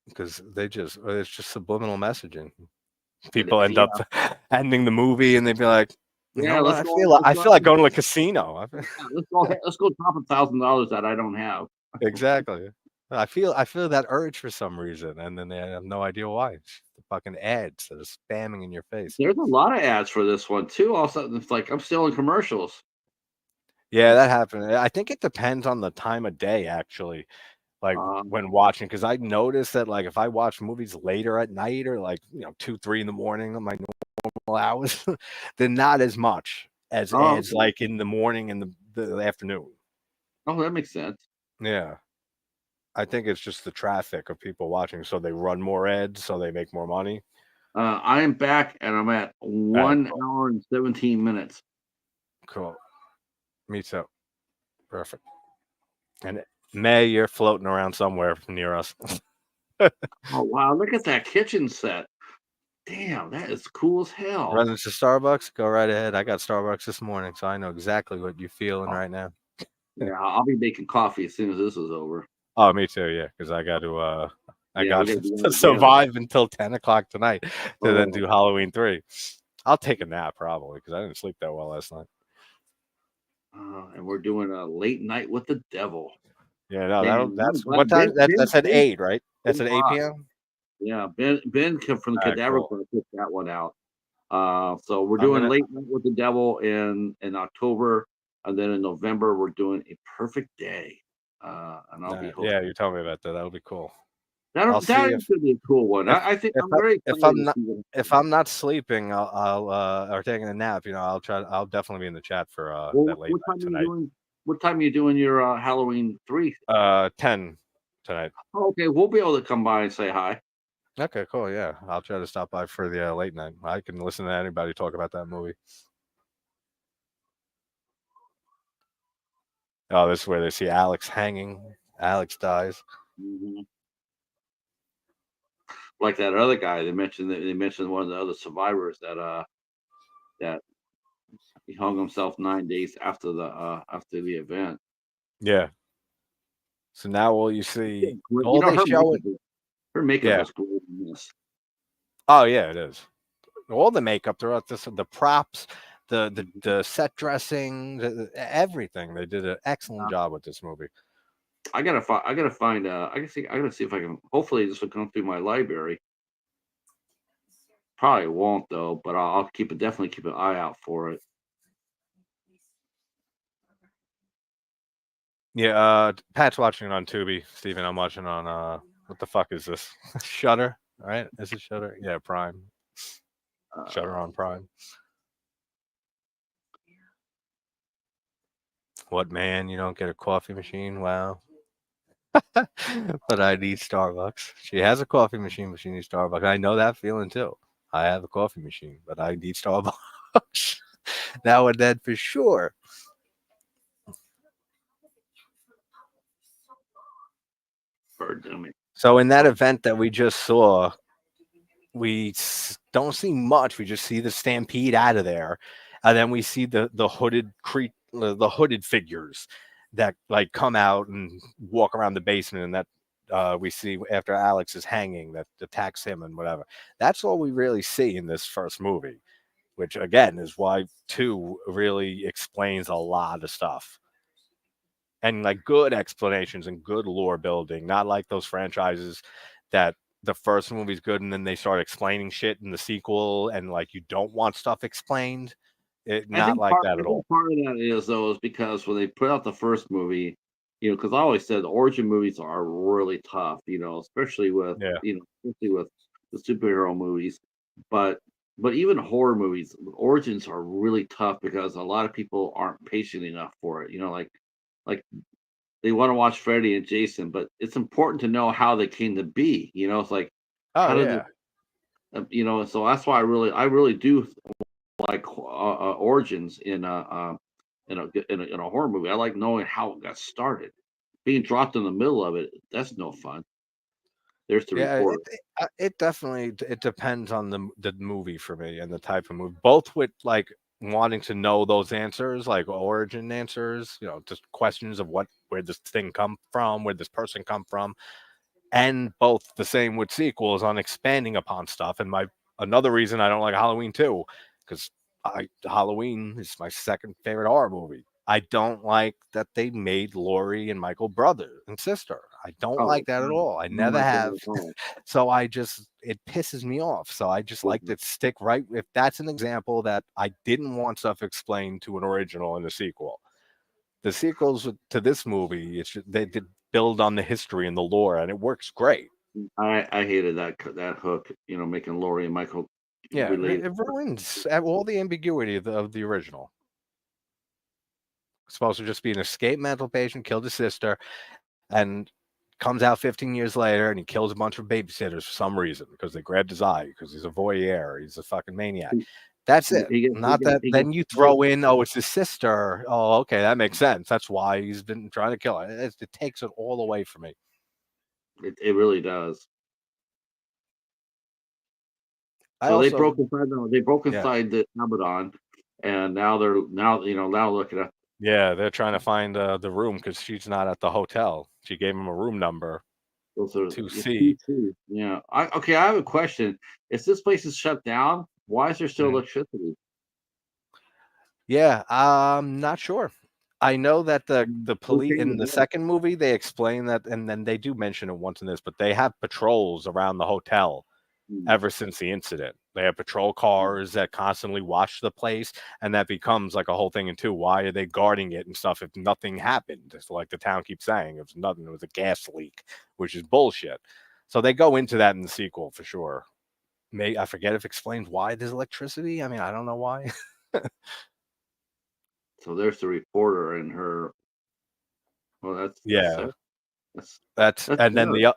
Speaker 1: Because it's just subliminal messaging. People end up
Speaker 2: Yeah,
Speaker 1: ending the movie and they'd be like, you know
Speaker 2: yeah.
Speaker 1: what?
Speaker 2: Let's go.
Speaker 1: I feel like going to a casino.
Speaker 2: Yeah, let's go top $1,000 that I don't have.
Speaker 1: Exactly. I feel that urge for some reason, and then they have no idea why. It's the fucking ads that are spamming in your face.
Speaker 2: There's a lot of ads for this one too. All of a sudden, it's like I'm still in commercials.
Speaker 1: Yeah, that happened. I think it depends on the time of day, actually. Like
Speaker 2: Um,
Speaker 1: when watching, because I noticed that like if I watch movies later at night or like 2, 3 in the morning on my normal hours, they're not as much as ads
Speaker 2: okay.
Speaker 1: like in the morning and the afternoon.
Speaker 2: Oh, that makes sense.
Speaker 1: Yeah. I think it's just the traffic of people watching, so they run more ads, so they make more money.
Speaker 2: I am back, and I'm at
Speaker 1: All right,
Speaker 2: 1 hour and 17 minutes.
Speaker 1: cool. Me too. Perfect. And May, you're floating around somewhere near us.
Speaker 2: Oh wow, look at that kitchen set. Damn, that is cool as hell.
Speaker 1: Running to Starbucks? Go right ahead. I got Starbucks this morning, so I know exactly what you're feeling
Speaker 2: Oh,
Speaker 1: right now.
Speaker 2: yeah, I'll be making coffee as soon as this is over.
Speaker 1: Oh, me too. Yeah, because I
Speaker 2: Yeah, we
Speaker 1: got
Speaker 2: gotta be
Speaker 1: to
Speaker 2: on together.
Speaker 1: survive until 10 o'clock tonight to then
Speaker 2: Oh,
Speaker 1: do Halloween 3. I'll take a nap probably because I didn't sleep that well last night.
Speaker 2: and we're doing a late night with the devil.
Speaker 1: Yeah, no,
Speaker 2: Damn, I'm
Speaker 1: that's
Speaker 2: glad
Speaker 1: what time. That's at
Speaker 2: Ben
Speaker 1: 8, right? That's at 8
Speaker 2: o'clock.
Speaker 1: p.m.
Speaker 2: Yeah, Ben from the
Speaker 1: All right,
Speaker 2: Cadaver
Speaker 1: cool.
Speaker 2: Club took that one out. So we're
Speaker 1: I'm
Speaker 2: doing
Speaker 1: gonna.
Speaker 2: Late Night with the Devil in October, and then in November we're doing A Perfect Day, and I'll be
Speaker 1: Yeah,
Speaker 2: hosting.
Speaker 1: you told me about that. That'll be cool. I'll
Speaker 2: That
Speaker 1: see
Speaker 2: is gonna be a cool one.
Speaker 1: if
Speaker 2: I think
Speaker 1: if
Speaker 2: I'm very
Speaker 1: if
Speaker 2: excited
Speaker 1: I'm
Speaker 2: to
Speaker 1: not
Speaker 2: see what
Speaker 1: if
Speaker 2: happens.
Speaker 1: I'm not sleeping, I'll or taking a nap. I'll definitely be in the chat for
Speaker 2: Well,
Speaker 1: that late night tonight.
Speaker 2: What time are you doing your Halloween 3?
Speaker 1: 10 tonight.
Speaker 2: Oh, okay, we'll be able to come by and say hi.
Speaker 1: Okay, cool. Yeah, I'll try to stop by for the late night. I can listen to anybody talk about that movie. Oh, this is where they see Alex hanging. Alex dies.
Speaker 2: Mhm. Like that other guy they mentioned one of the other survivors that he hung himself 9 days after the event.
Speaker 1: Yeah. So now all you
Speaker 2: Yeah,
Speaker 1: see,
Speaker 2: great. You
Speaker 1: all
Speaker 2: know,
Speaker 1: they show it.
Speaker 2: her makeup
Speaker 1: Yeah.
Speaker 2: is great in this.
Speaker 1: Oh yeah, it is. All the makeup throughout this, the props, the set dressing, everything. They did an excellent job with this movie.
Speaker 2: I gotta find. I gotta see if I can. Hopefully, this will come through my library. Probably won't though, but I'll definitely keep an eye out for it.
Speaker 1: Yeah, Pat's watching it on Tubi. Steven, I'm watching on what the fuck is this? Shutter, right? Is it Shutter? Yeah, Prime. Shutter
Speaker 2: Uh,
Speaker 1: on Prime. What man? You don't get a coffee machine? Wow. But I need Starbucks. She has a coffee machine, but she needs Starbucks. I know that feeling too. I have a coffee machine, but I need Starbucks now and then for sure.
Speaker 2: pardon me.
Speaker 1: So in that event that we just saw, don't see much. We just see the stampede out of there, and then we see the hooded figures that like come out and walk around the basement, and that we see after Alex is hanging that attacks him and whatever. That's all we really see in this first movie. which again is why 2 really explains a lot of stuff. And like good explanations and good lore building, not like those franchises that the first movie's good and then they start explaining shit in the sequel and like you don't want stuff explained. Not like that
Speaker 2: I
Speaker 1: at
Speaker 2: think
Speaker 1: all.
Speaker 2: part of that is though is because when they put out the first movie, because I always said the origin movies are really tough, especially with
Speaker 1: Yeah.
Speaker 2: especially with the superhero movies. But even horror movies, origins are really tough because a lot of people aren't patient enough for it. Like they want to watch Freddy and Jason, but it's important to know how they came to be. It's like
Speaker 1: Oh
Speaker 2: how did
Speaker 1: yeah.
Speaker 2: so that's why I really do like origins in a horror movie. I like knowing how it got started. Being dropped in the middle of it, that's no fun. There's the
Speaker 1: Yeah,
Speaker 2: reporter.
Speaker 1: it definitely it depends on the movie for me and the type of movie. Both with like wanting to know those answers, like origin answers, just questions of where this thing come from, where this person come from, and both the same with sequels on expanding upon stuff. And my another reason I don't like Halloween 2 because Halloween is my second favorite horror movie. I don't like that they made Laurie and Michael brother and sister. I don't
Speaker 2: Oh,
Speaker 1: like that at all. I
Speaker 2: I don't
Speaker 1: never
Speaker 2: like that
Speaker 1: have.
Speaker 2: at all.
Speaker 1: So it pisses me off. So I just like
Speaker 2: Mhm.
Speaker 1: to stick right. If that's an example that I didn't want stuff explained to an original in the sequel, the sequels to this movie, they did build on the history and the lore, and it works great.
Speaker 2: I hated that hook. Making Laurie and Michael
Speaker 1: Yeah,
Speaker 2: related.
Speaker 1: it ruins all the ambiguity of the original. It's supposed to just be an escaped mental patient, killed his sister, and comes out 15 years later and he kills a bunch of babysitters for some reason because they grabbed his eye because he's a voyeur. He's a fucking maniac.
Speaker 2: He,
Speaker 1: That's
Speaker 2: he,
Speaker 1: it.
Speaker 2: he gets he
Speaker 1: Not
Speaker 2: gets
Speaker 1: that
Speaker 2: he gets
Speaker 1: then you throw in, oh, it's his sister. Oh, okay, that makes sense. That's why he's been trying to kill her. It takes it all away from me.
Speaker 2: it really does.
Speaker 1: I
Speaker 2: So they
Speaker 1: also,
Speaker 2: broke inside. They broke
Speaker 1: yeah,
Speaker 2: inside the Abaddon, and now look at
Speaker 1: yeah, they're trying to find the room because she's not at the hotel. She gave him a room number
Speaker 2: those are
Speaker 1: to
Speaker 2: the
Speaker 1: see.
Speaker 2: PC. Yeah. I have a question. If this place is shut down, why is there still
Speaker 1: Mhm.
Speaker 2: electricity?
Speaker 1: Yeah, I'm not sure. I know that the
Speaker 2: Who
Speaker 1: police
Speaker 2: came
Speaker 1: in
Speaker 2: to
Speaker 1: the
Speaker 2: help?
Speaker 1: second movie they explain that, and then they do mention it once in this, but they have patrols around the hotel
Speaker 2: Hmm,
Speaker 1: ever since the incident. They have patrol
Speaker 2: hmm.
Speaker 1: cars that constantly watch the place, and that becomes like a whole thing. And two, why are they guarding it and stuff if nothing happened? It's like the town keeps saying it was nothing. It was a gas leak, which is bullshit. So they go into that in the sequel for sure. I forget if it explains why there's electricity. I mean, I don't know why.
Speaker 2: So there's the reporter and her. Well, that's
Speaker 1: Yeah.
Speaker 2: sad. That's
Speaker 1: That's
Speaker 2: that's
Speaker 1: and then
Speaker 2: sad.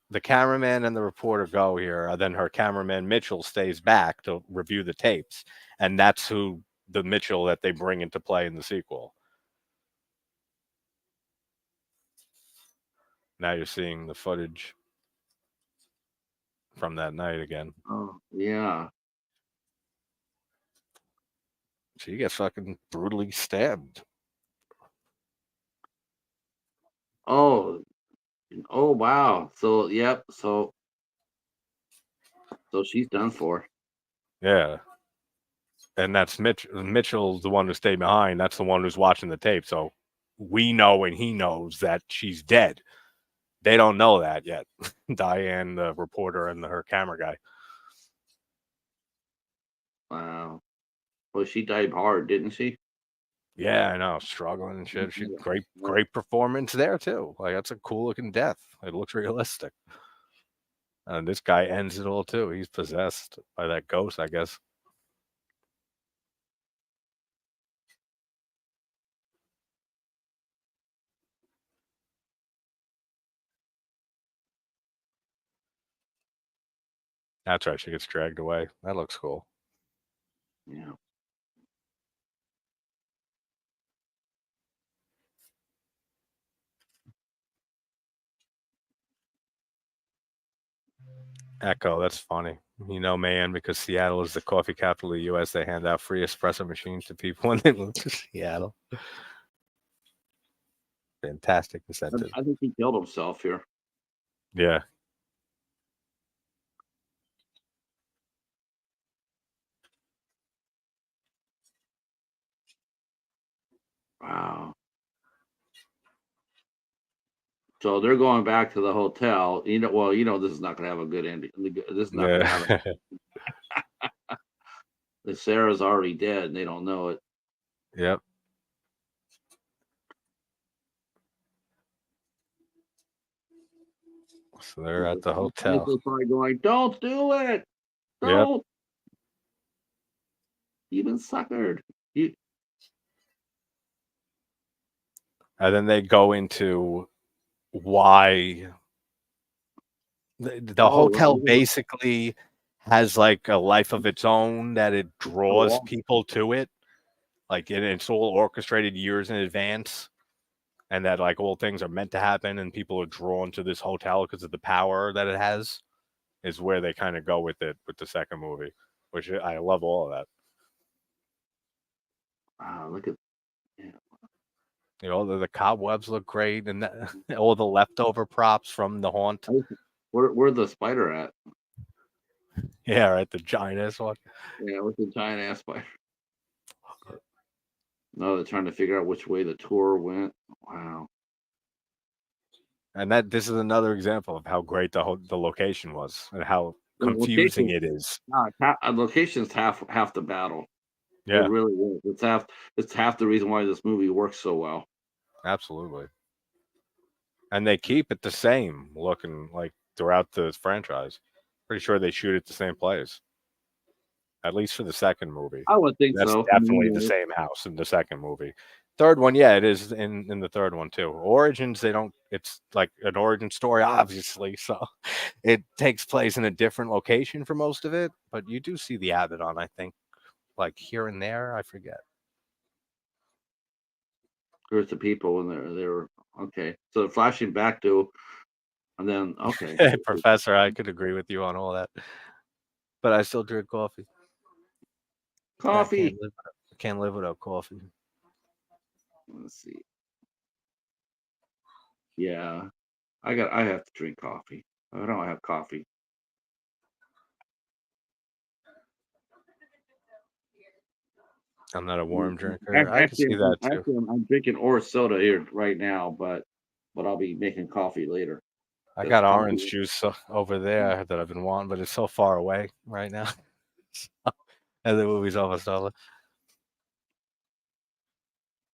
Speaker 1: the cameraman and the reporter go here, and then her cameraman Mitchell stays back to review the tapes, and that's who the Mitchell that they bring into play in the sequel. Now you're seeing the footage from that night again.
Speaker 2: Oh yeah.
Speaker 1: She gets fucking brutally stabbed.
Speaker 2: Oh oh wow. So yep. So she's done for.
Speaker 1: Yeah, and that's Mitchell's the one who stayed behind. That's the one who's watching the tape. So we know and he knows that she's dead. They don't know that yet. Diane, the reporter, and her camera guy.
Speaker 2: Wow. Well, she died hard, didn't she?
Speaker 1: Yeah, I know, struggling and shit. She
Speaker 2: Yeah. Yeah.
Speaker 1: great performance there too. Like that's a cool looking death. It looks realistic. And this guy ends it all too. He's possessed by that ghost, I guess. That's right. She gets dragged away. That looks cool.
Speaker 2: Yeah.
Speaker 1: Echo. That's funny. Man, because Seattle is the coffee capital of the U.S., they hand out free espresso machines to people when they move to Seattle. Fantastic incentive.
Speaker 2: I think he killed himself here.
Speaker 1: Yeah.
Speaker 2: Wow. So they're going back to the hotel. Well, this is not going to have a good ending. This is not going to have
Speaker 1: Yeah.
Speaker 2: the Sarah's already dead and they don't know it.
Speaker 1: Yep. So they're at the hotel.
Speaker 2: Michael's probably going, "Don't do it!
Speaker 1: Yep.
Speaker 2: Don't! You've been suckered." You,
Speaker 1: And then they go into why the hotel
Speaker 2: right.
Speaker 1: basically has like a life of its own that it draws
Speaker 2: Oh,
Speaker 1: people to it. Like it's all orchestrated years in advance, and that like all things are meant to happen, and people are drawn to this hotel because of the power that it has. Is where they kind of go with it with the second movie, which I love all of that.
Speaker 2: wow, look at yeah.
Speaker 1: You know, the cobwebs look great, and all the leftover props from the haunt.
Speaker 2: Where's the spider at?
Speaker 1: Yeah, right. The giant ass one.
Speaker 2: Yeah, with the giant ass spider. No, they're trying to figure out which way the tour went. Wow.
Speaker 1: And this is another example of how great the location was and how
Speaker 2: The
Speaker 1: confusing
Speaker 2: location,
Speaker 1: it is.
Speaker 2: location's half the battle. It
Speaker 1: Yeah,
Speaker 2: really is. It's half the reason why this movie works so well.
Speaker 1: absolutely. And they keep it the same looking like throughout the franchise. Pretty sure they shoot at the same place, at least for the second movie.
Speaker 2: I would think
Speaker 1: That's
Speaker 2: so.
Speaker 1: definitely the same house in the second movie. Third one, yeah, it is in the third one too. Origins, they don't. It's like an origin story, obviously, so it takes place in a different location for most of it. But you do see the Abaddon, I think, like here and there. I forget.
Speaker 2: Groups of people, and they're okay. So flashing back to, and then okay,
Speaker 1: Professor, I could agree with you on all that, but I still drink coffee. I
Speaker 2: coffee.
Speaker 1: can't live without coffee.
Speaker 2: Let's see. Yeah, I have to drink coffee. I don't have coffee.
Speaker 1: I'm not a warm drinker. I can
Speaker 2: Actually,
Speaker 1: see that too.
Speaker 2: I'm drinking orange soda here right now, but I'll be making coffee later.
Speaker 1: I
Speaker 2: Because
Speaker 1: got orange
Speaker 2: coffee.
Speaker 1: juice over there that I've been wanting, but it's so far away right now. And the movie's almost over.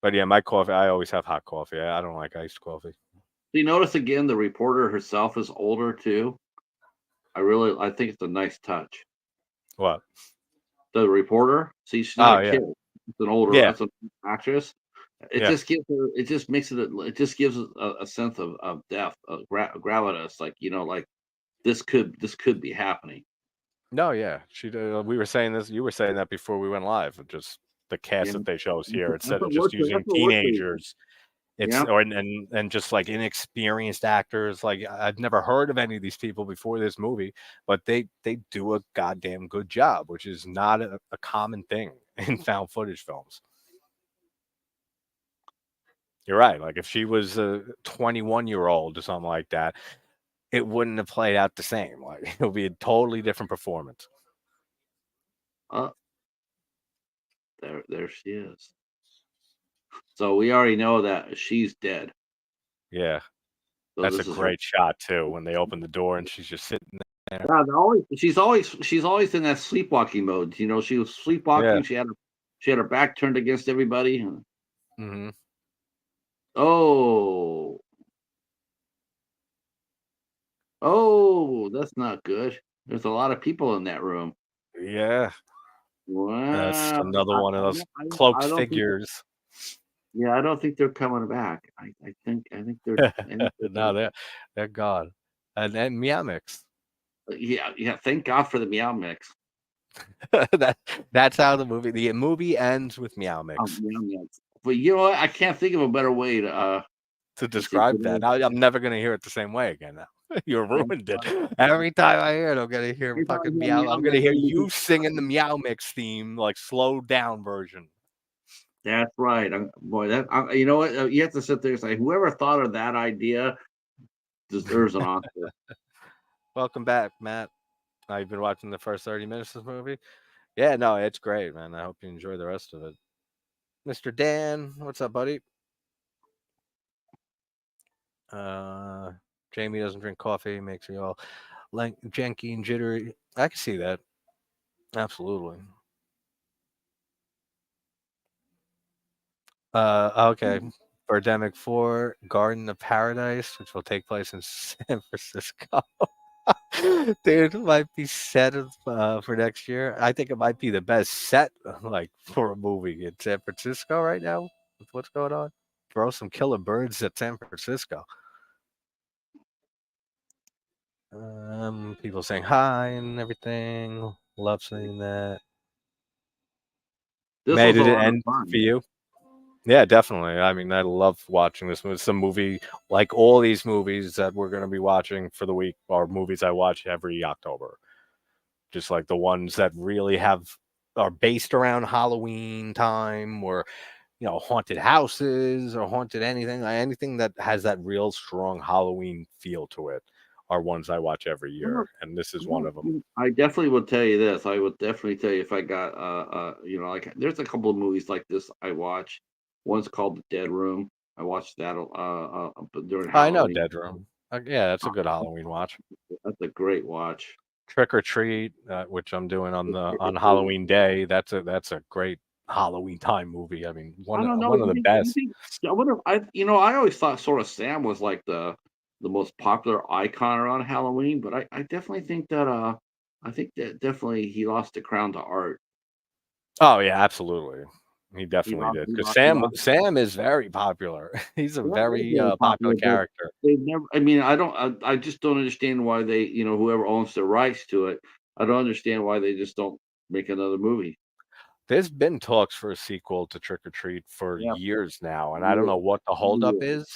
Speaker 1: But yeah, my coffee, I always have hot coffee. I don't like iced coffee.
Speaker 2: Do you notice again the reporter herself is older too? I think it's a nice touch.
Speaker 1: What?
Speaker 2: The reporter, see, she's not
Speaker 1: Oh
Speaker 2: a
Speaker 1: yeah,
Speaker 2: kid. It's an older,
Speaker 1: yeah,
Speaker 2: that's an actress. It
Speaker 1: yeah.
Speaker 2: just gives her, it just makes it, it just gives it a sense of depth, of gravitas. Like like this could be happening.
Speaker 1: No, yeah. We were saying this. You were saying that before we went live. Just the cast
Speaker 2: Yeah,
Speaker 1: that they chose here,
Speaker 2: that's
Speaker 1: instead of
Speaker 2: what
Speaker 1: just
Speaker 2: works.
Speaker 1: using
Speaker 2: That's what works for you.
Speaker 1: teenagers, it's
Speaker 2: Yeah.
Speaker 1: or and just like inexperienced actors. Like I've never heard of any of these people before this movie, but they do a goddamn good job, which is not a common thing in found footage films. You're right. Like if she was a 21-year-old or something like that, it wouldn't have played out the same. Like it would be a totally different performance.
Speaker 2: Uh, there she is. So we already know that she's dead.
Speaker 1: Yeah,
Speaker 2: So
Speaker 1: that's a
Speaker 2: this is her.
Speaker 1: great shot too when they open the door and she's just sitting there.
Speaker 2: Yeah, she's always in that sleepwalking mode. She was
Speaker 1: Yeah.
Speaker 2: sleepwalking. She had her back turned against everybody.
Speaker 1: Hmm.
Speaker 2: Oh, oh, that's not good. There's a lot of people in that room.
Speaker 1: Yeah, that's
Speaker 2: Wow.
Speaker 1: another
Speaker 2: I,
Speaker 1: one of
Speaker 2: I
Speaker 1: those
Speaker 2: don't.
Speaker 1: cloaked
Speaker 2: I don't think.
Speaker 1: figures.
Speaker 2: Yeah, I don't think they're coming back. I think. I think they're. I think
Speaker 1: No, they're gone. And Meow Mix.
Speaker 2: yeah, yeah. Thank God for the meow mix.
Speaker 1: That's how the movie ends with Meow Mix.
Speaker 2: Meow mix. But you know what? I can't think of a better way
Speaker 1: To
Speaker 2: to say
Speaker 1: describe that,
Speaker 2: goodnight.
Speaker 1: I'm never gonna hear it the same way again. Now you
Speaker 2: That's
Speaker 1: ruined it.
Speaker 2: right.
Speaker 1: Every time I hear it, I'm gonna hear
Speaker 2: Every time I
Speaker 1: fucking
Speaker 2: hear
Speaker 1: meow.
Speaker 2: meow
Speaker 1: I'm gonna
Speaker 2: mix,
Speaker 1: hear
Speaker 2: I'm
Speaker 1: you
Speaker 2: thinking,
Speaker 1: singing the Meow Mix theme, like slowed down version.
Speaker 2: that's right. Boy, you know what? You have to sit there and say, whoever thought of that idea deserves an Oscar.
Speaker 1: Welcome back, Matt. You've been watching the first 30 minutes of this movie. Yeah, no, it's great, man. I hope you enjoy the rest of it. Mr. Dan, what's up, buddy? Jamie doesn't drink coffee, makes me all janky and jittery. I can see that. Absolutely. Okay. Birdemic 4, Garden of Paradise, which will take place in San Francisco. Dude, it might be set for next year. I think it might be the best set like for a movie in San Francisco right now with what's going on. Throw some killer birds at San Francisco. People saying hi and everything. Love seeing that.
Speaker 2: This
Speaker 1: May,
Speaker 2: was a
Speaker 1: did it
Speaker 2: lot of
Speaker 1: end for
Speaker 2: fun.
Speaker 1: you? Yeah, definitely. I mean, I love watching this movie. It's a movie like all these movies that we're going to be watching for the week are movies I watch every October. Just like the ones that really are based around Halloween time or haunted houses or haunted anything that has that real strong Halloween feel to it are ones I watch every year, and this is one of them.
Speaker 2: I definitely would tell you this. I would definitely tell you if I got, like there's a couple of movies like this I watch. One's called The Dead Room. I watched that during
Speaker 1: I know
Speaker 2: Halloween.
Speaker 1: Dead Room. Yeah, that's a
Speaker 2: Uh,
Speaker 1: good Halloween watch.
Speaker 2: That's a great watch.
Speaker 1: Trick or Treat, which I'm doing on Halloween Day. That's a great Halloween time movie. I mean,
Speaker 2: I
Speaker 1: one
Speaker 2: don't know.
Speaker 1: one of the
Speaker 2: You
Speaker 1: best.
Speaker 2: think? I wonder. I always thought sort of Sam was like the most popular icon around Halloween, but I definitely think that I think that definitely he lost the crown to Art.
Speaker 1: Oh yeah, absolutely. He
Speaker 2: He
Speaker 1: definitely
Speaker 2: lost.
Speaker 1: did
Speaker 2: He
Speaker 1: because
Speaker 2: lost. He lost.
Speaker 1: Sam is very popular. He's a
Speaker 2: Sam is
Speaker 1: very
Speaker 2: very
Speaker 1: popular
Speaker 2: popular, but
Speaker 1: character.
Speaker 2: they never. I mean, I just don't understand why they. Whoever owns the rights to it, I don't understand why they just don't make another movie.
Speaker 1: There's been talks for a sequel to Trick or Treat for
Speaker 2: Yeah,
Speaker 1: years now, and I don't
Speaker 2: yeah,
Speaker 1: know what the holdup is,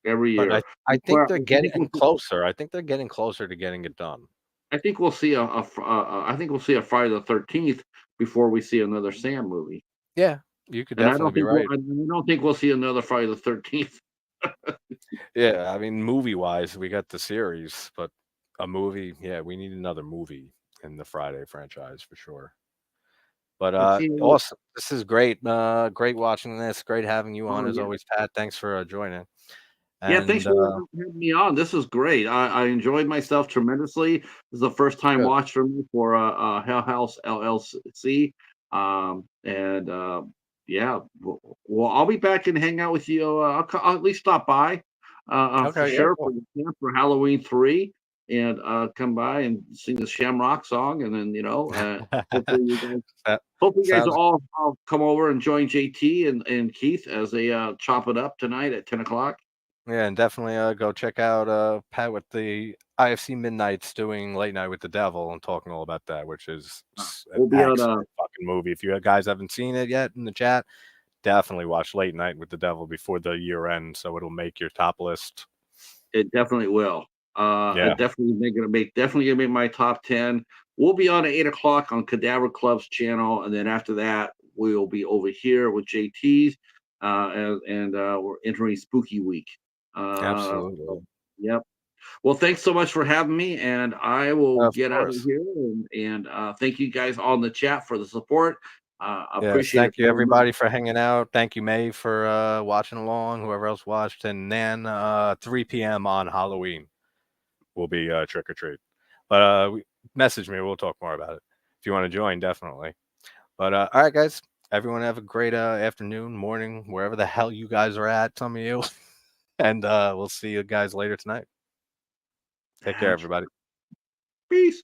Speaker 2: every
Speaker 1: but
Speaker 2: year.
Speaker 1: I think they're
Speaker 2: I think
Speaker 1: getting closer. I think they're getting closer to getting it done.
Speaker 2: I think we'll see I think we'll see a Friday the 13th before we see another Sam movie,
Speaker 1: Yeah, you could
Speaker 2: and
Speaker 1: definitely be right.
Speaker 2: I don't think we'll see another Friday the 13th.
Speaker 1: Yeah, I mean, movie-wise, we got the series, but a movie, yeah, we need another movie in the Friday franchise for sure. But
Speaker 2: But see,
Speaker 1: awesome. This is great. Great watching this. Great having you on
Speaker 2: oh
Speaker 1: as
Speaker 2: yeah,
Speaker 1: always, Pat. Thanks for joining.
Speaker 2: yeah. Thanks
Speaker 1: And
Speaker 2: for having me on. This was great. I enjoyed myself tremendously. This is the first time
Speaker 1: good.
Speaker 2: watch for me for Hell House LLC. And yeah, well, I'll be back and hang out with you. I'll at least stop by for
Speaker 1: Okay, yeah,
Speaker 2: sure
Speaker 1: cool.
Speaker 2: for Halloween 3 and come by and sing the Shamrock song, and then hopefully you guys.
Speaker 1: That
Speaker 2: Hopefully, you guys
Speaker 1: sounds
Speaker 2: all come over and join JT and Keith as they chop it up tonight at 10 o'clock.
Speaker 1: yeah, and definitely go check out Pat with the IFC Midnights doing Late Night with the Devil and talking all about that, which is an
Speaker 2: We'll be on
Speaker 1: excellent fucking movie. If you guys haven't seen it yet in the chat, definitely watch Late Night with the Devil before the year ends, so it'll make your top list.
Speaker 2: It definitely will.
Speaker 1: Yeah,
Speaker 2: It definitely gonna make my top 10. We'll be on at 8 o'clock on Cadaver Club's channel, and then after that, we'll be over here with JT's, and we're entering spooky week.
Speaker 1: absolutely.
Speaker 2: Yep. Well, thanks so much for having me, and I will
Speaker 1: Of
Speaker 2: get out of
Speaker 1: course.
Speaker 2: here. And thank you guys all in the chat for the support.
Speaker 1: Yes,
Speaker 2: Appreciate it
Speaker 1: thank you
Speaker 2: very much.
Speaker 1: everybody for hanging out. Thank you, May, for watching along, whoever else watched. And then 3 p.m. on Halloween will be trick or treat. But message me, we'll talk more about it. If you want to join, definitely. But all right, guys, everyone have a great afternoon, morning, wherever the hell you guys are at, some of you. And we'll see you guys later tonight. Take care, everybody.
Speaker 2: Peace.